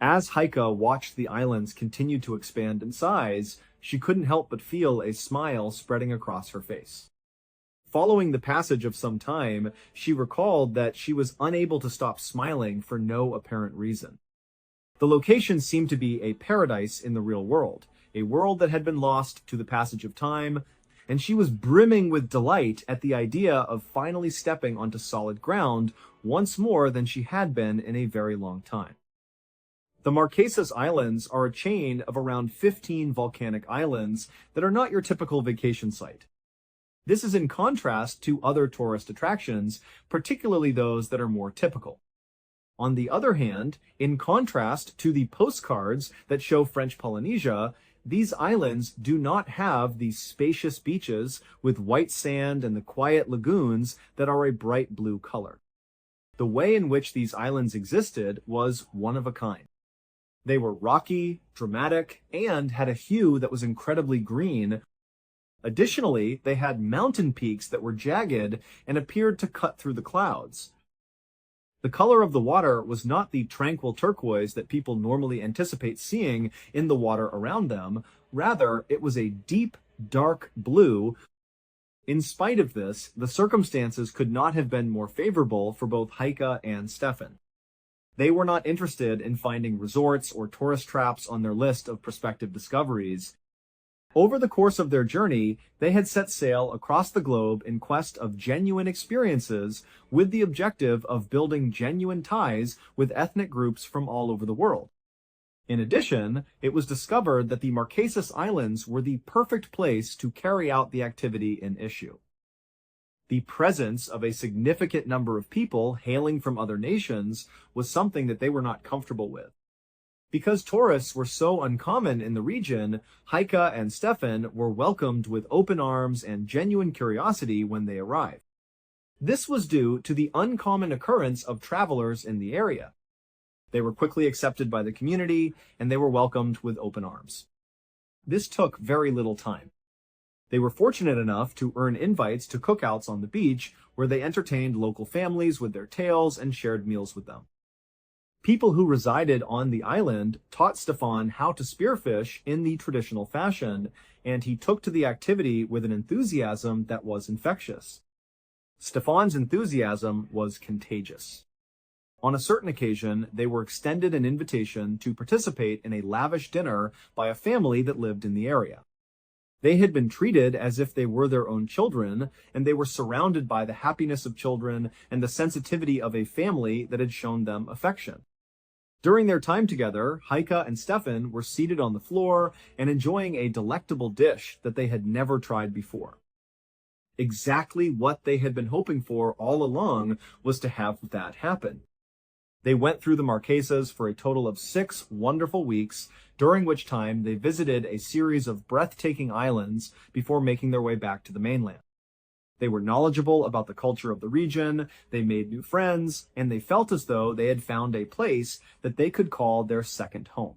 As Heike watched the islands continue to expand in size, she couldn't help but feel a smile spreading across her face. Following the passage of some time, she recalled that she was unable to stop smiling for no apparent reason. The location seemed to be a paradise in the real world, a world that had been lost to the passage of time, and she was brimming with delight at the idea of finally stepping onto solid ground once more than she had been in a very long time. The Marquesas Islands are a chain of around 15 volcanic islands that are not your typical vacation site. This is in contrast to other tourist attractions, particularly those that are more typical. On the other hand, in contrast to the postcards that show French Polynesia, these islands do not have these spacious beaches with white sand and the quiet lagoons that are a bright blue color. The way in which these islands existed was one of a kind. They were rocky, dramatic, and had a hue that was incredibly green. Additionally, they had mountain peaks that were jagged and appeared to cut through the clouds. The color of the water was not the tranquil turquoise that people normally anticipate seeing in the water around them. Rather, it was a deep, dark blue. In spite of this, the circumstances could not have been more favorable for both Heike and Stefan. They were not interested in finding resorts or tourist traps on their list of prospective discoveries. Over the course of their journey, they had set sail across the globe in quest of genuine experiences with the objective of building genuine ties with ethnic groups from all over the world. In addition, it was discovered that the Marquesas Islands were the perfect place to carry out the activity in issue. The presence of a significant number of people hailing from other nations was something that they were not comfortable with. Because tourists were so uncommon in the region, Heike and Stefan were welcomed with open arms and genuine curiosity when they arrived. This was due to the uncommon occurrence of travelers in the area. They were quickly accepted by the community, and they were welcomed with open arms. This took very little time. They were fortunate enough to earn invites to cookouts on the beach, where they entertained local families with their tales and shared meals with them. People who resided on the island taught Stefan how to spearfish in the traditional fashion, and he took to the activity with an enthusiasm that was infectious. Stefan's enthusiasm was contagious. On a certain occasion, they were extended an invitation to participate in a lavish dinner by a family that lived in the area. They had been treated as if they were their own children, and they were surrounded by the happiness of children and the sensitivity of a family that had shown them affection. During their time together, Heike and Stefan were seated on the floor and enjoying a delectable dish that they had never tried before. Exactly what they had been hoping for all along was to have that happen. They went through the Marquesas for a total of 6 wonderful weeks, during which time they visited a series of breathtaking islands before making their way back to the mainland. They were knowledgeable about the culture of the region, they made new friends, and they felt as though they had found a place that they could call their second home.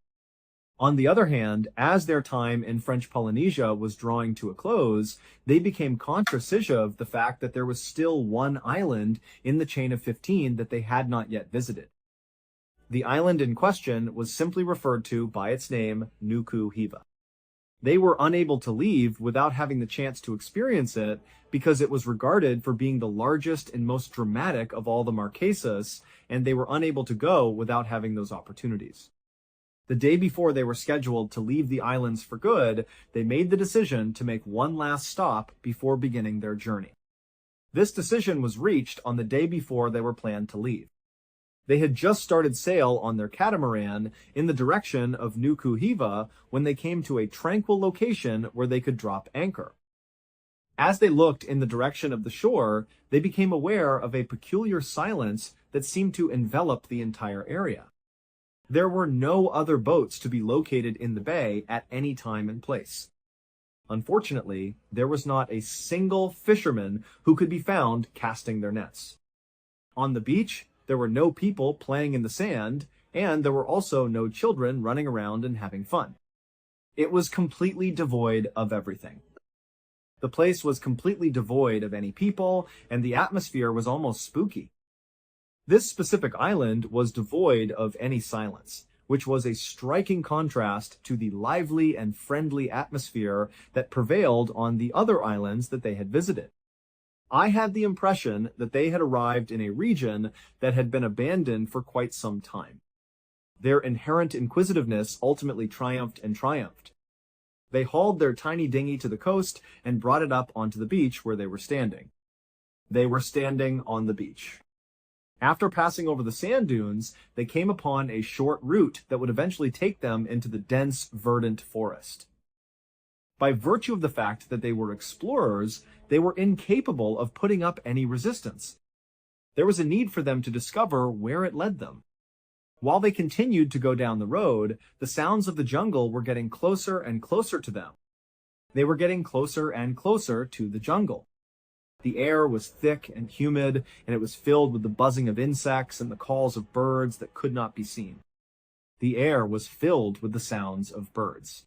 On the other hand, as their time in French Polynesia was drawing to a close, they became conscious of the fact that there was still one island in the chain of 15 that they had not yet visited. The island in question was simply referred to by its name, Nuku Hiva. They were unable to leave without having the chance to experience it because it was regarded for being the largest and most dramatic of all the Marquesas, and they were unable to go without having those opportunities. The day before they were scheduled to leave the islands for good, they made the decision to make one last stop before beginning their journey. This decision was reached on the day before they were planned to leave. They had just started sail on their catamaran in the direction of Nuku Hiva when they came to a tranquil location where they could drop anchor. As they looked in the direction of the shore, they became aware of a peculiar silence that seemed to envelop the entire area. There were no other boats to be located in the bay at any time and place. Unfortunately, there was not a single fisherman who could be found casting their nets. On the beach, there were no people playing in the sand, and there were also no children running around and having fun. It was completely devoid of everything. The place was completely devoid of any people, and the atmosphere was almost spooky. This specific island was devoid of any silence, which was a striking contrast to the lively and friendly atmosphere that prevailed on the other islands that they had visited. I had the impression that they had arrived in a region that had been abandoned for quite some time. Their inherent inquisitiveness ultimately triumphed and triumphed. They hauled their tiny dinghy to the coast and brought it up onto the beach where they were standing. They were standing on the beach. After passing over the sand dunes, they came upon a short route that would eventually take them into the dense, verdant forest. By virtue of the fact that they were explorers, they were incapable of putting up any resistance. There was a need for them to discover where it led them. While they continued to go down the road, the sounds of the jungle were getting closer and closer to them. They were getting closer and closer to the jungle. The air was thick and humid, and it was filled with the buzzing of insects and the calls of birds that could not be seen. The air was filled with the sounds of birds.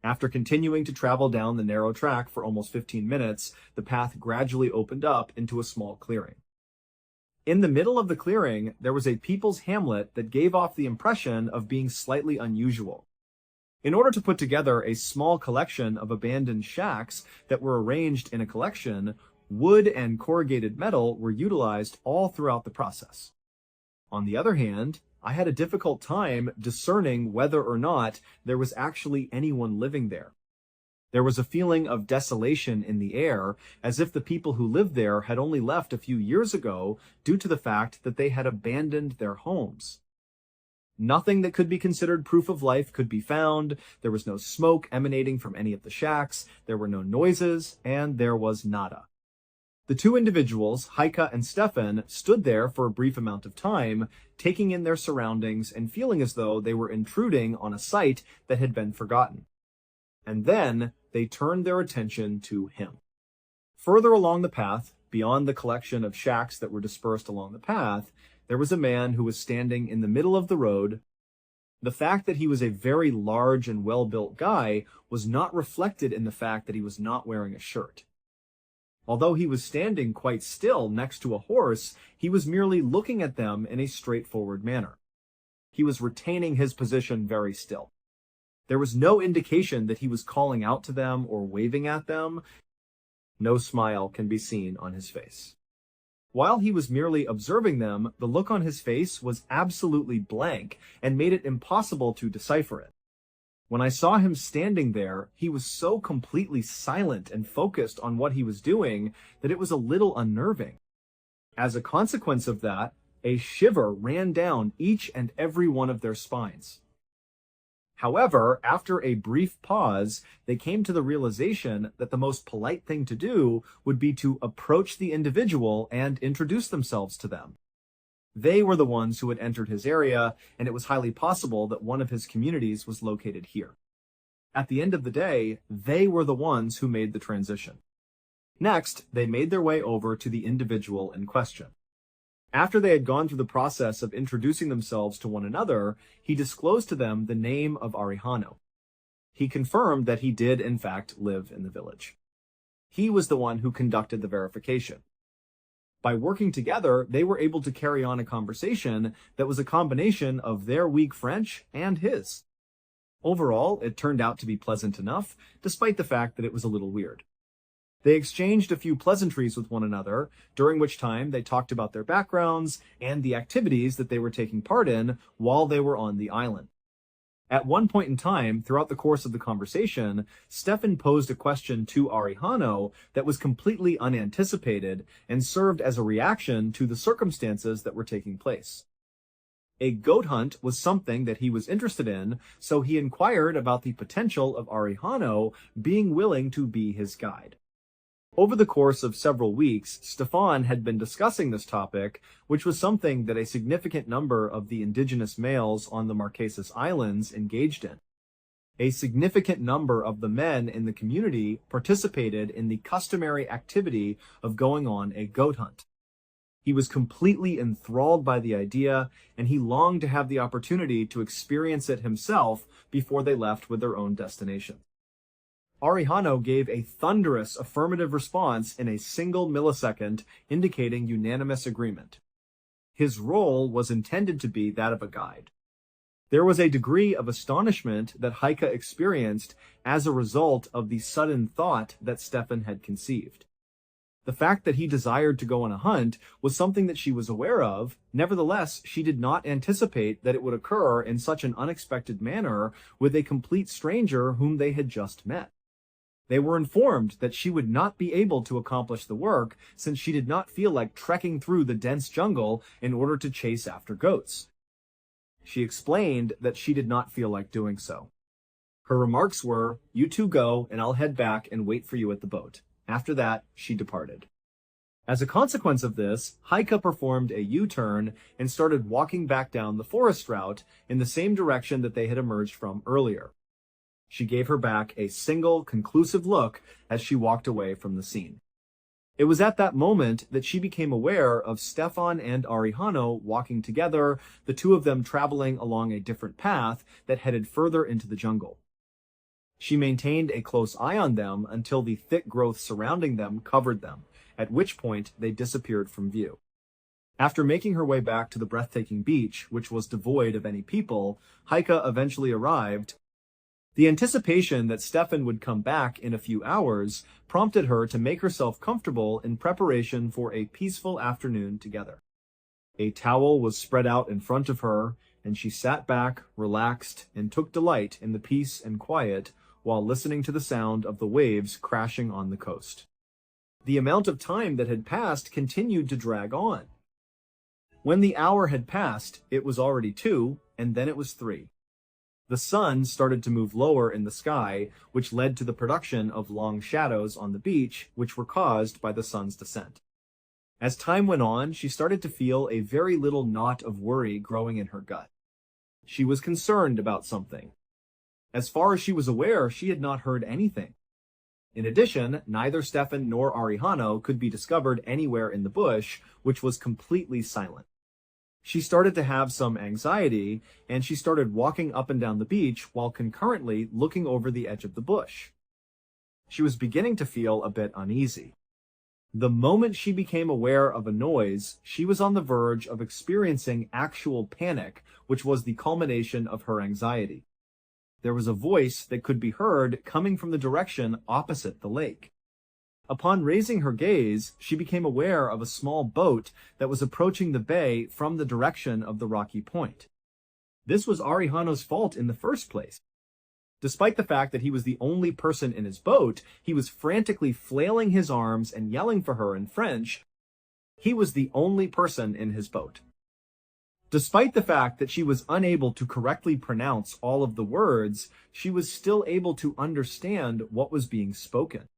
After continuing to travel down the narrow track for almost 15 minutes, the path gradually opened up into a small clearing. In the middle of the clearing, there was a people's hamlet that gave off the impression of being slightly unusual. In order to put together a small collection of abandoned shacks that were arranged in a collection, wood and corrugated metal were utilized all throughout the process. On the other hand, I had a difficult time discerning whether or not there was actually anyone living there. There was a feeling of desolation in the air, as if the people who lived there had only left a few years ago due to the fact that they had abandoned their homes. Nothing that could be considered proof of life could be found. There was no smoke emanating from any of the shacks, there were no noises, and there was nada. The two individuals, Heike and Stefan, stood there for a brief amount of time, taking in their surroundings and feeling as though they were intruding on a site that had been forgotten. And then they turned their attention to him. Further along the path, beyond the collection of shacks that were dispersed along the path, there was a man who was standing in the middle of the road. The fact that he was a very large and well-built guy was not reflected in the fact that he was not wearing a shirt. Although he was standing quite still next to a horse, he was merely looking at them in a straightforward manner. He was retaining his position very still. There was no indication that he was calling out to them or waving at them. No smile can be seen on his face. While he was merely observing them, the look on his face was absolutely blank and made it impossible to decipher it. When I saw him standing there, he was so completely silent and focused on what he was doing that it was a little unnerving. As a consequence of that, a shiver ran down each and every one of their spines. However, after a brief pause, they came to the realization that the most polite thing to do would be to approach the individual and introduce themselves to them. They were the ones who had entered his area, and it was highly possible that one of his communities was located here. At the end of the day, they were the ones who made the transition. Next, they made their way over to the individual in question. After they had gone through the process of introducing themselves to one another, he disclosed to them the name of Arihano. He confirmed that he did, in fact, live in the village. He was the one who conducted the verification. By working together, they were able to carry on a conversation that was a combination of their weak French and his. Overall, it turned out to be pleasant enough, despite the fact that it was a little weird. They exchanged a few pleasantries with one another, during which time they talked about their backgrounds and the activities that they were taking part in while they were on the island. At one point in time, throughout the course of the conversation, Stefan posed a question to Arihano that was completely unanticipated and served as a reaction to the circumstances that were taking place. A goat hunt was something that he was interested in, so he inquired about the potential of Arihano being willing to be his guide. Over the course of several weeks, Stefan had been discussing this topic, which was something that a significant number of the indigenous males on the Marquesas Islands engaged in. A significant number of the men in the community participated in the customary activity of going on a goat hunt. He was completely enthralled by the idea, and he longed to have the opportunity to experience it himself before they left with their own destination. Arihano gave a thunderous affirmative response in a single millisecond, indicating unanimous agreement. His role was intended to be that of a guide. There was a degree of astonishment that Heike experienced as a result of the sudden thought that Stefan had conceived. The fact that he desired to go on a hunt was something that she was aware of. Nevertheless, she did not anticipate that it would occur in such an unexpected manner with a complete stranger whom they had just met. They were informed that she would not be able to accomplish the work since she did not feel like trekking through the dense jungle in order to chase after goats. She explained that she did not feel like doing so. Her remarks were, "You two go, and I'll head back and wait for you at the boat." After that, she departed. As a consequence of this, Heike performed a U-turn and started walking back down the forest route in the same direction that they had emerged from earlier. She gave her back a single, conclusive look as she walked away from the scene. It was at that moment that she became aware of Stefan and Arihano walking together, the two of them traveling along a different path that headed further into the jungle. She maintained a close eye on them until the thick growth surrounding them covered them, at which point they disappeared from view. After making her way back to the breathtaking beach, which was devoid of any people, Heike eventually arrived. The anticipation that Stefan would come back in a few hours prompted her to make herself comfortable in preparation for a peaceful afternoon together. A towel was spread out in front of her, and she sat back, relaxed, and took delight in the peace and quiet while listening to the sound of the waves crashing on the coast. The amount of time that had passed continued to drag on. When the hour had passed, it was already 2, and then it was 3. The sun started to move lower in the sky, which led to the production of long shadows on the beach, which were caused by the sun's descent. As time went on, she started to feel a very little knot of worry growing in her gut. She was concerned about something. As far as she was aware, she had not heard anything. In addition, neither Stefan nor Arihano could be discovered anywhere in the bush, which was completely silent. She started to have some anxiety, and she started walking up and down the beach while concurrently looking over the edge of the bush. She was beginning to feel a bit uneasy. The moment she became aware of a noise, she was on the verge of experiencing actual panic, which was the culmination of her anxiety. There was a voice that could be heard coming from the direction opposite the lake. Upon raising her gaze, she became aware of a small boat that was approaching the bay from the direction of the rocky point. This was Arihano's fault in the first place. Despite the fact that he was the only person in his boat, he was frantically flailing his arms and yelling for her in French. He was the only person in his boat. Despite the fact that she was unable to correctly pronounce all of the words, she was still able to understand what was being spoken.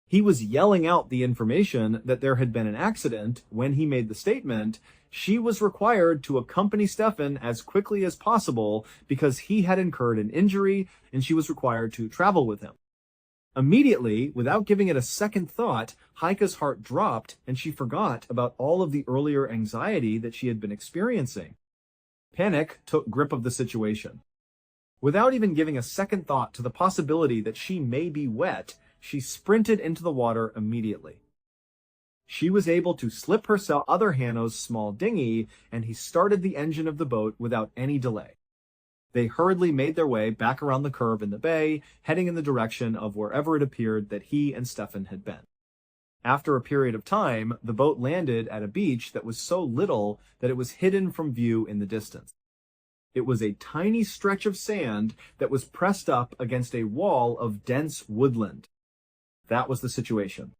He was yelling out the information that there had been an accident when he made the statement. She was required to accompany Stefan as quickly as possible because he had incurred an injury and she was required to travel with him. Immediately, without giving it a second thought, Heike's heart dropped and she forgot about all of the earlier anxiety that she had been experiencing. Panic took grip of the situation. Without even giving a second thought to the possibility that she may be wet, she sprinted into the water immediately. She was able to slip herself other Hanno's small dinghy, and he started the engine of the boat without any delay. They hurriedly made their way back around the curve in the bay, heading in the direction of wherever it appeared that he and Stefan had been. After a period of time, the boat landed at a beach that was so little that it was hidden from view in the distance. It was a tiny stretch of sand that was pressed up against a wall of dense woodland. That was the situation.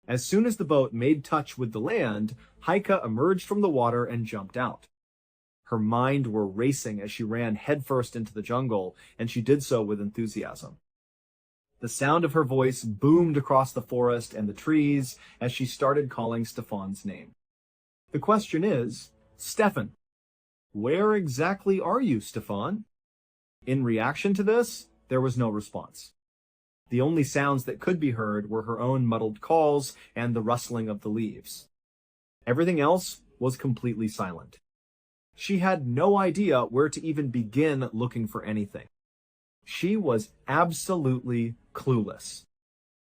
As soon as the boat made touch with the land, Heike emerged from the water and jumped out. Her mind were racing as she ran headfirst into the jungle, and she did so with enthusiasm. The sound of her voice boomed across the forest and the trees as she started calling Stefan's name. The question is, Stefan, where exactly are you, Stefan? In reaction to this, there was no response. The only sounds that could be heard were her own muddled calls and the rustling of the leaves. Everything else was completely silent. She had no idea where to even begin looking for anything. She was absolutely clueless.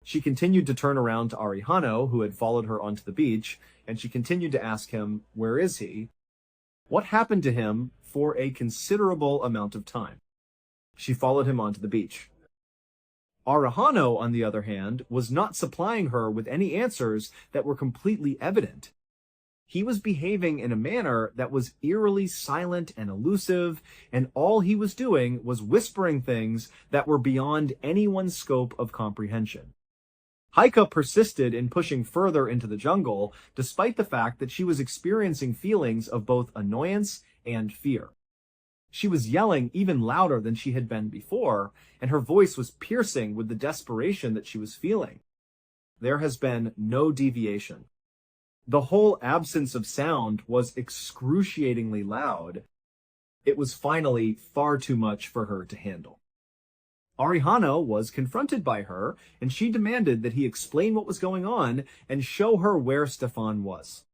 She continued to turn around to Arihano, who had followed her onto the beach, and she continued to ask him, where is he? What happened to him for a considerable amount of time? She followed him onto the beach. Arihano, on the other hand, was not supplying her with any answers that were completely evident. He was behaving in a manner that was eerily silent and elusive, and all he was doing was whispering things that were beyond anyone's scope of comprehension. Heike persisted in pushing further into the jungle, despite the fact that she was experiencing feelings of both annoyance and fear. She was yelling even louder than she had been before, and her voice was piercing with the desperation that she was feeling. There has been no deviation. The whole absence of sound was excruciatingly loud. It was finally far too much for her to handle. Arihano was confronted by her, and she demanded that he explain what was going on and show her where Stefan was.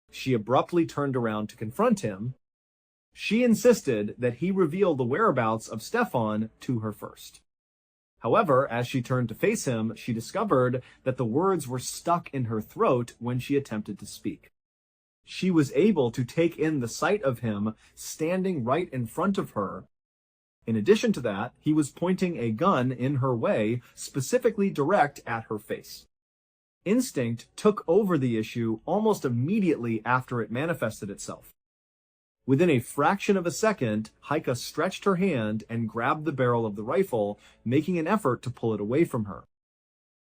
She abruptly turned around to confront him. She insisted that he reveal the whereabouts of Stefan to her first. However, as she turned to face him, she discovered that the words were stuck in her throat when she attempted to speak. She was able to take in the sight of him standing right in front of her. In addition to that, he was pointing a gun in her way, specifically direct at her face. Instinct took over the issue almost immediately after it manifested itself. Within a fraction of a second, Heike stretched her hand and grabbed the barrel of the rifle, making an effort to pull it away from her.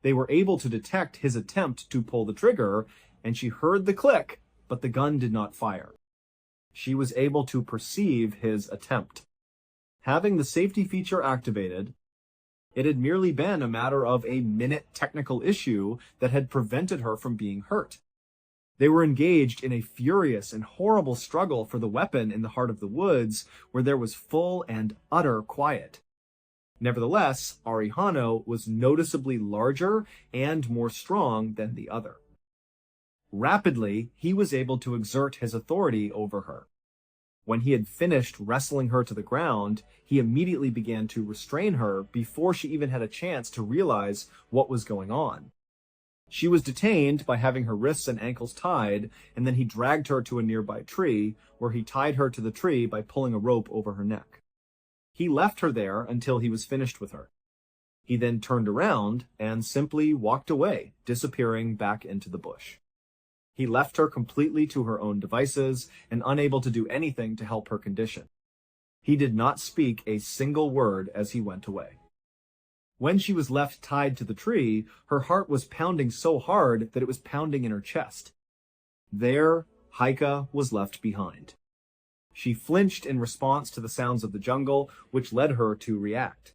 They were able to detect his attempt to pull the trigger, and she heard the click, but the gun did not fire. She was able to perceive his attempt. Having the safety feature activated, it had merely been a matter of a minute technical issue that had prevented her from being hurt. They were engaged in a furious and horrible struggle for the weapon in the heart of the woods, where there was full and utter quiet. Nevertheless, Arihano was noticeably larger and more strong than the other. Rapidly, he was able to exert his authority over her. When he had finished wrestling her to the ground, he immediately began to restrain her before she even had a chance to realize what was going on. She was detained by having her wrists and ankles tied, and then he dragged her to a nearby tree, where he tied her to the tree by pulling a rope over her neck. He left her there until he was finished with her. He then turned around and simply walked away, disappearing back into the bush. He left her completely to her own devices and unable to do anything to help her condition. He did not speak a single word as he went away. When she was left tied to the tree, her heart was pounding so hard that it was pounding in her chest. There, Haika was left behind. She flinched in response to the sounds of the jungle, which led her to react.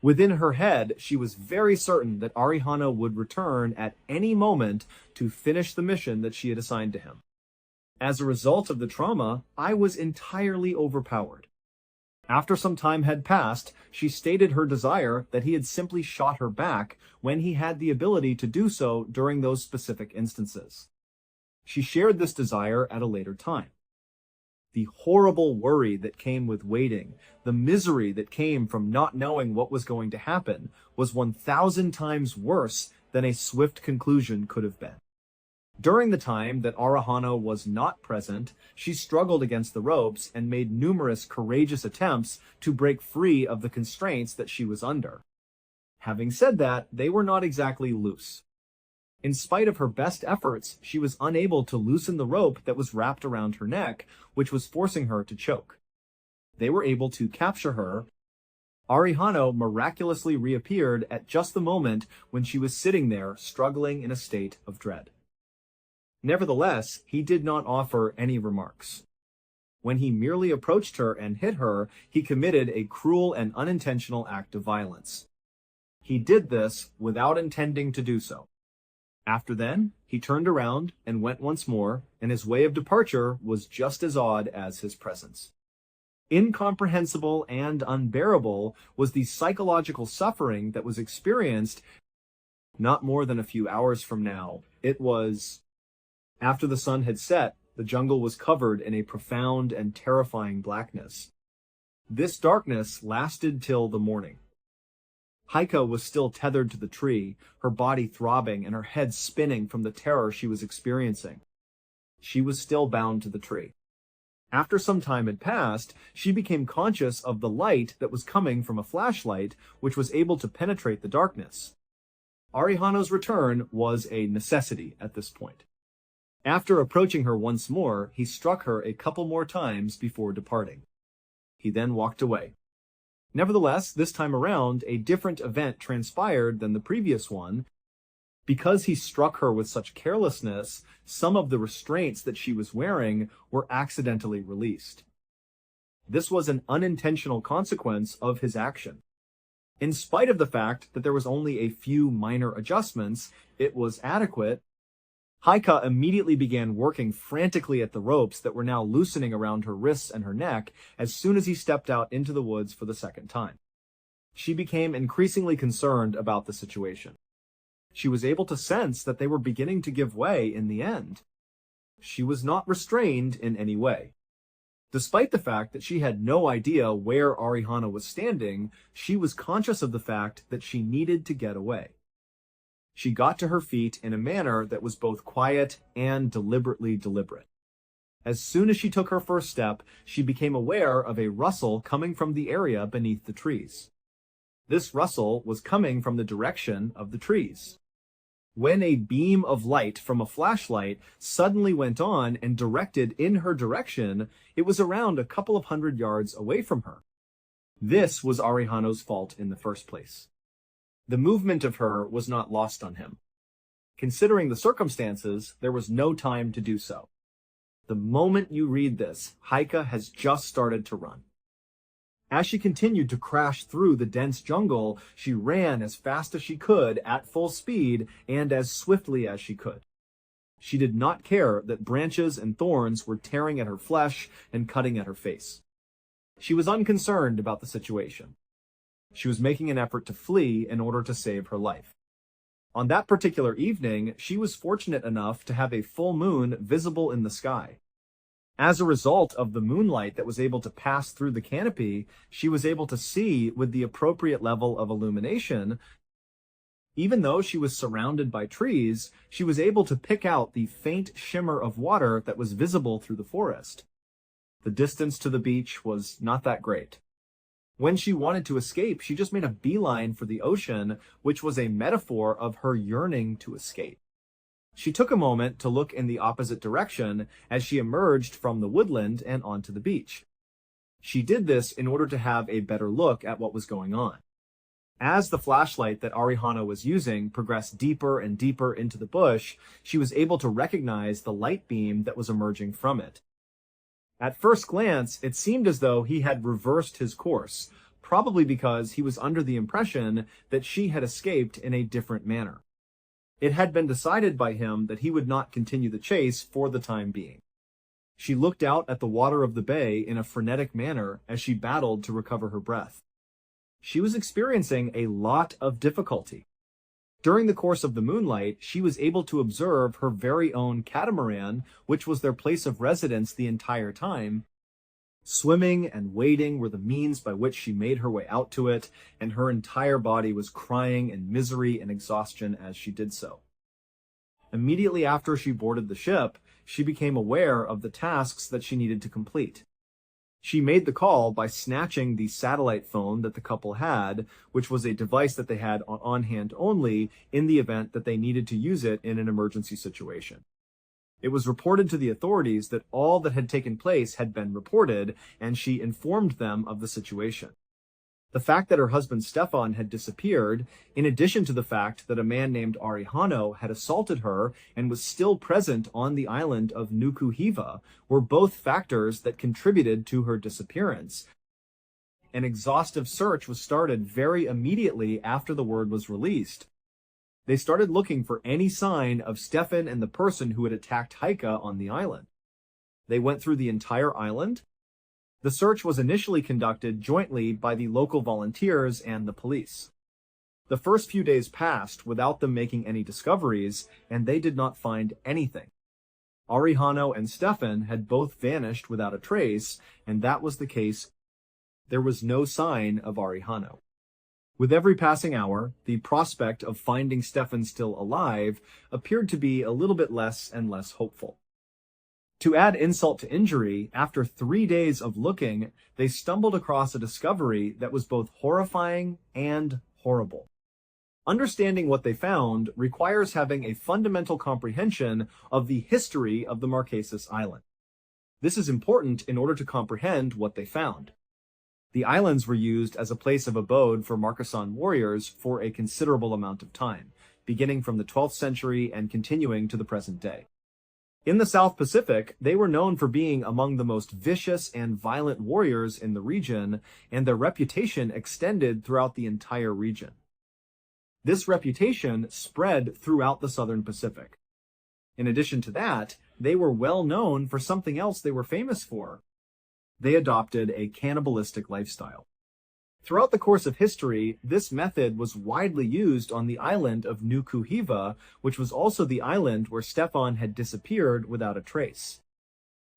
Within her head, she was very certain that Arihano would return at any moment to finish the mission that she had assigned to him. As a result of the trauma, I was entirely overpowered. After some time had passed, she stated her desire that he had simply shot her back when he had the ability to do so during those specific instances. She shared this desire at a later time. The horrible worry that came with waiting, the misery that came from not knowing what was going to happen, was 1,000 times worse than a swift conclusion could have been. During the time that Arihano was not present, she struggled against the ropes and made numerous courageous attempts to break free of the constraints that she was under. Having said that, they were not exactly loose. In spite of her best efforts, she was unable to loosen the rope that was wrapped around her neck, which was forcing her to choke. They were able to capture her. Arihano miraculously reappeared at just the moment when she was sitting there, struggling in a state of dread. Nevertheless, he did not offer any remarks. When he merely approached her and hit her, he committed a cruel and unintentional act of violence. He did this without intending to do so. After then, he turned around and went once more, and his way of departure was just as odd as his presence. Incomprehensible and unbearable was the psychological suffering that was experienced not more than a few hours from now. It was... After the sun had set, the jungle was covered in a profound and terrifying blackness. This darkness lasted till the morning. Haika was still tethered to the tree, her body throbbing and her head spinning from the terror she was experiencing. She was still bound to the tree. After some time had passed, she became conscious of the light that was coming from a flashlight, which was able to penetrate the darkness. Arihano's return was a necessity at this point. After approaching her once more, he struck her a couple more times before departing. He then walked away. Nevertheless, this time around, a different event transpired than the previous one. Because he struck her with such carelessness, some of the restraints that she was wearing were accidentally released. This was an unintentional consequence of his action. In spite of the fact that there was only a few minor adjustments, it was adequate. Haika immediately began working frantically at the ropes that were now loosening around her wrists and her neck as soon as he stepped out into the woods for the second time. She became increasingly concerned about the situation. She was able to sense that they were beginning to give way in the end. She was not restrained in any way. Despite the fact that she had no idea where Arihano was standing, she was conscious of the fact that she needed to get away. She got to her feet in a manner that was both quiet and deliberately deliberate. As soon as she took her first step, she became aware of a rustle coming from the area beneath the trees. This rustle was coming from the direction of the trees. When a beam of light from a flashlight suddenly went on and directed in her direction, it was around a couple of 100 yards away from her. This was Arihano's fault in the first place. The movement of her was not lost on him. Considering the circumstances, there was no time to do so. The moment you read this, Haika has just started to run. As she continued to crash through the dense jungle, she ran as fast as she could at full speed and as swiftly as she could. She did not care that branches and thorns were tearing at her flesh and cutting at her face. She was unconcerned about the situation. She was making an effort to flee in order to save her life. On that particular evening, she was fortunate enough to have a full moon visible in the sky. As a result of the moonlight that was able to pass through the canopy, she was able to see with the appropriate level of illumination. Even though she was surrounded by trees, she was able to pick out the faint shimmer of water that was visible through the forest. The distance to the beach was not that great. When she wanted to escape, she just made a beeline for the ocean, which was a metaphor of her yearning to escape. She took a moment to look in the opposite direction as she emerged from the woodland and onto the beach. She did this in order to have a better look at what was going on. As the flashlight that Arihano was using progressed deeper and deeper into the bush, she was able to recognize the light beam that was emerging from it. At first glance, it seemed as though he had reversed his course, probably because he was under the impression that she had escaped in a different manner. It had been decided by him that he would not continue the chase for the time being. She looked out at the water of the bay in a frenetic manner as she battled to recover her breath. She was experiencing a lot of difficulty. During the course of the moonlight, she was able to observe her very own catamaran, which was their place of residence the entire time. Swimming and wading were the means by which she made her way out to it, and her entire body was crying in misery and exhaustion as she did so. Immediately after she boarded the ship, she became aware of the tasks that she needed to complete. She made the call by snatching the satellite phone that the couple had, which was a device that they had on hand only in the event that they needed to use it in an emergency situation. It was reported to the authorities that all that had taken place had been reported, and she informed them of the situation. The fact that her husband Stefan had disappeared, in addition to the fact that a man named Arihano had assaulted her and was still present on the island of Nukuhiva, were both factors that contributed to her disappearance. An exhaustive search was started very immediately after the word was released. They started looking for any sign of Stefan and the person who had attacked Heike on the island. They went through the entire island. The search was initially conducted jointly by the local volunteers and the police. The first few days passed without them making any discoveries, and they did not find anything. Arihano and Stefan had both vanished without a trace, and that was the case. There was no sign of Arihano. With every passing hour, the prospect of finding Stefan still alive appeared to be a little bit less and less hopeful. To add insult to injury, after 3 days of looking, they stumbled across a discovery that was both horrifying and horrible. Understanding what they found requires having a fundamental comprehension of the history of the Marquesas Island. This is important in order to comprehend what they found. The islands were used as a place of abode for Marquesan warriors for a considerable amount of time, beginning from the 12th century and continuing to the present day. In the South Pacific, they were known for being among the most vicious and violent warriors in the region, and their reputation extended throughout the entire region. This reputation spread throughout the Southern Pacific. In addition to that, they were well known for something else they were famous for. They adopted a cannibalistic lifestyle. Throughout the course of history, this method was widely used on the island of Nukuhiva, which was also the island where Stefan had disappeared without a trace.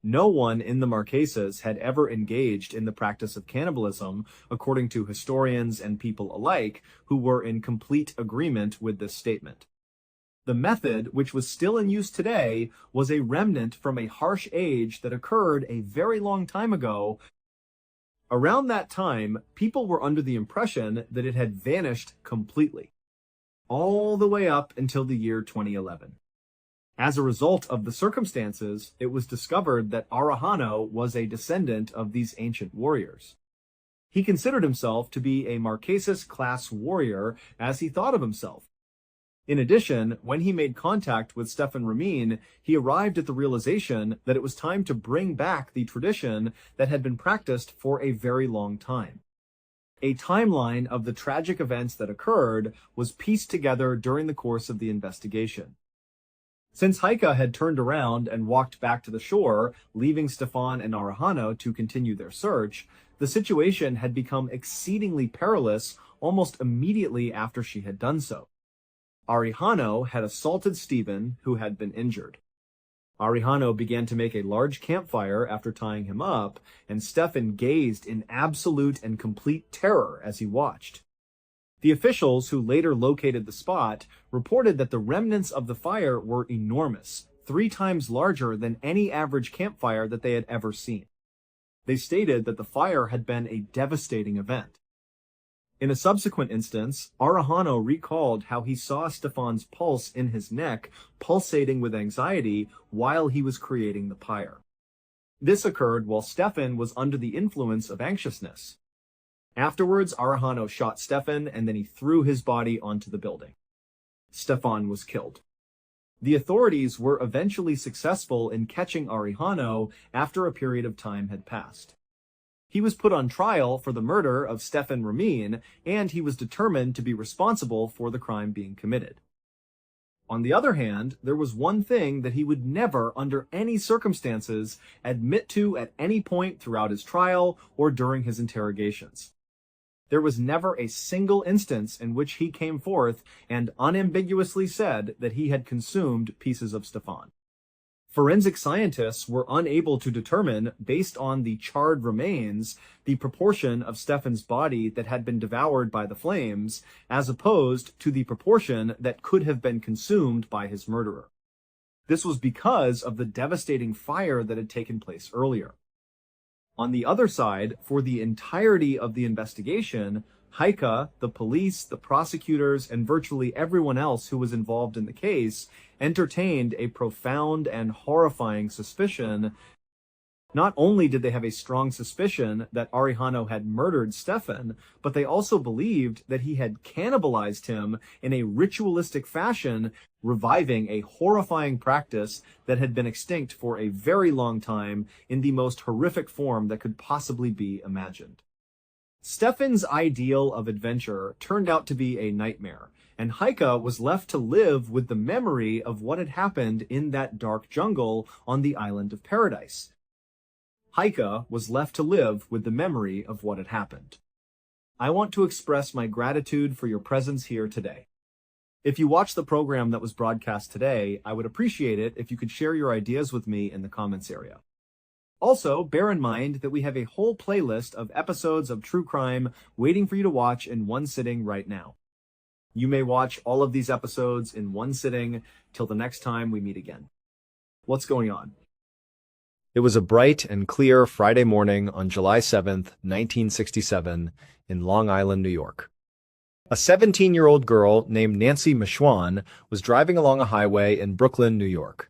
No one in the Marquesas had ever engaged in the practice of cannibalism, according to historians and people alike who were in complete agreement with this statement. The method, which was still in use today, was a remnant from a harsh age that occurred a very long time ago. Around that time, people were under the impression that it had vanished completely, all the way up until the year 2011. As a result of the circumstances, it was discovered that Arihano was a descendant of these ancient warriors. He considered himself to be a Marquesas class warrior, as he thought of himself. In addition, when he made contact with Stefan Ramin, he arrived at the realization that it was time to bring back the tradition that had been practiced for a very long time. A timeline of the tragic events that occurred was pieced together during the course of the investigation. Since Heike had turned around and walked back to the shore, leaving Stefan and Arihano to continue their search, The situation had become exceedingly perilous almost immediately after she had done so. Arihano had assaulted Stephen, who had been injured. Arihano began to make a large campfire after tying him up, and Stefan gazed in absolute and complete terror as he watched. The officials who later located the spot reported that the remnants of the fire were enormous, 3 times larger than any average campfire that they had ever seen. They stated that the fire had been a devastating event. In a subsequent instance, Arihano recalled how he saw Stefan's pulse in his neck pulsating with anxiety while he was creating the pyre. This occurred while Stefan was under the influence of anxiousness. Afterwards, Arihano shot Stefan and then he threw his body onto the building. Stefan was killed. The authorities were eventually successful in catching Arihano after a period of time had passed. He was put on trial for the murder of Stefan Ramin, and he was determined to be responsible for the crime being committed. On the other hand, there was one thing that he would never, under any circumstances, admit to at any point throughout his trial or during his interrogations. There was never a single instance in which he came forth and unambiguously said that he had consumed pieces of Stefan. Forensic scientists were unable to determine, based on the charred remains, the proportion of Stefan's body that had been devoured by the flames, as opposed to the proportion that could have been consumed by his murderer. This was because of the devastating fire that had taken place earlier. On the other side, for the entirety of the investigation, Heike, the police, the prosecutors, and virtually everyone else who was involved in the case entertained a profound and horrifying suspicion. Not only did they have a strong suspicion that Arihano had murdered Stefan, but they also believed that he had cannibalized him in a ritualistic fashion, reviving a horrifying practice that had been extinct for a very long time in the most horrific form that could possibly be imagined. Stefan's ideal of adventure turned out to be a nightmare, and Heike was left to live with the memory of what had happened in that dark jungle on the island of Paradise. Heike was left to live with the memory of what had happened. I want to express my gratitude for your presence here today. If you watched the program that was broadcast today, I would appreciate it if you could share your ideas with me in the comments area. Also, bear in mind that we have a whole playlist of episodes of true crime waiting for you to watch in one sitting right now. You may watch all of these episodes in one sitting till the next time we meet again. What's going on? It was a bright and clear Friday morning on July 7th, 1967, in Long Island, New York. A 17-year-old girl named Nancy Mishwan was driving along a highway in Brooklyn, New York.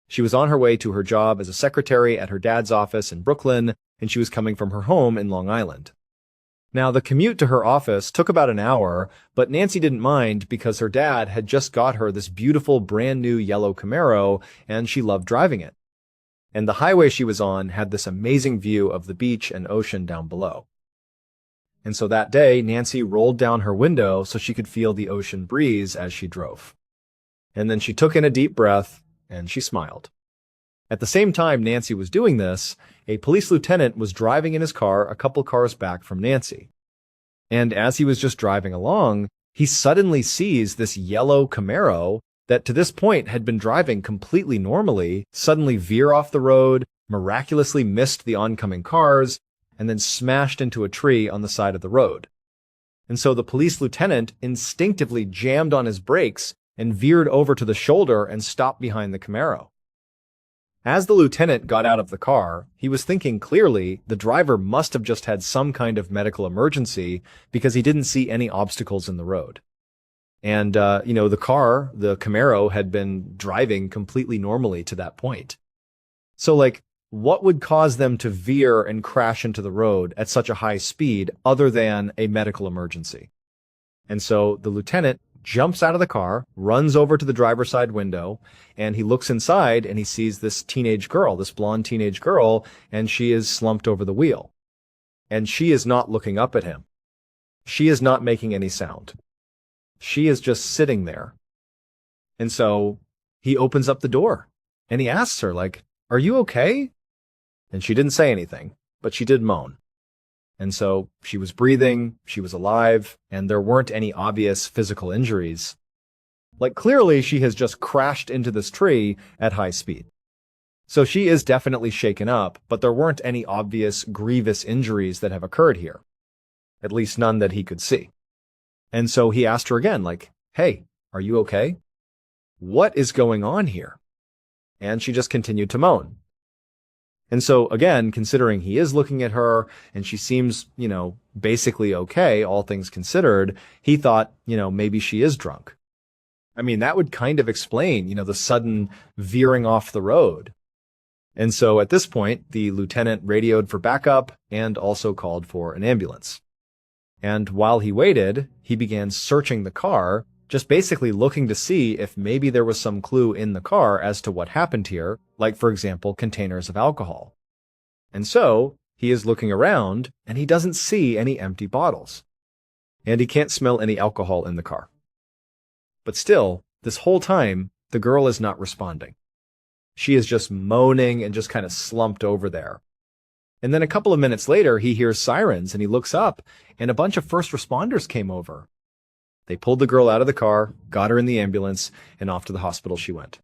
She was on her way to her job as a secretary at her dad's office in Brooklyn, and she was coming from her home in Long Island. Now, the commute to her office took about an hour, but Nancy didn't mind because her dad had just got her this beautiful brand new yellow Camaro, and she loved driving it. And the highway she was on had this amazing view of the beach and ocean down below. And so that day, Nancy rolled down her window so she could feel the ocean breeze as she drove. And then she took in a deep breath, and she smiled. At the same time Nancy was doing this, a police lieutenant was driving in his car a couple cars back from Nancy. And as he was just driving along, he suddenly sees this yellow Camaro that to this point had been driving completely normally, suddenly veer off the road, miraculously missed the oncoming cars, and then smashed into a tree on the side of the road. And so the police lieutenant instinctively jammed on his brakes and veered over to the shoulder and stopped behind the Camaro. As the lieutenant got out of the car, he was thinking clearly the driver must have just had some kind of medical emergency because he didn't see any obstacles in the road. And, the Camaro had been driving completely normally to that point. So, what would cause them to veer and crash into the road at such a high speed other than a medical emergency? And so the lieutenant jumps out of the car, runs over to the driver's side window, and he looks inside and he sees this teenage girl, this blonde teenage girl, and she is slumped over the wheel. And she is not looking up at him. She is not making any sound. She is just sitting there. And so he opens up the door and he asks her, "Are you okay?" And she didn't say anything, but she did moan. And so she was breathing, she was alive, and there weren't any obvious physical injuries. Like, clearly she has just crashed into this tree at high speed. So she is definitely shaken up, but there weren't any obvious grievous injuries that have occurred here. At least none that he could see. And so he asked her again, like, "Hey, are you okay? What is going on here?" And she just continued to moan. And so again, considering he is looking at her and she seems, basically okay, all things considered, he thought, maybe she is drunk. I mean, that would kind of explain, the sudden veering off the road. And so at this point, the lieutenant radioed for backup and also called for an ambulance. And while he waited, he began searching the car, just basically looking to see if maybe there was some clue in the car as to what happened here, like, for example, containers of alcohol. And so he is looking around and he doesn't see any empty bottles. And he can't smell any alcohol in the car. But still, this whole time, the girl is not responding. She is just moaning and just kind of slumped over there. And then a couple of minutes later, he hears sirens and he looks up and a bunch of first responders came over. They pulled the girl out of the car, got her in the ambulance, and off to the hospital she went.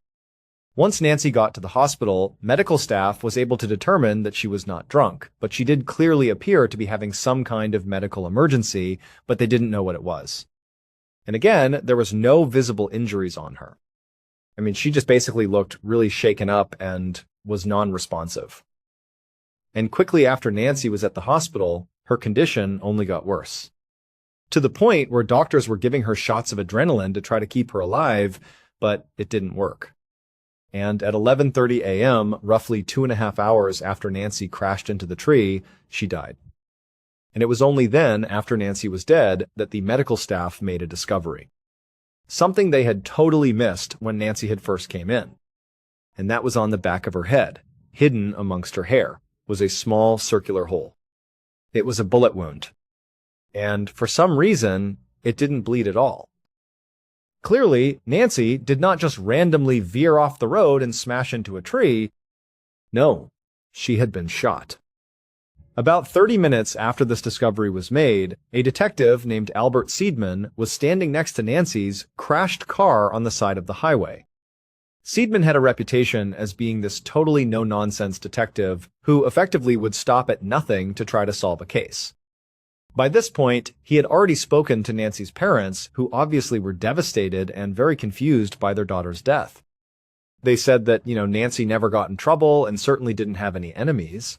Once Nancy got to the hospital, medical staff was able to determine that she was not drunk, but she did clearly appear to be having some kind of medical emergency, but they didn't know what it was. And again, there was no visible injuries on her. I mean, she just basically looked really shaken up and was non-responsive. And quickly after Nancy was at the hospital, her condition only got worse. To the point where doctors were giving her shots of adrenaline to try to keep her alive, but it didn't work. And at 11:30 a.m., roughly 2.5 hours after Nancy crashed into the tree, she died. And it was only then, after Nancy was dead, that the medical staff made a discovery. Something they had totally missed when Nancy had first came in. And that was on the back of her head, hidden amongst her hair, was a small circular hole. It was a bullet wound. And for some reason, it didn't bleed at all. Clearly, Nancy did not just randomly veer off the road and smash into a tree. No, she had been shot. About 30 minutes after this discovery was made, a detective named Albert Seidman was standing next to Nancy's crashed car on the side of the highway. Seidman had a reputation as being this totally no-nonsense detective who effectively would stop at nothing to try to solve a case. By this point, he had already spoken to Nancy's parents, who obviously were devastated and very confused by their daughter's death. They said that, Nancy never got in trouble and certainly didn't have any enemies.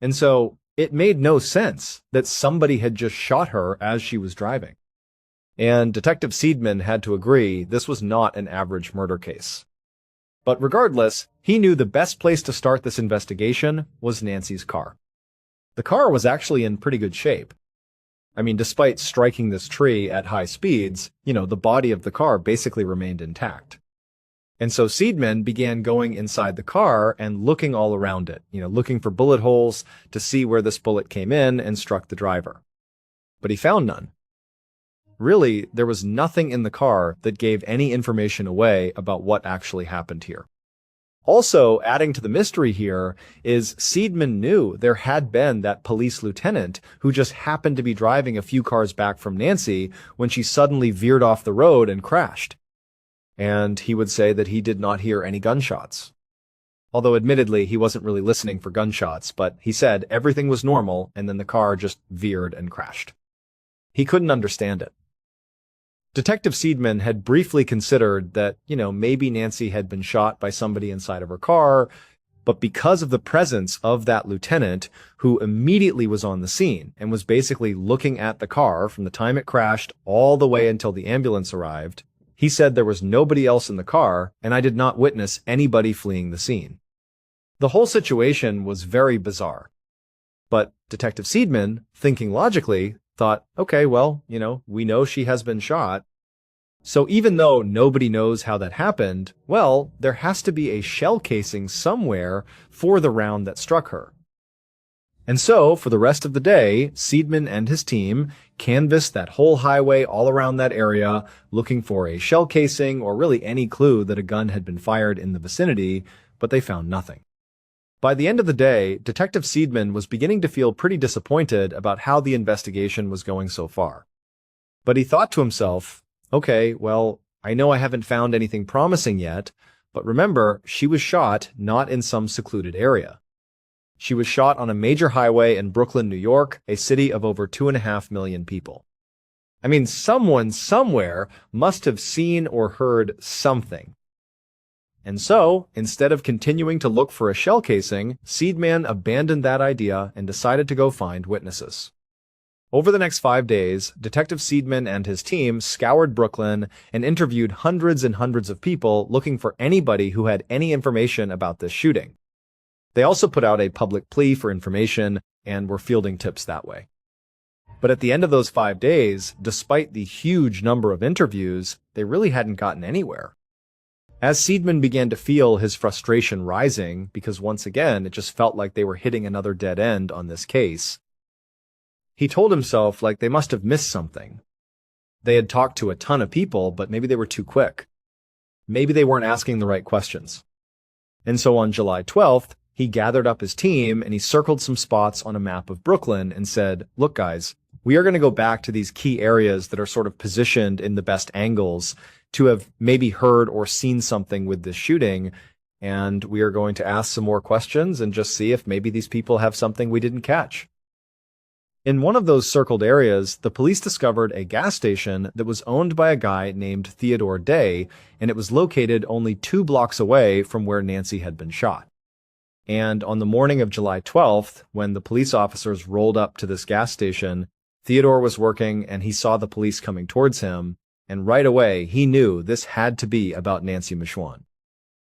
And so it made no sense that somebody had just shot her as she was driving. And Detective Seidman had to agree this was not an average murder case. But regardless, he knew the best place to start this investigation was Nancy's car. The car was actually in pretty good shape. I mean, despite striking this tree at high speeds, the body of the car basically remained intact. And so Seidman began going inside the car and looking all around it, looking for bullet holes to see where this bullet came in and struck the driver. But he found none. Really, there was nothing in the car that gave any information away about what actually happened here. Also, adding to the mystery here is Seidman knew there had been that police lieutenant who just happened to be driving a few cars back from Nancy when she suddenly veered off the road and crashed. And he would say that he did not hear any gunshots. Although admittedly, he wasn't really listening for gunshots, but he said everything was normal and then the car just veered and crashed. He couldn't understand it. Detective Seidman had briefly considered that, maybe Nancy had been shot by somebody inside of her car, but because of the presence of that lieutenant who immediately was on the scene and was basically looking at the car from the time it crashed all the way until the ambulance arrived, he said there was nobody else in the car and I did not witness anybody fleeing the scene. The whole situation was very bizarre. But Detective Seidman, thinking logically, thought, okay, well, we know she has been shot. So even though nobody knows how that happened, well, there has to be a shell casing somewhere for the round that struck her. And so, for the rest of the day, Seidman and his team canvassed that whole highway all around that area, looking for a shell casing or really any clue that a gun had been fired in the vicinity, but they found nothing. By the end of the day, Detective Seidman was beginning to feel pretty disappointed about how the investigation was going so far. But he thought to himself, okay, well, I know I haven't found anything promising yet, but remember, she was shot not in some secluded area. She was shot on a major highway in Brooklyn, New York, a city of over 2.5 million people. I mean, someone somewhere must have seen or heard something. And so, instead of continuing to look for a shell casing, Seidman abandoned that idea and decided to go find witnesses. Over the next 5 days, Detective Seidman and his team scoured Brooklyn and interviewed hundreds and hundreds of people looking for anybody who had any information about this shooting. They also put out a public plea for information and were fielding tips that way. But at the end of those 5 days, despite the huge number of interviews, they really hadn't gotten anywhere. As Seidman began to feel his frustration rising, because once again, it just felt like they were hitting another dead end on this case, he told himself like they must have missed something. They had talked to a ton of people, but maybe they were too quick. Maybe they weren't asking the right questions. And so on July 12th, he gathered up his team and he circled some spots on a map of Brooklyn and said, look guys, we are going to go back to these key areas that are sort of positioned in the best angles to have maybe heard or seen something with this shooting, and we are going to ask some more questions and just see if maybe these people have something we didn't catch. In one of those circled areas, the police discovered a gas station that was owned by a guy named Theodore Day, and it was located only 2 blocks away from where Nancy had been shot. And on the morning of July 12th, when the police officers rolled up to this gas station, Theodore was working and he saw the police coming towards him, and right away he knew this had to be about Nancy Michon.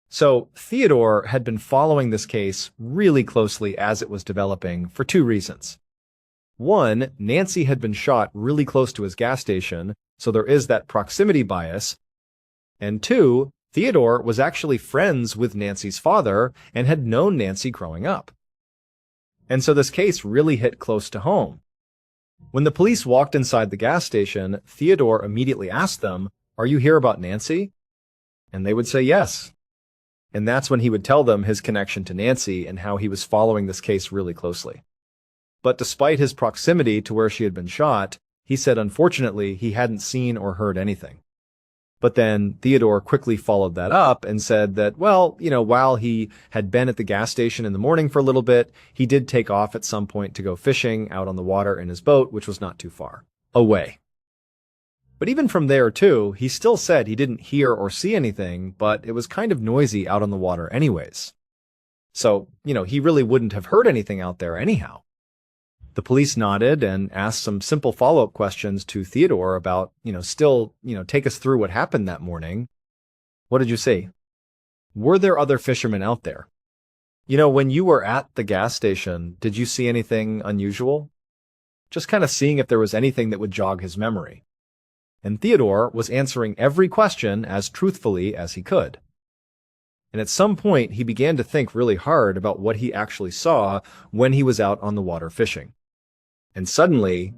So Theodore had been following this case really closely as it was developing for 2 reasons. One, Nancy had been shot really close to his gas station, so there is that proximity bias. And 2, Theodore was actually friends with Nancy's father and had known Nancy growing up. And so this case really hit close to home. When the police walked inside the gas station, Theodore immediately asked them, "Are you here about Nancy?" And they would say yes. And that's when he would tell them his connection to Nancy and how he was following this case really closely. But despite his proximity to where she had been shot, he said unfortunately he hadn't seen or heard anything. But then Theodore quickly followed that up and said that, well, while he had been at the gas station in the morning for a little bit, he did take off at some point to go fishing out on the water in his boat, which was not too far away. But even from there, too, he still said he didn't hear or see anything, but it was kind of noisy out on the water anyways. So, he really wouldn't have heard anything out there anyhow. The police nodded and asked some simple follow-up questions to Theodore about, take us through what happened that morning. What did you see? Were there other fishermen out there? When you were at the gas station, did you see anything unusual? Just kind of seeing if there was anything that would jog his memory. And Theodore was answering every question as truthfully as he could. And at some point, he began to think really hard about what he actually saw when he was out on the water fishing. And suddenly,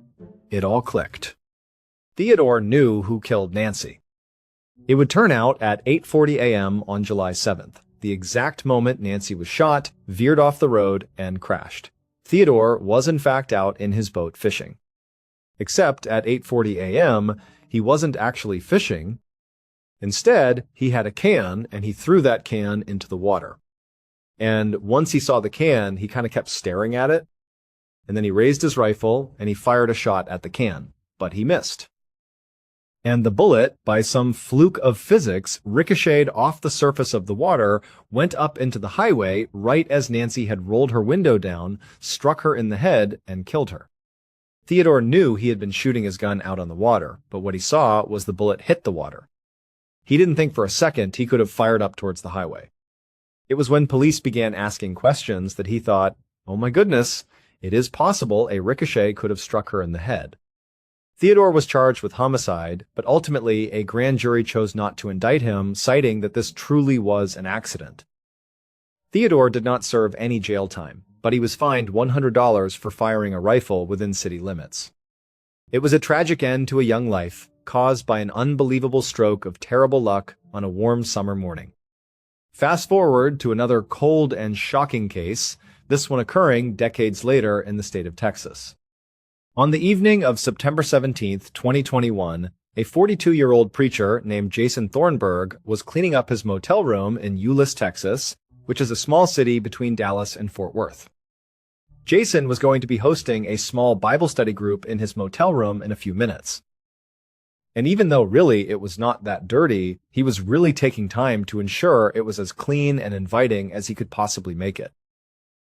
it all clicked. Theodore knew who killed Nancy. It would turn out at 8:40 a.m. on July 7th, the exact moment Nancy was shot, veered off the road, and crashed. Theodore was in fact out in his boat fishing. Except at 8:40 a.m., he wasn't actually fishing. Instead, he had a can, and he threw that can into the water. And once he saw the can, he kind of kept staring at it. And then he raised his rifle, and he fired a shot at the can, but he missed. And the bullet, by some fluke of physics, ricocheted off the surface of the water, went up into the highway right as Nancy had rolled her window down, struck her in the head, and killed her. Theodore knew he had been shooting his gun out on the water, but what he saw was the bullet hit the water. He didn't think for a second he could have fired up towards the highway. It was when police began asking questions that he thought, oh my goodness, it is possible a ricochet could have struck her in the head. Theodore was charged with homicide, but ultimately a grand jury chose not to indict him, citing that this truly was an accident. Theodore did not serve any jail time, but he was fined $100 for firing a rifle within city limits. It was a tragic end to a young life, caused by an unbelievable stroke of terrible luck on a warm summer morning. Fast forward to another cold and shocking case, this one occurring decades later in the state of Texas. On the evening of September 17th, 2021, a 42-year-old preacher named Jason Thornburg was cleaning up his motel room in Euless, Texas, which is a small city between Dallas and Fort Worth. Jason was going to be hosting a small Bible study group in his motel room in a few minutes. And even though really it was not that dirty, he was really taking time to ensure it was as clean and inviting as he could possibly make it.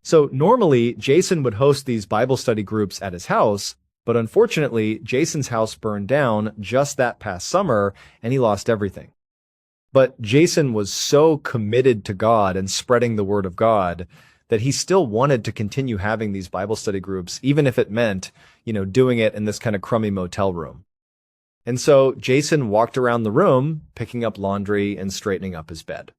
So normally, Jason would host these Bible study groups at his house, but unfortunately, Jason's house burned down just that past summer, and he lost everything. But Jason was so committed to God and spreading the word of God that he still wanted to continue having these Bible study groups, even if it meant, doing it in this kind of crummy motel room. And so Jason walked around the room, picking up laundry and straightening up his bed.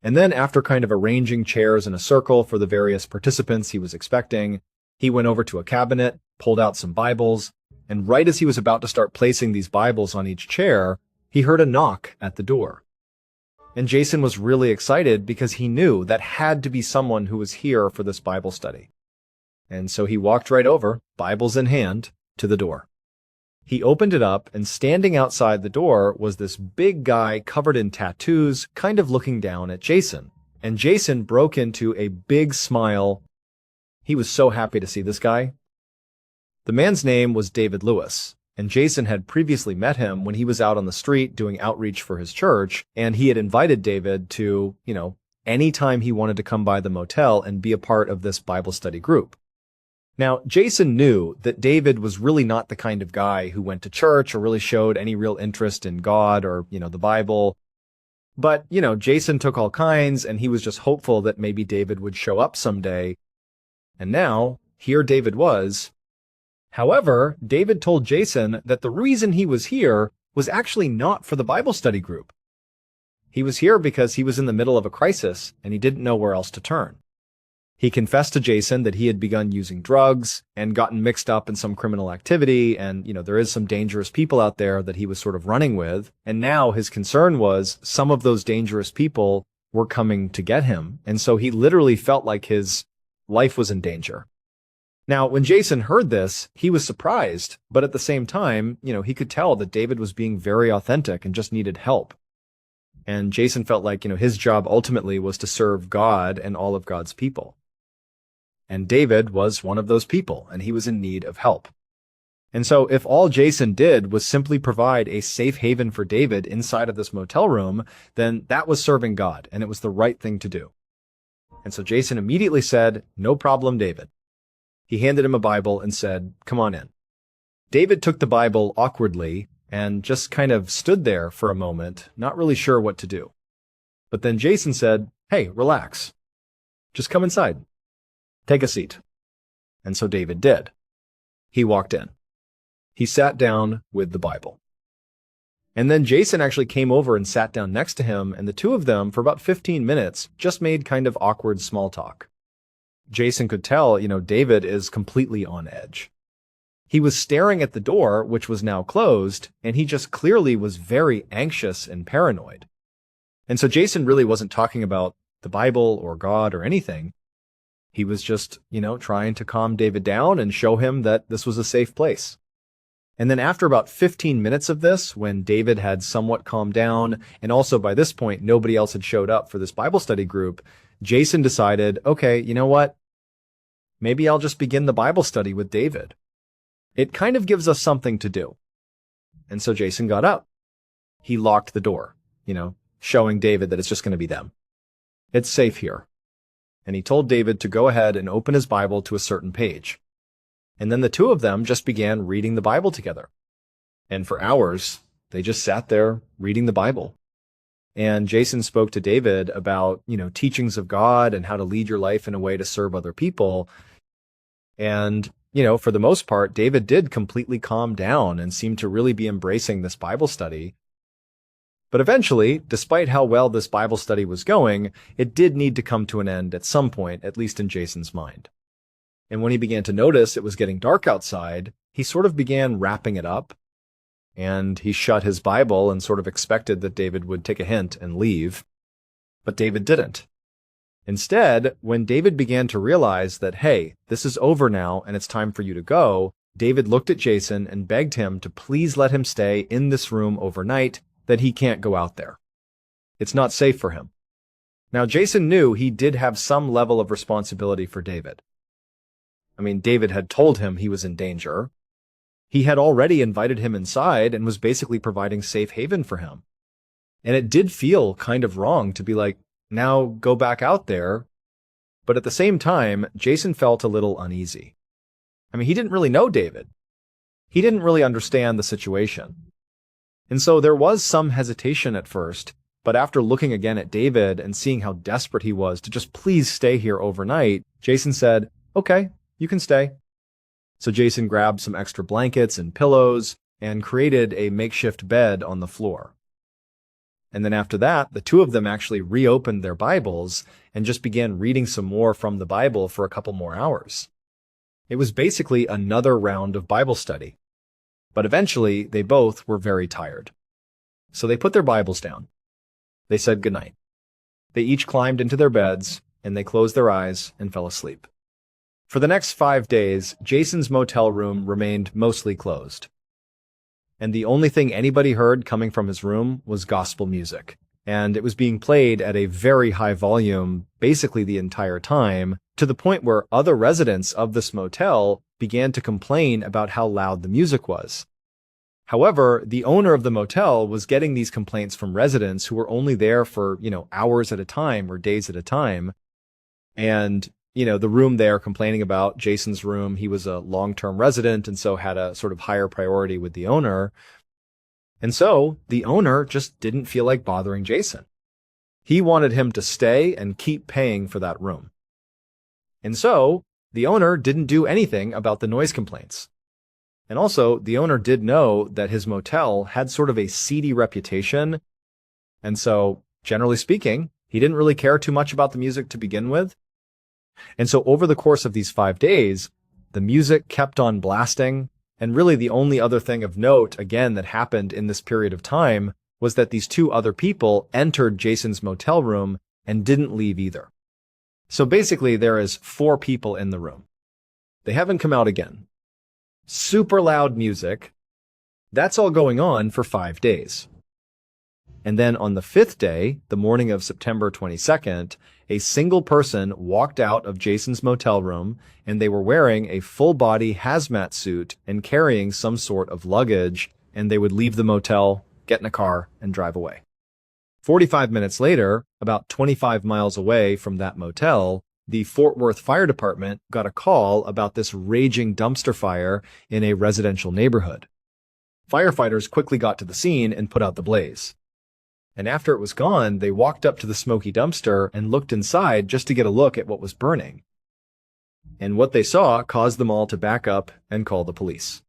And then after kind of arranging chairs in a circle for the various participants he was expecting, he went over to a cabinet, pulled out some Bibles, and right as he was about to start placing these Bibles on each chair, he heard a knock at the door. And Jason was really excited because he knew that had to be someone who was here for this Bible study. And so he walked right over, Bibles in hand, to the door. He opened it up, and standing outside the door was this big guy covered in tattoos, kind of looking down at Jason. And Jason broke into a big smile. He was so happy to see this guy. The man's name was David Lewis, and Jason had previously met him when he was out on the street doing outreach for his church, and he had invited David to, anytime he wanted to come by the motel and be a part of this Bible study group. Now, Jason knew that David was really not the kind of guy who went to church or really showed any real interest in God or, the Bible. But, Jason took all kinds, and he was just hopeful that maybe David would show up someday. And now, here David was. However, David told Jason that the reason he was here was actually not for the Bible study group. He was here because he was in the middle of a crisis, and he didn't know where else to turn. He confessed to Jason that he had begun using drugs and gotten mixed up in some criminal activity, and, there is some dangerous people out there that he was sort of running with, and now his concern was some of those dangerous people were coming to get him, and so he literally felt like his life was in danger. Now, when Jason heard this, he was surprised, but at the same time, he could tell that David was being very authentic and just needed help. And Jason felt like, his job ultimately was to serve God and all of God's people. And David was one of those people, and he was in need of help. And so if all Jason did was simply provide a safe haven for David inside of this motel room, then that was serving God, and it was the right thing to do. And so Jason immediately said, "No problem, David." He handed him a Bible and said, "Come on in." David took the Bible awkwardly and just kind of stood there for a moment, not really sure what to do. But then Jason said, "Hey, relax. Just come inside. Take a seat." And so David did. He walked in. He sat down with the Bible. And then Jason actually came over and sat down next to him, and the two of them, for about 15 minutes, just made kind of awkward small talk. Jason could tell, David is completely on edge. He was staring at the door, which was now closed, and he just clearly was very anxious and paranoid. And so Jason really wasn't talking about the Bible or God or anything. He was just, trying to calm David down and show him that this was a safe place. And then after about 15 minutes of this, when David had somewhat calmed down, and also by this point, nobody else had showed up for this Bible study group, Jason decided, okay, you know what? Maybe I'll just begin the Bible study with David. It kind of gives us something to do. And so Jason got up. He locked the door, showing David that it's just going to be them. It's safe here. And he told David to go ahead and open his Bible to a certain page. And then the two of them just began reading the Bible together. And for hours, they just sat there reading the Bible. And Jason spoke to David about, teachings of God and how to lead your life in a way to serve other people. And, for the most part, David did completely calm down and seemed to really be embracing this Bible study. But eventually, despite how well this Bible study was going, it did need to come to an end at some point, at least in Jason's mind. And when he began to notice it was getting dark outside, he sort of began wrapping it up, and he shut his Bible and sort of expected that David would take a hint and leave. But David didn't. Instead, when David began to realize that, hey, this is over now and it's time for you to go, David looked at Jason and begged him to please let him stay in this room overnight, that he can't go out there. It's not safe for him. Now, Jason knew he did have some level of responsibility for David. I mean, David had told him he was in danger. He had already invited him inside and was basically providing safe haven for him. And it did feel kind of wrong to be like, now go back out there. But at the same time, Jason felt a little uneasy. I mean, he didn't really know David. He didn't really understand the situation. And so there was some hesitation at first, but after looking again at David and seeing how desperate he was to just please stay here overnight, Jason said, okay, you can stay. So Jason grabbed some extra blankets and pillows and created a makeshift bed on the floor. And then after that, the two of them actually reopened their Bibles and just began reading some more from the Bible for a couple more hours. It was basically another round of Bible study. But eventually, they both were very tired. So they put their Bibles down. They said goodnight. They each climbed into their beds, and they closed their eyes and fell asleep. For the next 5 days, Jason's motel room remained mostly closed. And the only thing anybody heard coming from his room was gospel music. And it was being played at a very high volume basically the entire time, to the point where other residents of this motel began to complain about how loud the music was. However, the owner of the motel was getting these complaints from residents who were only there for, hours at a time or days at a time. And, the room they're complaining about, Jason's room, he was a long-term resident and so had a sort of higher priority with the owner. And so the owner just didn't feel like bothering Jason. He wanted him to stay and keep paying for that room. And so the owner didn't do anything about the noise complaints. And also, the owner did know that his motel had sort of a seedy reputation. And so, generally speaking, he didn't really care too much about the music to begin with. And so over the course of these 5 days, the music kept on blasting. And really the only other thing of note, again, that happened in this period of time was that these two other people entered Jason's motel room and didn't leave either. So basically, there is 4 people in the room. They haven't come out again. Super loud music. That's all going on for 5 days. And then on the 5th day, the morning of September 22nd, a single person walked out of Jason's motel room, and they were wearing a full-body hazmat suit and carrying some sort of luggage, and they would leave the motel, get in a car, and drive away. 45 minutes later, about 25 miles away from that motel, the Fort Worth Fire Department got a call about this raging dumpster fire in a residential neighborhood. Firefighters quickly got to the scene and put out the blaze. And after it was gone, they walked up to the smoky dumpster and looked inside just to get a look at what was burning. And what they saw caused them all to back up and call the police.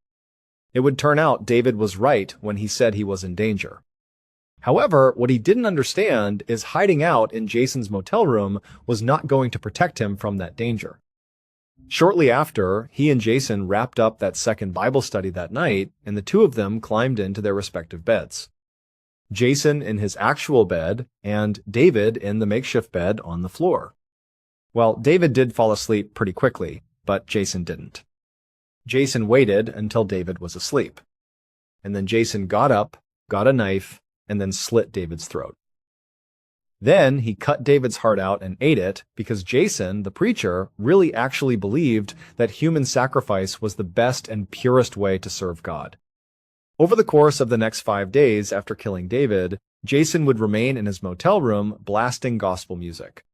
It would turn out David was right when he said he was in danger. However, what he didn't understand is hiding out in Jason's motel room was not going to protect him from that danger. Shortly after, he and Jason wrapped up that second Bible study that night, and the two of them climbed into their respective beds. Jason in his actual bed, and David in the makeshift bed on the floor. Well, David did fall asleep pretty quickly, but Jason didn't. Jason waited until David was asleep. And then Jason got up, got a knife, and then slit David's throat. Then he cut David's heart out and ate it because Jason, the preacher, really actually believed that human sacrifice was the best and purest way to serve God. Over the course of the next 5 days after killing David, Jason would remain in his motel room blasting gospel music.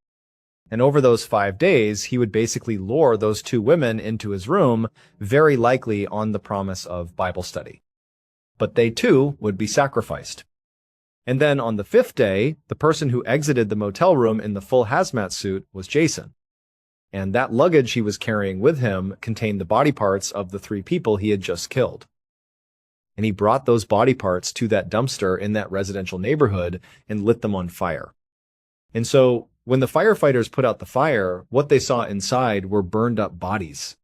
And over those 5 days, he would basically lure those two women into his room, very likely on the promise of Bible study. But they too would be sacrificed. And then on the 5th day, the person who exited the motel room in the full hazmat suit was Jason. And that luggage he was carrying with him contained the body parts of the 3 people he had just killed. And he brought those body parts to that dumpster in that residential neighborhood and lit them on fire. And so when the firefighters put out the fire, what they saw inside were burned up bodies.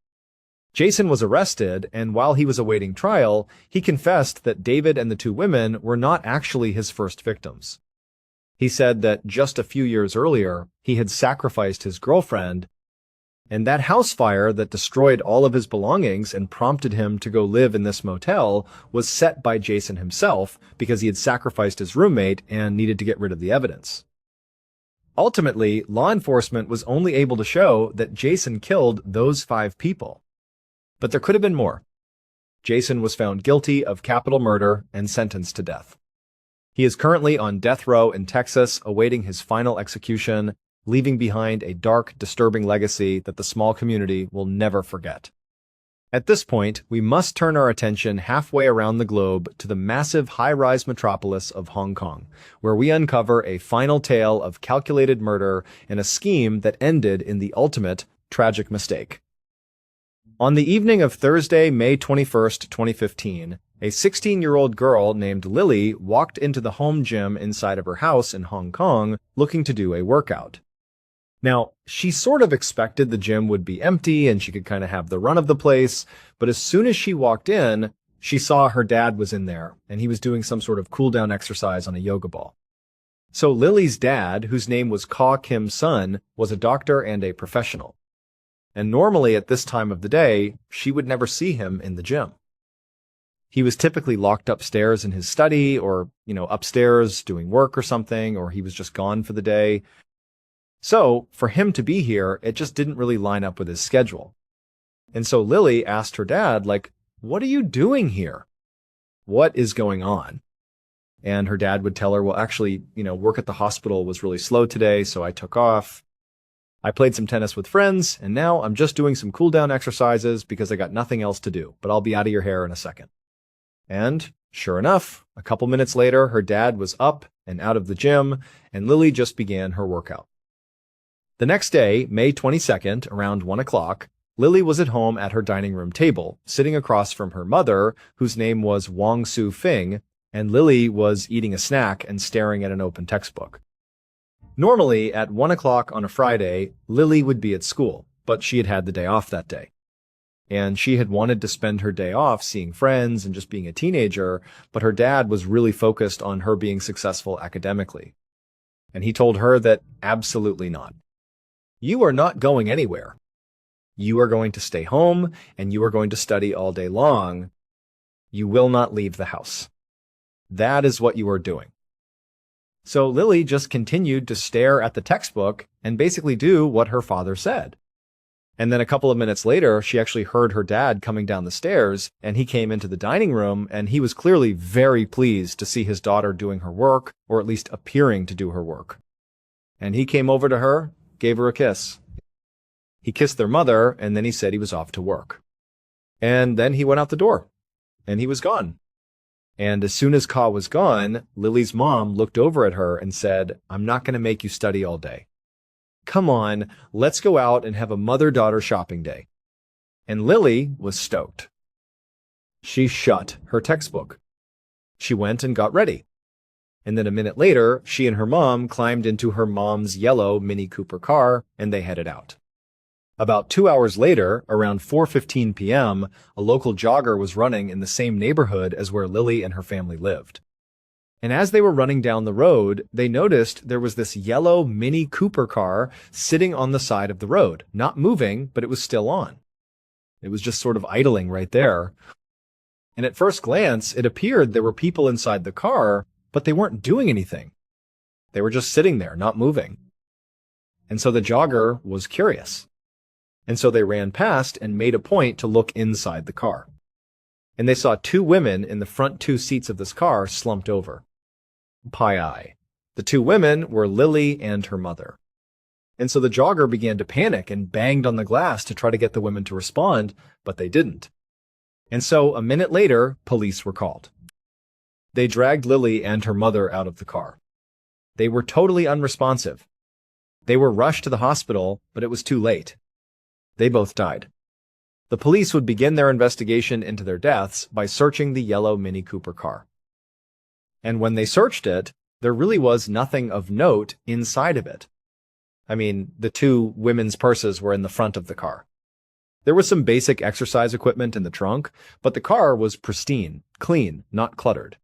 Jason was arrested, and while he was awaiting trial, he confessed that David and the 2 women were not actually his first victims. He said that just a few years earlier, he had sacrificed his girlfriend, and that house fire that destroyed all of his belongings and prompted him to go live in this motel was set by Jason himself because he had sacrificed his roommate and needed to get rid of the evidence. Ultimately, law enforcement was only able to show that Jason killed those 5 people. But there could have been more. Jason was found guilty of capital murder and sentenced to death. He is currently on death row in Texas, awaiting his final execution, leaving behind a dark, disturbing legacy that the small community will never forget. At this point, we must turn our attention halfway around the globe to the massive high-rise metropolis of Hong Kong, where we uncover a final tale of calculated murder and a scheme that ended in the ultimate tragic mistake. On the evening of Thursday, May 21st, 2015, a 16-year-old girl named Lily walked into the home gym inside of her house in Hong Kong looking to do a workout. Now, she sort of expected the gym would be empty and she could kind of have the run of the place, but as soon as she walked in, she saw her dad was in there and he was doing some sort of cool-down exercise on a yoga ball. So Lily's dad, whose name was Ka Kim Sun, was a doctor and a professional. And normally at this time of the day, she would never see him in the gym. He was typically locked upstairs in his study or, upstairs doing work or something, or he was just gone for the day. So, for him to be here, it just didn't really line up with his schedule. And so Lily asked her dad, what are you doing here? What is going on? And her dad would tell her, well, actually, work at the hospital was really slow today, so I took off. I played some tennis with friends, and now I'm just doing some cool-down exercises because I got nothing else to do, but I'll be out of your hair in a second. And, sure enough, a couple minutes later, her dad was up and out of the gym, and Lily just began her workout. The next day, May 22nd, around 1 o'clock, Lily was at home at her dining room table, sitting across from her mother, whose name was Wong Su Fing, and Lily was eating a snack and staring at an open textbook. Normally, at 1 o'clock on a Friday, Lily would be at school, but she had had the day off that day. And she had wanted to spend her day off seeing friends and just being a teenager, but her dad was really focused on her being successful academically. And he told her that absolutely not. You are not going anywhere. You are going to stay home, and you are going to study all day long. You will not leave the house. That is what you are doing. So Lily just continued to stare at the textbook and basically do what her father said. And then a couple of minutes later, she actually heard her dad coming down the stairs, and he came into the dining room, and he was clearly very pleased to see his daughter doing her work, or at least appearing to do her work. And he came over to her, gave her a kiss. He kissed their mother, and then he said he was off to work. And then he went out the door, and he was gone. And as soon as Ka was gone, Lily's mom looked over at her and said, I'm not going to make you study all day. Come on, let's go out and have a mother-daughter shopping day. And Lily was stoked. She shut her textbook. She went and got ready. And then a minute later, she and her mom climbed into her mom's yellow Mini Cooper car, and they headed out. About 2 hours later, around 4:15 p.m., a local jogger was running in the same neighborhood as where Lily and her family lived. And as they were running down the road, they noticed there was this yellow Mini Cooper car sitting on the side of the road, not moving, but it was still on. It was just sort of idling right there. And at first glance, it appeared there were people inside the car, but they weren't doing anything. They were just sitting there, not moving. And so the jogger was curious. And so they ran past and made a point to look inside the car. And they saw 2 women in the front 2 seats of this car slumped over. Pie-eye. The 2 women were Lily and her mother. And so the jogger began to panic and banged on the glass to try to get the women to respond, but they didn't. And so a minute later, police were called. They dragged Lily and her mother out of the car. They were totally unresponsive. They were rushed to the hospital, but it was too late. They both died. The police would begin their investigation into their deaths by searching the yellow Mini Cooper car. And when they searched it, there really was nothing of note inside of it. I mean, the 2 women's purses were in the front of the car. There was some basic exercise equipment in the trunk, but the car was pristine, clean, not cluttered.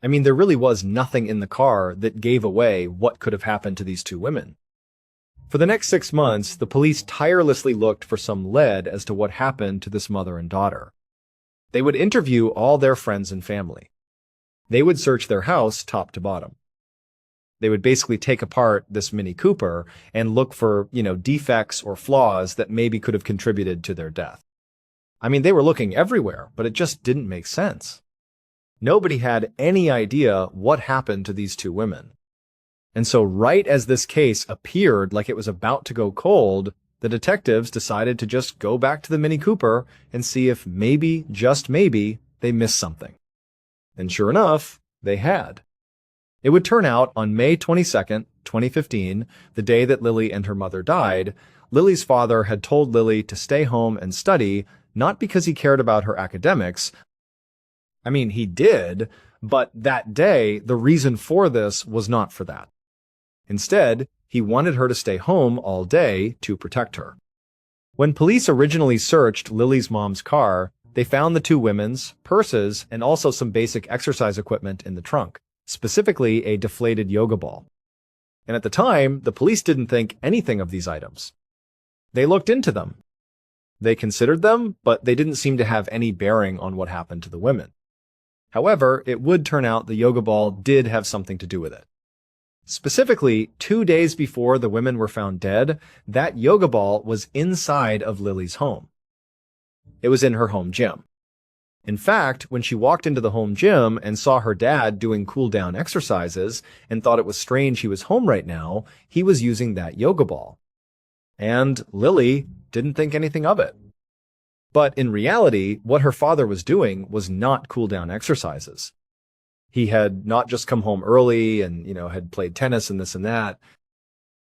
I mean, there really was nothing in the car that gave away what could have happened to these two women. For the next 6 months, the police tirelessly looked for some lead as to what happened to this mother and daughter. They would interview all their friends and family. They would search their house top to bottom. They would basically take apart this Mini Cooper and look for, defects or flaws that maybe could have contributed to their death. I mean, they were looking everywhere, but it just didn't make sense. Nobody had any idea what happened to these two women. And so right as this case appeared like it was about to go cold, the detectives decided to just go back to the Mini Cooper and see if maybe, just maybe, they missed something. And sure enough, they had. It would turn out on May 22nd, 2015, the day that Lily and her mother died, Lily's father had told Lily to stay home and study, not because he cared about her academics. I mean, he did, but that day, the reason for this was not for that. Instead, he wanted her to stay home all day to protect her. When police originally searched Lily's mom's car, they found the two women's purses and also some basic exercise equipment in the trunk, specifically a deflated yoga ball. And at the time, the police didn't think anything of these items. They looked into them. They considered them, but they didn't seem to have any bearing on what happened to the women. However, it would turn out the yoga ball did have something to do with it. Specifically, 2 days before the women were found dead, that yoga ball was inside of Lily's home. It was in her home gym. In fact, when she walked into the home gym and saw her dad doing cool-down exercises and thought it was strange he was home right now, he was using that yoga ball. And Lily didn't think anything of it. But in reality, what her father was doing was not cool-down exercises. He had not just come home early and, had played tennis and this and that.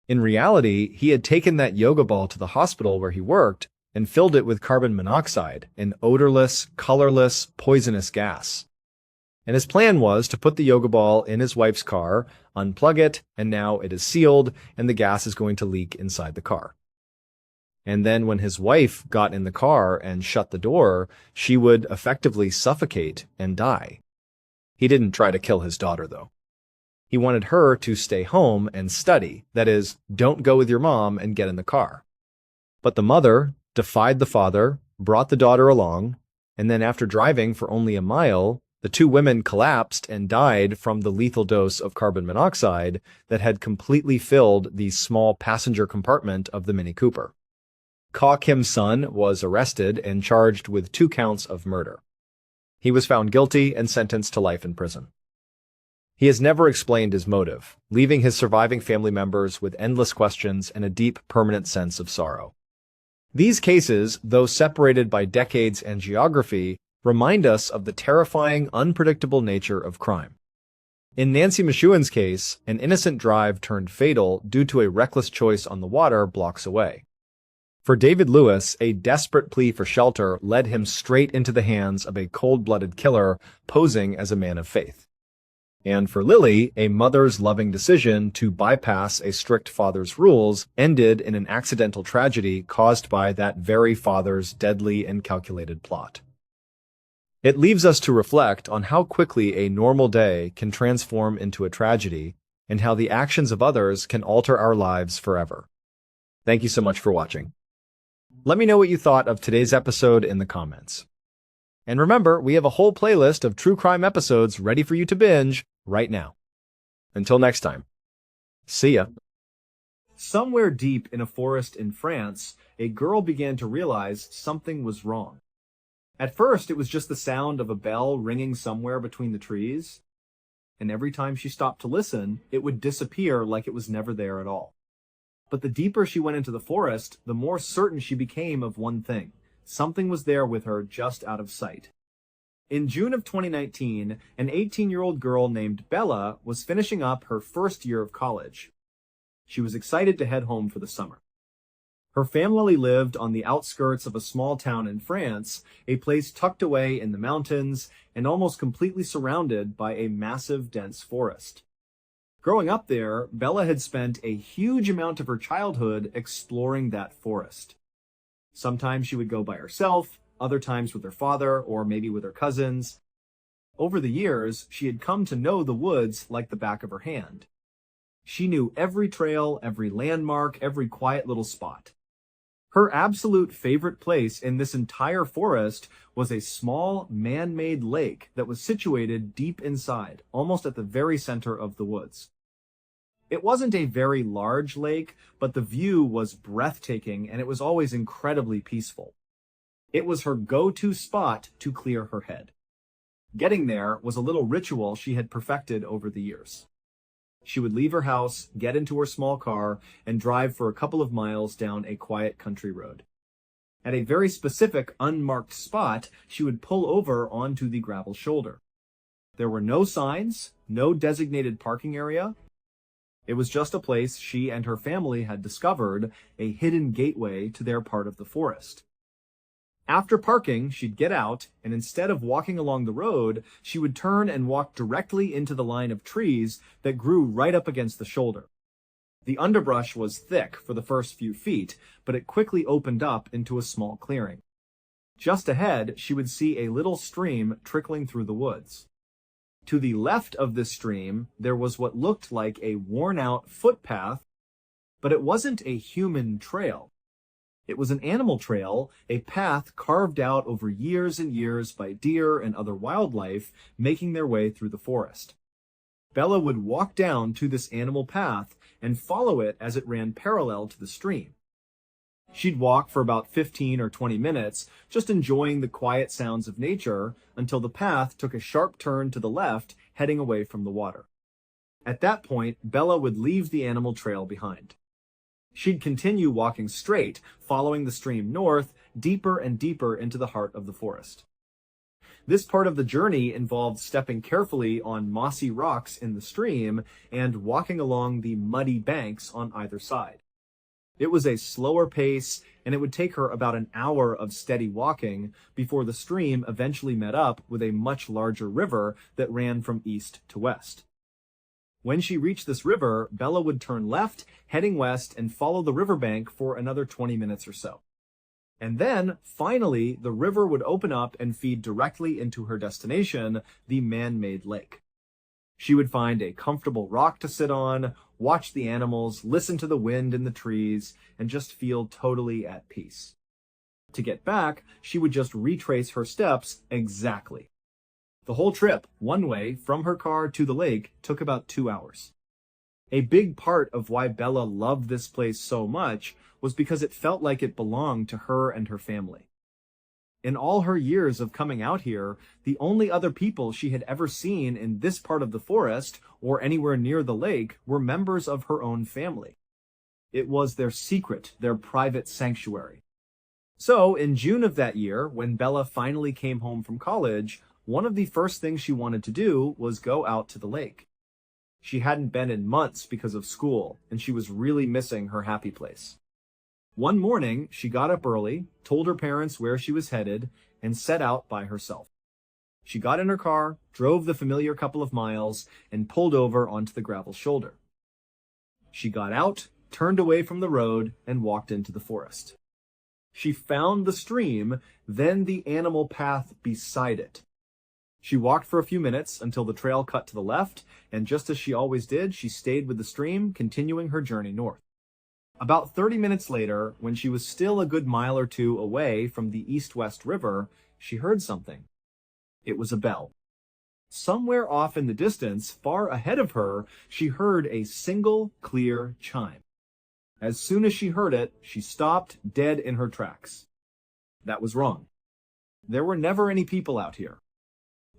In reality, he had taken that yoga ball to the hospital where he worked and filled it with carbon monoxide, an odorless, colorless, poisonous gas. And his plan was to put the yoga ball in his wife's car, unplug it, and now it is sealed, and the gas is going to leak inside the car. And then when his wife got in the car and shut the door, she would effectively suffocate and die. He didn't try to kill his daughter, though. He wanted her to stay home and study, that is, don't go with your mom and get in the car. But the mother defied the father, brought the daughter along, and then after driving for only a mile, the two women collapsed and died from the lethal dose of carbon monoxide that had completely filled the small passenger compartment of the Mini Cooper. Ka Kim's son was arrested and charged with 2 counts of murder. He was found guilty and sentenced to life in prison. He has never explained his motive, leaving his surviving family members with endless questions and a deep, permanent sense of sorrow. These cases, though separated by decades and geography, remind us of the terrifying, unpredictable nature of crime. In Nancy Mashuen's case, an innocent drive turned fatal due to a reckless choice on the water blocks away. For David Lewis, a desperate plea for shelter led him straight into the hands of a cold-blooded killer posing as a man of faith. And for Lily, a mother's loving decision to bypass a strict father's rules ended in an accidental tragedy caused by that very father's deadly and calculated plot. It leaves us to reflect on how quickly a normal day can transform into a tragedy and how the actions of others can alter our lives forever. Thank you so much for watching. Let me know what you thought of today's episode in the comments. And remember, we have a whole playlist of true crime episodes ready for you to binge right now. Until next time, see ya. Somewhere deep in a forest in France, a girl began to realize something was wrong. At first, it was just the sound of a bell ringing somewhere between the trees, and every time she stopped to listen, it would disappear like it was never there at all. But the deeper she went into the forest, the more certain she became of one thing. Something was there with her just out of sight. In June of 2019, an 18-year-old girl named Bella was finishing up her first year of college. She was excited to head home for the summer. Her family lived on the outskirts of a small town in France, a place tucked away in the mountains and almost completely surrounded by a massive, dense forest. Growing up there, Bella had spent a huge amount of her childhood exploring that forest. Sometimes she would go by herself, other times with her father, or maybe with her cousins. Over the years, she had come to know the woods like the back of her hand. She knew every trail, every landmark, every quiet little spot. Her absolute favorite place in this entire forest was a small, man-made lake that was situated deep inside, almost at the very center of the woods. It wasn't a very large lake, but the view was breathtaking and it was always incredibly peaceful. It was her go-to spot to clear her head. Getting there was a little ritual she had perfected over the years. She would leave her house, get into her small car, and drive for a couple of miles down a quiet country road. At a very specific, unmarked spot, she would pull over onto the gravel shoulder. There were no signs, no designated parking area. It was just a place she and her family had discovered, a hidden gateway to their part of the forest. After parking, she'd get out, and instead of walking along the road, she would turn and walk directly into the line of trees that grew right up against the shoulder. The underbrush was thick for the first few feet, but it quickly opened up into a small clearing. Just ahead, she would see a little stream trickling through the woods. To the left of this stream, there was what looked like a worn-out footpath, but it wasn't a human trail. It was an animal trail, a path carved out over years and years by deer and other wildlife making their way through the forest. Bella would walk down to this animal path and follow it as it ran parallel to the stream. She'd walk for about 15 or 20 minutes, just enjoying the quiet sounds of nature until the path took a sharp turn to the left, heading away from the water. At that point, Bella would leave the animal trail behind. She'd continue walking straight, following the stream north, deeper and deeper into the heart of the forest. This part of the journey involved stepping carefully on mossy rocks in the stream and walking along the muddy banks on either side. It was a slower pace, and it would take her about an hour of steady walking before the stream eventually met up with a much larger river that ran from east to west. When she reached this river, Bella would turn left, heading west, and follow the riverbank for another 20 minutes or so. And then, finally, the river would open up and feed directly into her destination, the man-made lake. She would find a comfortable rock to sit on, watch the animals, listen to the wind in the trees, and just feel totally at peace. To get back, she would just retrace her steps exactly. The whole trip, one way, from her car to the lake, took about 2 hours. A big part of why Bella loved this place so much was because it felt like it belonged to her and her family. In all her years of coming out here, the only other people she had ever seen in this part of the forest or anywhere near the lake were members of her own family. It was their secret, their private sanctuary. So, in June of that year, when Bella finally came home from college, one of the first things she wanted to do was go out to the lake. She hadn't been in months because of school, and she was really missing her happy place. One morning, she got up early, told her parents where she was headed, and set out by herself. She got in her car, drove the familiar couple of miles, and pulled over onto the gravel shoulder. She got out, turned away from the road, and walked into the forest. She found the stream, then the animal path beside it. She walked for a few minutes until the trail cut to the left, and just as she always did, she stayed with the stream, continuing her journey north. About 30 minutes later, when she was still a good mile or two away from the east-west river, she heard something. It was a bell. Somewhere off in the distance, far ahead of her, she heard a single, clear chime. As soon as she heard it, she stopped dead in her tracks. That was wrong. There were never any people out here.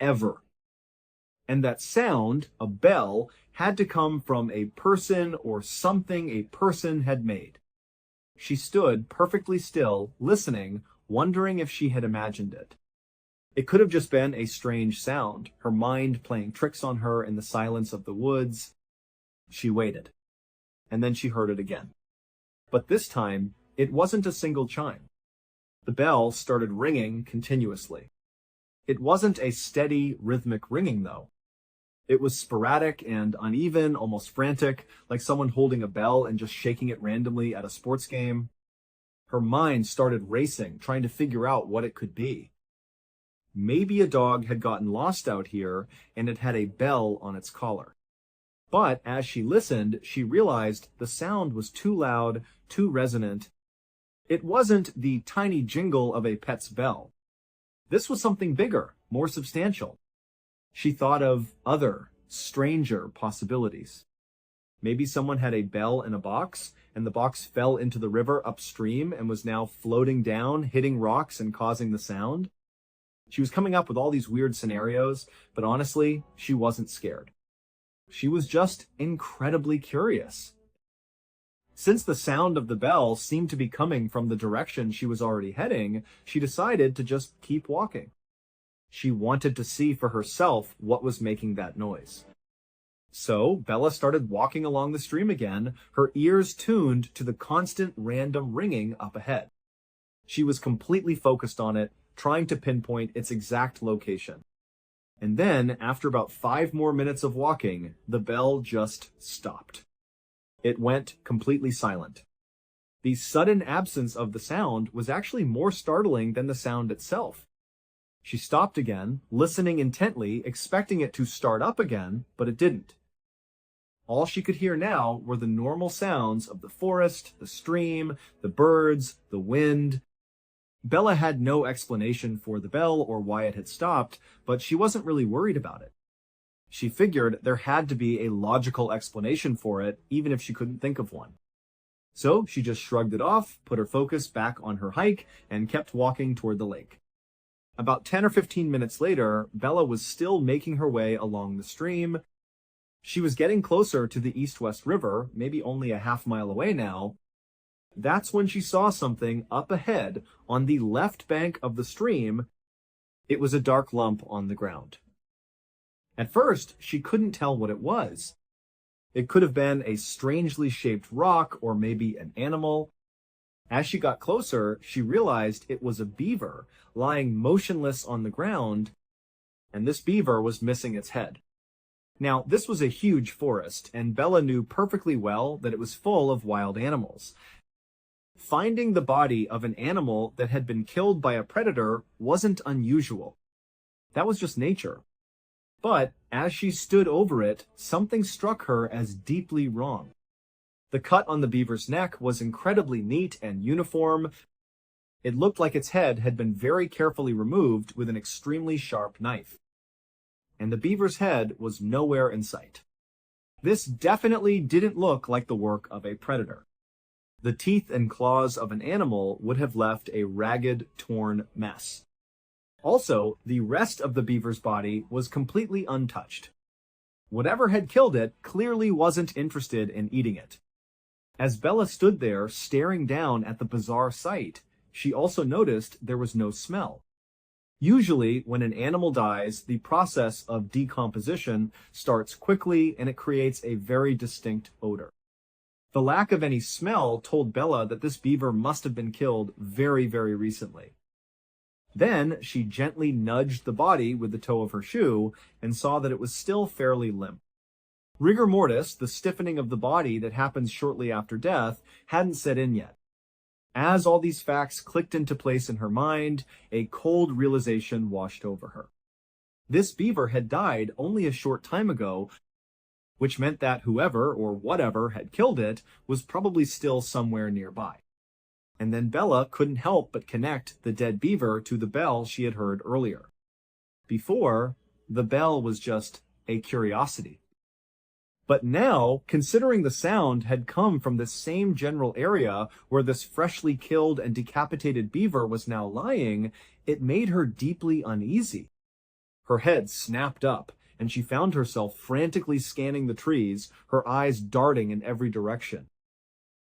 Ever. And that sound, a bell, had to come from a person or something a person had made. She stood perfectly still, listening, wondering if she had imagined it. It could have just been a strange sound, her mind playing tricks on her in the silence of the woods. She waited. And then she heard it again. But this time, it wasn't a single chime. The bell started ringing continuously. It wasn't a steady, rhythmic ringing, though. It was sporadic and uneven, almost frantic, like someone holding a bell and just shaking it randomly at a sports game. Her mind started racing, trying to figure out what it could be. Maybe a dog had gotten lost out here and it had a bell on its collar. But as she listened, she realized the sound was too loud, too resonant. It wasn't the tiny jingle of a pet's bell. This was something bigger, more substantial. She thought of other, stranger possibilities. Maybe someone had a bell in a box, and the box fell into the river upstream and was now floating down, hitting rocks and causing the sound. She was coming up with all these weird scenarios, but honestly, she wasn't scared. She was just incredibly curious. Since the sound of the bell seemed to be coming from the direction she was already heading, she decided to just keep walking. She wanted to see for herself what was making that noise. So Bella started walking along the stream again, her ears tuned to the constant random ringing up ahead. She was completely focused on it, trying to pinpoint its exact location. And then, after about 5 more minutes of walking, the bell just stopped. It went completely silent. The sudden absence of the sound was actually more startling than the sound itself. She stopped again, listening intently, expecting it to start up again, but it didn't. All she could hear now were the normal sounds of the forest, the stream, the birds, the wind. Bella had no explanation for the bell or why it had stopped, but she wasn't really worried about it. She figured there had to be a logical explanation for it, even if she couldn't think of one. So she just shrugged it off, put her focus back on her hike, and kept walking toward the lake. About 10 or 15 minutes later, Bella was still making her way along the stream. She was getting closer to the East-West River, maybe only a half-mile away now. That's when she saw something up ahead on the left bank of the stream. It was a dark lump on the ground. At first, she couldn't tell what it was. It could have been a strangely shaped rock or maybe an animal. As she got closer, she realized it was a beaver lying motionless on the ground, and this beaver was missing its head. Now, this was a huge forest, and Bella knew perfectly well that it was full of wild animals. Finding the body of an animal that had been killed by a predator wasn't unusual. That was just nature. But as she stood over it, something struck her as deeply wrong. The cut on the beaver's neck was incredibly neat and uniform. It looked like its head had been very carefully removed with an extremely sharp knife. And the beaver's head was nowhere in sight. This definitely didn't look like the work of a predator. The teeth and claws of an animal would have left a ragged, torn mess. Also, the rest of the beaver's body was completely untouched. Whatever had killed it clearly wasn't interested in eating it. As Bella stood there staring down at the bizarre sight, she also noticed there was no smell. Usually, when an animal dies, the process of decomposition starts quickly and it creates a very distinct odor. The lack of any smell told Bella that this beaver must have been killed very, very recently. Then she gently nudged the body with the toe of her shoe and saw that it was still fairly limp. Rigor mortis, the stiffening of the body that happens shortly after death, hadn't set in yet. As all these facts clicked into place in her mind, a cold realization washed over her. This beaver had died only a short time ago, which meant that whoever or whatever had killed it was probably still somewhere nearby. And then Bella couldn't help but connect the dead beaver to the bell she had heard earlier. Before, the bell was just a curiosity. But now, considering the sound had come from the same general area where this freshly killed and decapitated beaver was now lying, it made her deeply uneasy. Her head snapped up, and she found herself frantically scanning the trees, her eyes darting in every direction.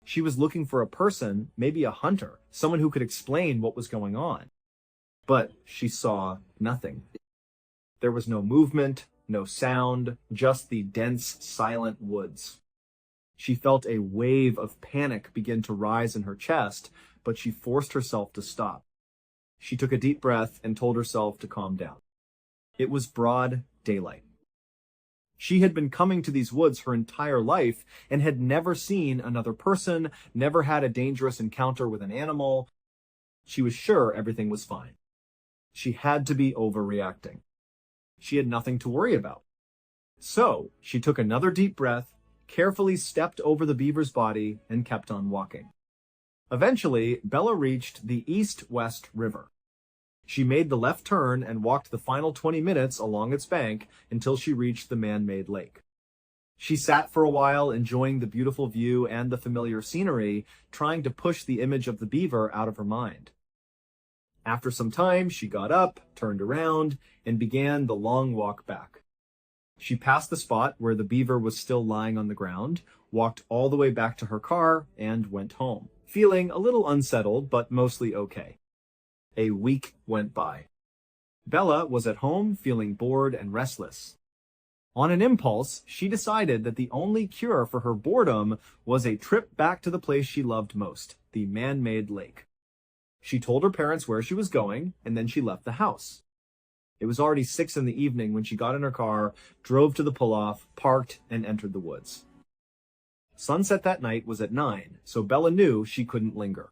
She was looking for a person, maybe a hunter, someone who could explain what was going on. But she saw nothing. There was no movement, no sound, just the dense, silent woods. She felt a wave of panic begin to rise in her chest, but she forced herself to stop. She took a deep breath and told herself to calm down. It was broad daylight. She had been coming to these woods her entire life and had never seen another person, never had a dangerous encounter with an animal. She was sure everything was fine. She had to be overreacting. She had nothing to worry about. So, she took another deep breath, carefully stepped over the beaver's body, and kept on walking. Eventually, Bella reached the East-West River. She made the left turn and walked the final 20 minutes along its bank until she reached the man-made lake. She sat for a while, enjoying the beautiful view and the familiar scenery, trying to push the image of the beaver out of her mind. After some time, she got up, turned around, and began the long walk back. She passed the spot where the beaver was still lying on the ground, walked all the way back to her car, and went home, feeling a little unsettled, but mostly okay. A week went by. Bella was at home, feeling bored and restless. On an impulse, she decided that the only cure for her boredom was a trip back to the place she loved most, the man-made lake. She told her parents where she was going, and then she left the house. It was already 6 in the evening when she got in her car, drove to the pull-off, parked, and entered the woods. Sunset that night was at 9, so Bella knew she couldn't linger.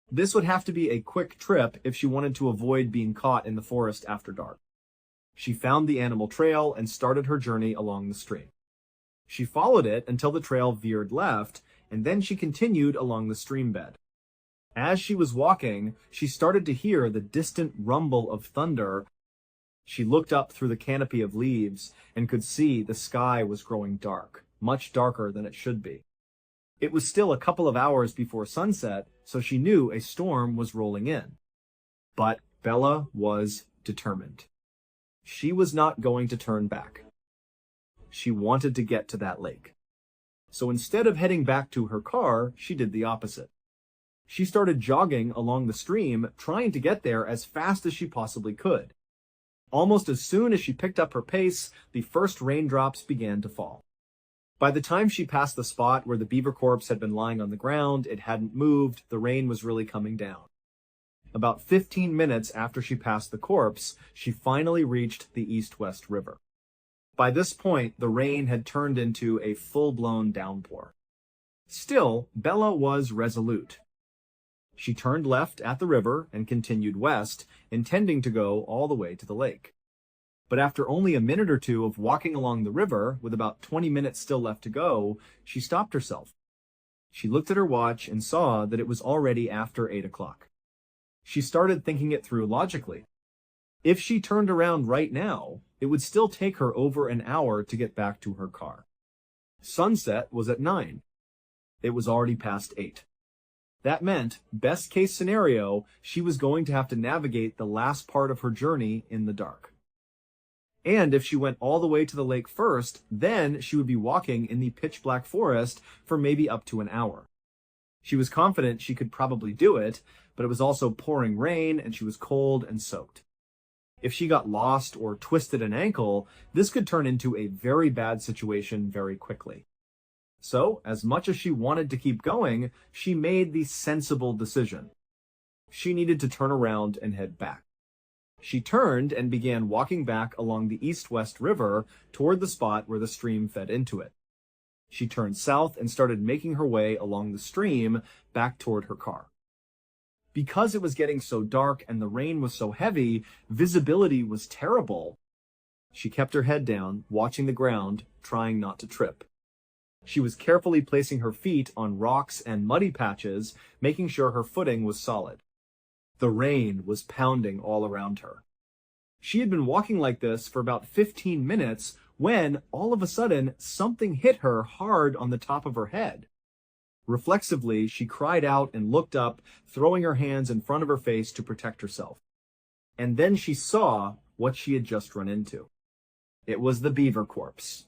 This would have to be a quick trip if she wanted to avoid being caught in the forest after dark. She found the animal trail and started her journey along the stream. She followed it until the trail veered left, and then she continued along the stream bed. As she was walking, she started to hear the distant rumble of thunder. She looked up through the canopy of leaves and could see the sky was growing dark, much darker than it should be. It was still a couple of hours before sunset, so she knew a storm was rolling in. But Bella was determined. She was not going to turn back. She wanted to get to that lake. So instead of heading back to her car, she did the opposite. She started jogging along the stream, trying to get there as fast as she possibly could. Almost as soon as she picked up her pace, the first raindrops began to fall. By the time she passed the spot where the beaver corpse had been lying on the ground, it hadn't moved, the rain was really coming down. About 15 minutes after she passed the corpse, she finally reached the East-West River. By this point, the rain had turned into a full-blown downpour. Still, Bella was resolute. She turned left at the river and continued west, intending to go all the way to the lake. But after only a minute or two of walking along the river, with about 20 minutes still left to go, she stopped herself. She looked at her watch and saw that it was already after 8 o'clock. She started thinking it through logically. If she turned around right now, it would still take her over an hour to get back to her car. Sunset was at 9. It was already past 8. That meant, best case scenario, she was going to have to navigate the last part of her journey in the dark. And if she went all the way to the lake first, then she would be walking in the pitch black forest for maybe up to an hour. She was confident she could probably do it, but it was also pouring rain and she was cold and soaked. If she got lost or twisted an ankle, this could turn into a very bad situation very quickly. So, as much as she wanted to keep going, she made the sensible decision. She needed to turn around and head back. She turned and began walking back along the East-West River toward the spot where the stream fed into it. She turned south and started making her way along the stream back toward her car. Because it was getting so dark and the rain was so heavy, visibility was terrible. She kept her head down, watching the ground, trying not to trip. She was carefully placing her feet on rocks and muddy patches, making sure her footing was solid. The rain was pounding all around her. She had been walking like this for about 15 minutes when, all of a sudden, something hit her hard on the top of her head. Reflexively, she cried out and looked up, throwing her hands in front of her face to protect herself. And then she saw what she had just run into. It was the beaver corpse.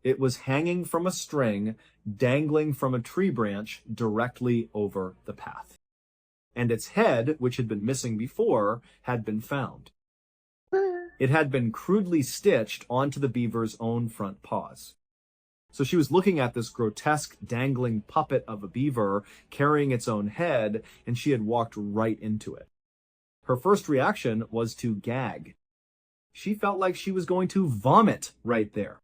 It was hanging from a string, dangling from a tree branch directly over the path. And its head, which had been missing before, had been found. It had been crudely stitched onto the beaver's own front paws. So she was looking at this grotesque dangling puppet of a beaver carrying its own head, and she had walked right into it. Her first reaction was to gag. She felt like she was going to vomit right there.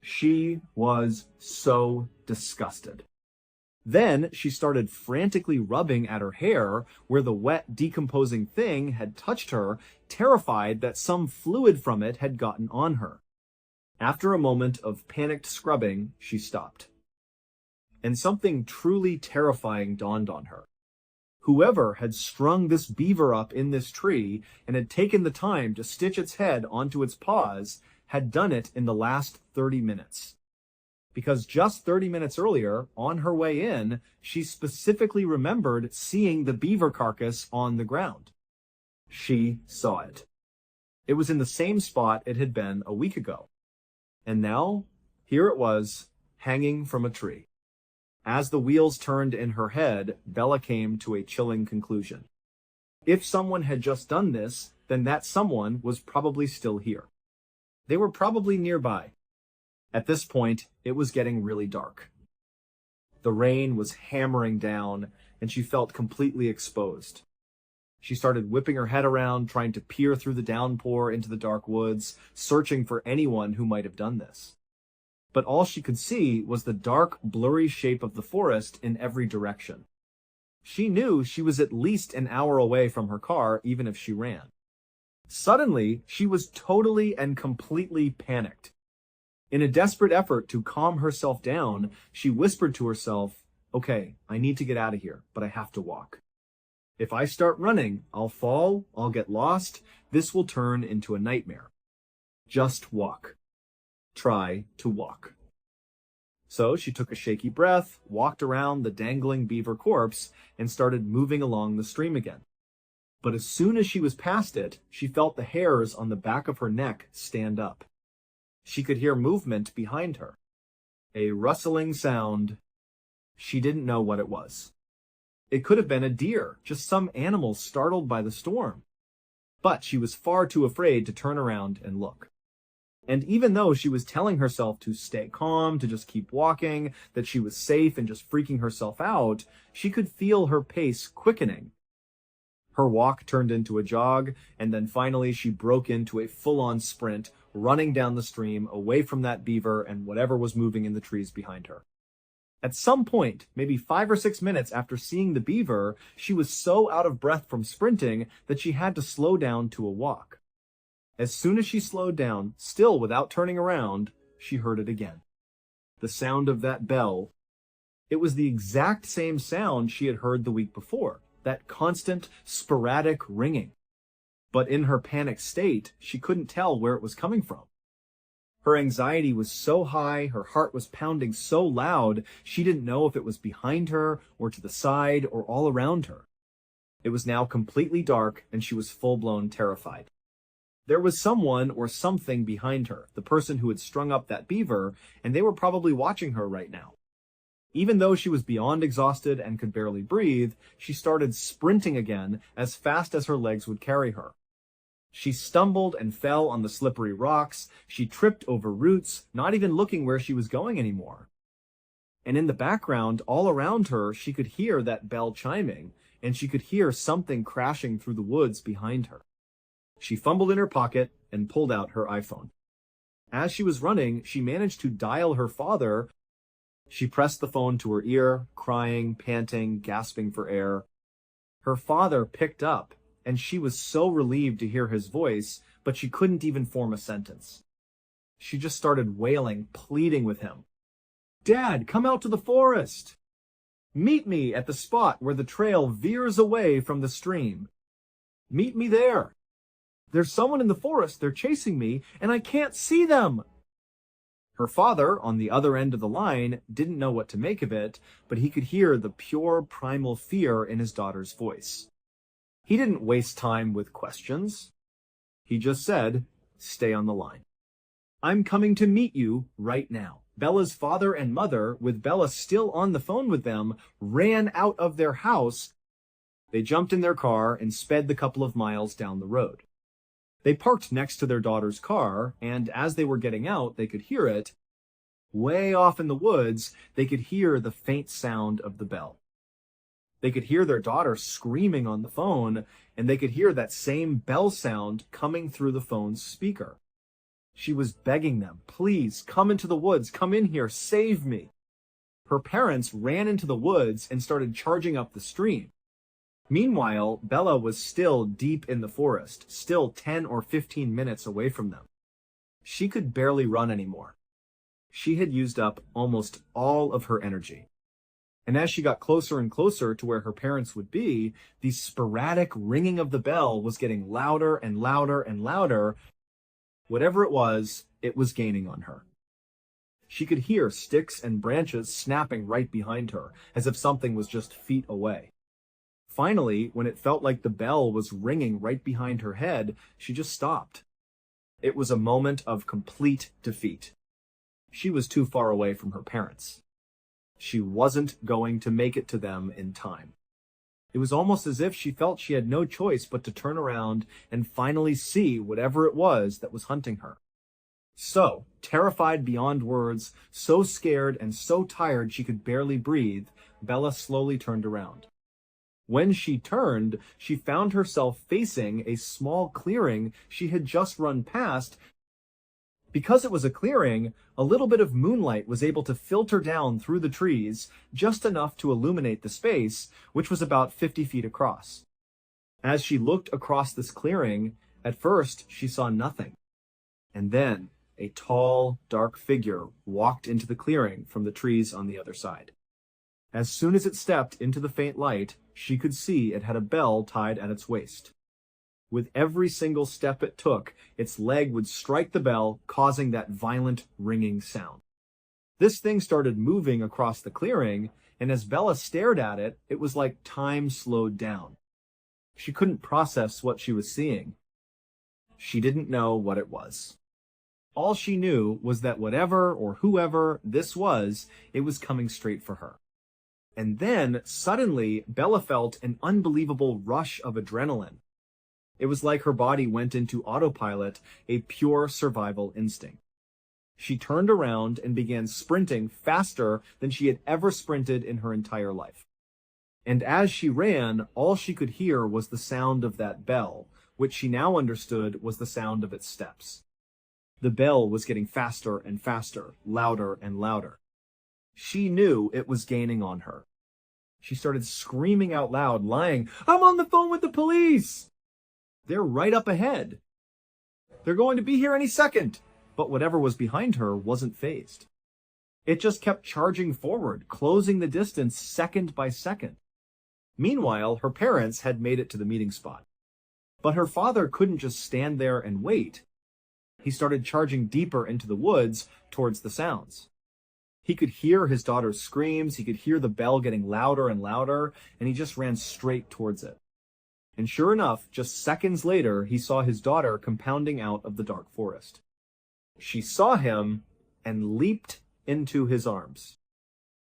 She was so disgusted. Then she started frantically rubbing at her hair where the wet, decomposing thing had touched her, terrified that some fluid from it had gotten on her. After a moment of panicked scrubbing, she stopped. And something truly terrifying dawned on her. Whoever had strung this beaver up in this tree and had taken the time to stitch its head onto its paws had done it in the last 30 minutes. Because just 30 minutes earlier, on her way in, she specifically remembered seeing the beaver carcass on the ground. She saw it. It was in the same spot it had been a week ago. And now, here it was, hanging from a tree. As the wheels turned in her head, Bella came to a chilling conclusion. If someone had just done this, then that someone was probably still here. They were probably nearby. At this point, it was getting really dark. The rain was hammering down, and she felt completely exposed. She started whipping her head around, trying to peer through the downpour into the dark woods, searching for anyone who might have done this. But all she could see was the dark, blurry shape of the forest in every direction. She knew she was at least an hour away from her car, even if she ran. Suddenly, she was totally and completely panicked. In a desperate effort to calm herself down, she whispered to herself, "Okay, I need to get out of here, but I have to walk. If I start running, I'll fall, I'll get lost, this will turn into a nightmare. Just walk. Try to walk." So she took a shaky breath, walked around the dangling beaver corpse, and started moving along the stream again. But as soon as she was past it, she felt the hairs on the back of her neck stand up. She could hear movement behind her. A rustling sound. She didn't know what it was. It could have been a deer, just some animal startled by the storm. But she was far too afraid to turn around and look. And even though she was telling herself to stay calm, to just keep walking, that she was safe and just freaking herself out, she could feel her pace quickening. Her walk turned into a jog, and then finally she broke into a full-on sprint, running down the stream away from that beaver and whatever was moving in the trees behind her. At some point, maybe 5 or 6 minutes after seeing the beaver, she was so out of breath from sprinting that she had to slow down to a walk. As soon as she slowed down, still without turning around, she heard it again. The sound of that bell. It was the exact same sound she had heard the week before, that constant, sporadic ringing. But in her panicked state, she couldn't tell where it was coming from. Her anxiety was so high, her heart was pounding so loud, she didn't know if it was behind her, or to the side, or all around her. It was now completely dark, and she was full-blown terrified. There was someone or something behind her, the person who had strung up that beaver, and they were probably watching her right now. Even though she was beyond exhausted and could barely breathe, she started sprinting again as fast as her legs would carry her. She stumbled and fell on the slippery rocks. She tripped over roots, not even looking where she was going anymore. And in the background, all around her, she could hear that bell chiming, and she could hear something crashing through the woods behind her. She fumbled in her pocket and pulled out her iPhone. As she was running, she managed to dial her father. She pressed the phone to her ear, crying, panting, gasping for air. Her father picked up, and she was so relieved to hear his voice, but she couldn't even form a sentence. She just started wailing, pleading with him. "Dad, come out to the forest! Meet me at the spot where the trail veers away from the stream. Meet me there. There's someone in the forest, they're chasing me, and I can't see them!" Her father, on the other end of the line, didn't know what to make of it, but he could hear the pure primal fear in his daughter's voice. He didn't waste time with questions. He just said, "Stay on the line. I'm coming to meet you right now." Bella's father and mother, with Bella still on the phone with them, ran out of their house. They jumped in their car and sped the couple of miles down the road. They parked next to their daughter's car, and as they were getting out, they could hear it. Way off in the woods, they could hear the faint sound of the bell. They could hear their daughter screaming on the phone, and they could hear that same bell sound coming through the phone's speaker. She was begging them, "Please, come into the woods, come in here, save me." Her parents ran into the woods and started charging up the stream. Meanwhile, Bella was still deep in the forest, still 10 or 15 minutes away from them. She could barely run anymore. She had used up almost all of her energy. And as she got closer and closer to where her parents would be, the sporadic ringing of the bell was getting louder and louder and louder. Whatever it was gaining on her. She could hear sticks and branches snapping right behind her, as if something was just feet away. Finally, when it felt like the bell was ringing right behind her head, she just stopped. It was a moment of complete defeat. She was too far away from her parents. She wasn't going to make it to them in time. It was almost as if she felt she had no choice but to turn around and finally see whatever it was that was hunting her. So, terrified beyond words, so scared and so tired she could barely breathe, Bella slowly turned around. When she turned, she found herself facing a small clearing she had just run past. Because it was a clearing, a little bit of moonlight was able to filter down through the trees, just enough to illuminate the space, which was about 50 feet across. As she looked across this clearing, at first she saw nothing. And then a tall, dark figure walked into the clearing from the trees on the other side. As soon as it stepped into the faint light, she could see it had a bell tied at its waist. With every single step it took, its leg would strike the bell, causing that violent ringing sound. This thing started moving across the clearing, and as Bella stared at it, it was like time slowed down. She couldn't process what she was seeing. She didn't know what it was. All she knew was that whatever or whoever this was, it was coming straight for her. And then, suddenly, Bella felt an unbelievable rush of adrenaline. It was like her body went into autopilot, a pure survival instinct. She turned around and began sprinting faster than she had ever sprinted in her entire life. And as she ran, all she could hear was the sound of that bell, which she now understood was the sound of its steps. The bell was getting faster and faster, louder and louder. She knew it was gaining on her. She started screaming out loud, lying, "I'm on the phone with the police! They're right up ahead. They're going to be here any second." But whatever was behind her wasn't fazed. It just kept charging forward, closing the distance second by second. Meanwhile, her parents had made it to the meeting spot. But her father couldn't just stand there and wait. He started charging deeper into the woods towards the sounds. He could hear his daughter's screams, he could hear the bell getting louder and louder, and he just ran straight towards it. And sure enough, just seconds later, he saw his daughter compounding out of the dark forest. She saw him and leaped into his arms.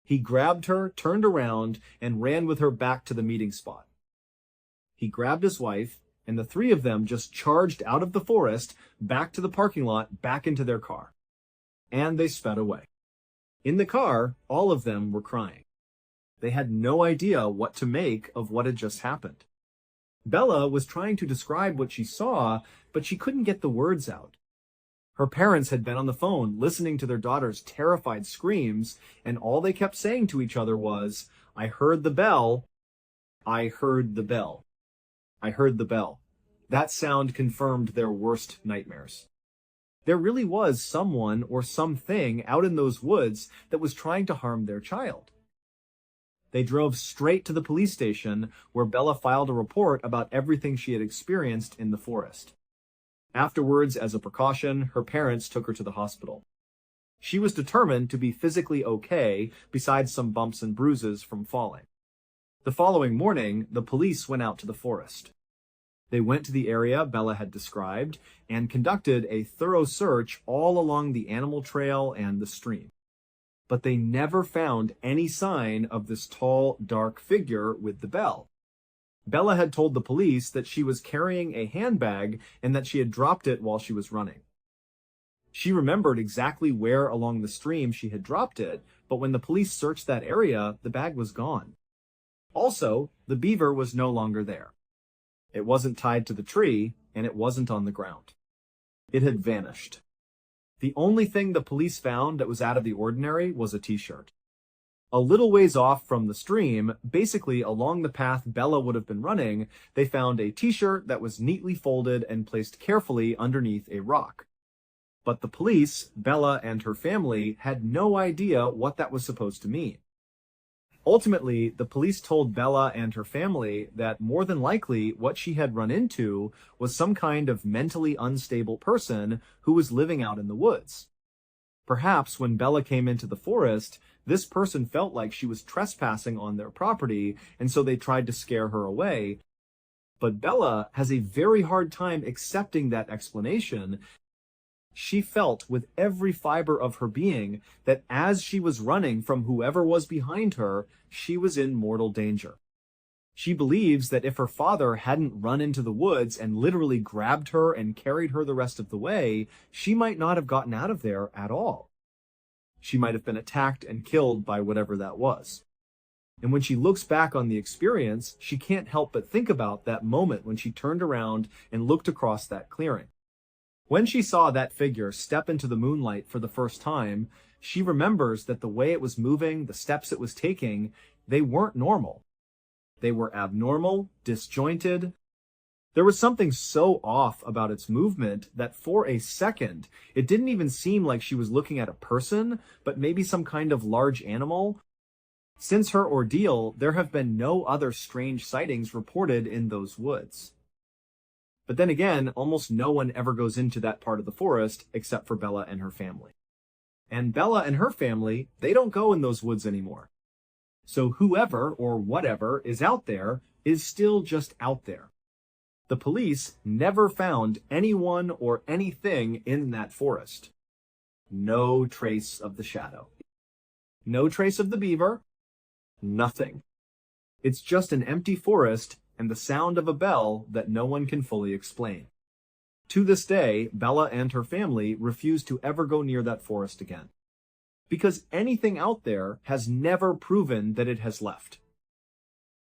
He grabbed her, turned around, and ran with her back to the meeting spot. He grabbed his wife, and the three of them just charged out of the forest, back to the parking lot, back into their car. And they sped away. In the car, all of them were crying. They had no idea what to make of what had just happened. Bella was trying to describe what she saw, but she couldn't get the words out. Her parents had been on the phone listening to their daughter's terrified screams, and all they kept saying to each other was, "I heard the bell. I heard the bell. I heard the bell." That sound confirmed their worst nightmares. There really was someone or something out in those woods that was trying to harm their child. They drove straight to the police station, where Bella filed a report about everything she had experienced in the forest. Afterwards, as a precaution, her parents took her to the hospital. She was determined to be physically okay, besides some bumps and bruises from falling. The following morning, the police went out to the forest. They went to the area Bella had described and conducted a thorough search all along the animal trail and the stream. But they never found any sign of this tall, dark figure with the bell. Bella had told the police that she was carrying a handbag and that she had dropped it while she was running. She remembered exactly where along the stream she had dropped it, but when the police searched that area, the bag was gone. Also, the beaver was no longer there. It wasn't tied to the tree, and it wasn't on the ground. It had vanished. The only thing the police found that was out of the ordinary was a t-shirt. A little ways off from the stream, basically along the path Bella would have been running, they found a t-shirt that was neatly folded and placed carefully underneath a rock. But the police, Bella and her family, had no idea what that was supposed to mean. Ultimately, the police told Bella and her family that more than likely what she had run into was some kind of mentally unstable person who was living out in the woods. Perhaps when Bella came into the forest, this person felt like she was trespassing on their property, and so they tried to scare her away. But Bella has a very hard time accepting that explanation. She felt with every fiber of her being that as she was running from whoever was behind her, she was in mortal danger. She believes that if her father hadn't run into the woods and literally grabbed her and carried her the rest of the way, she might not have gotten out of there at all. She might have been attacked and killed by whatever that was. And when she looks back on the experience, she can't help but think about that moment when she turned around and looked across that clearing. When she saw that figure step into the moonlight for the first time, she remembers that the way it was moving, the steps it was taking, they weren't normal. They were abnormal, disjointed. There was something so off about its movement that for a second, it didn't even seem like she was looking at a person, but maybe some kind of large animal. Since her ordeal, there have been no other strange sightings reported in those woods. But then again, almost no one ever goes into that part of the forest except for Bella and her family. And Bella and her family, they don't go in those woods anymore. So whoever or whatever is out there is still just out there. The police never found anyone or anything in that forest. No trace of the shadow. No trace of the beaver. Nothing. It's just an empty forest and the sound of a bell that no one can fully explain. To this day, Bella and her family refuse to ever go near that forest again. Because anything out there has never proven that it has left.